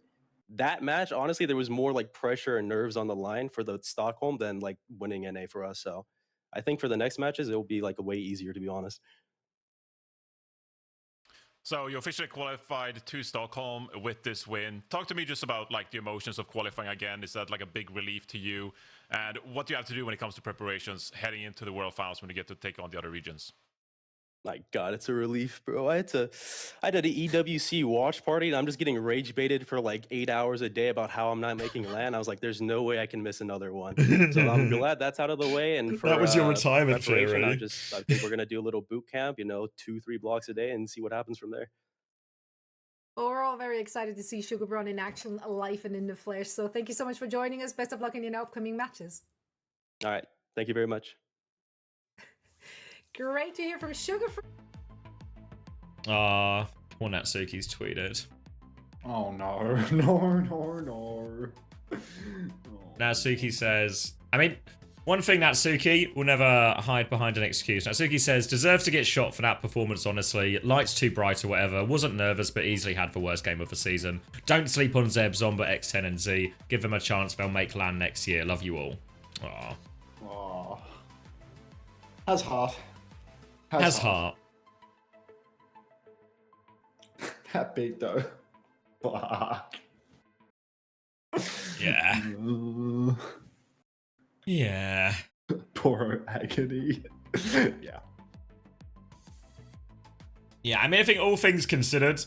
that match, honestly, there was more like pressure and nerves on the line for the Stockholm than like winning NA for us. So I think for the next matches, it'll be like way easier, to be honest.
So you officially qualified to Stockholm with this win. Talk to me just about like the emotions of qualifying again. Is that like a big relief to you? And what do you have to do when it comes to preparations heading into the World Finals when you get to take on the other regions?
My God, it's a relief, bro. I did an EWC watch party, and I'm just getting rage baited for like 8 hours a day about how I'm not making LAN. I was like, there's no way I can miss another one. So I'm glad that's out of the way. And for
that was your retirement theory.
I think we're gonna do a little boot camp, 2-3 blocks a day, and see what happens from there.
Well, we're all very excited to see Sugar Bron in action, live and in the flesh. So thank you so much for joining us. Best of luck in your upcoming matches.
All right, thank you very much.
Great to hear from Sugar Free.
Poor Natsuki's tweeted.
Oh no, no.
Natsuki says, I mean, One thing Natsuki will never hide behind an excuse. Natsuki says, deserves to get shot for that performance, honestly. Lights too bright or whatever. Wasn't nervous, but easily had the worst game of the season. Don't sleep on Zeb, Zomba, X10 and Z. Give them a chance. They'll make land next year. Love you all. Aww.
Aww. Has heart.
Has heart.
That big though. Fuck.
Yeah. Yeah.
Poor agony. Yeah.
Yeah, I mean, I think all things considered,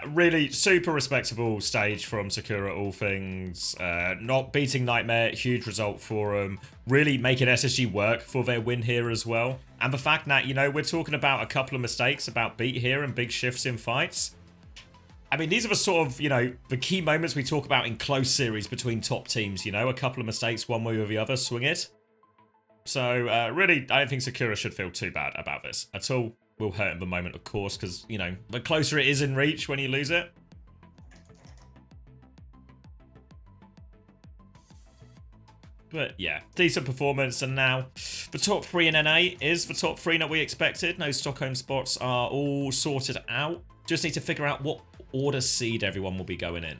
really super respectable stage from Sakura, all things. Not beating Nightmare, huge result for them. Really making SSG work for their win here as well. And the fact that, you know, we're talking about a couple of mistakes about beat here and big shifts in fights. I mean, these are the sort of, you know, the key moments we talk about in close series between top teams, you know, a couple of mistakes one way or the other, swing it. So, really, I don't think Sakura should feel too bad about this at all. Will hurt in the moment, of course, because, you know, the closer it is in reach when you lose it. But, yeah, decent performance, and now the top 3 in NA is the top 3 that we expected. No Stockholm spots are all sorted out. Just need to figure out what order seed everyone will be going in.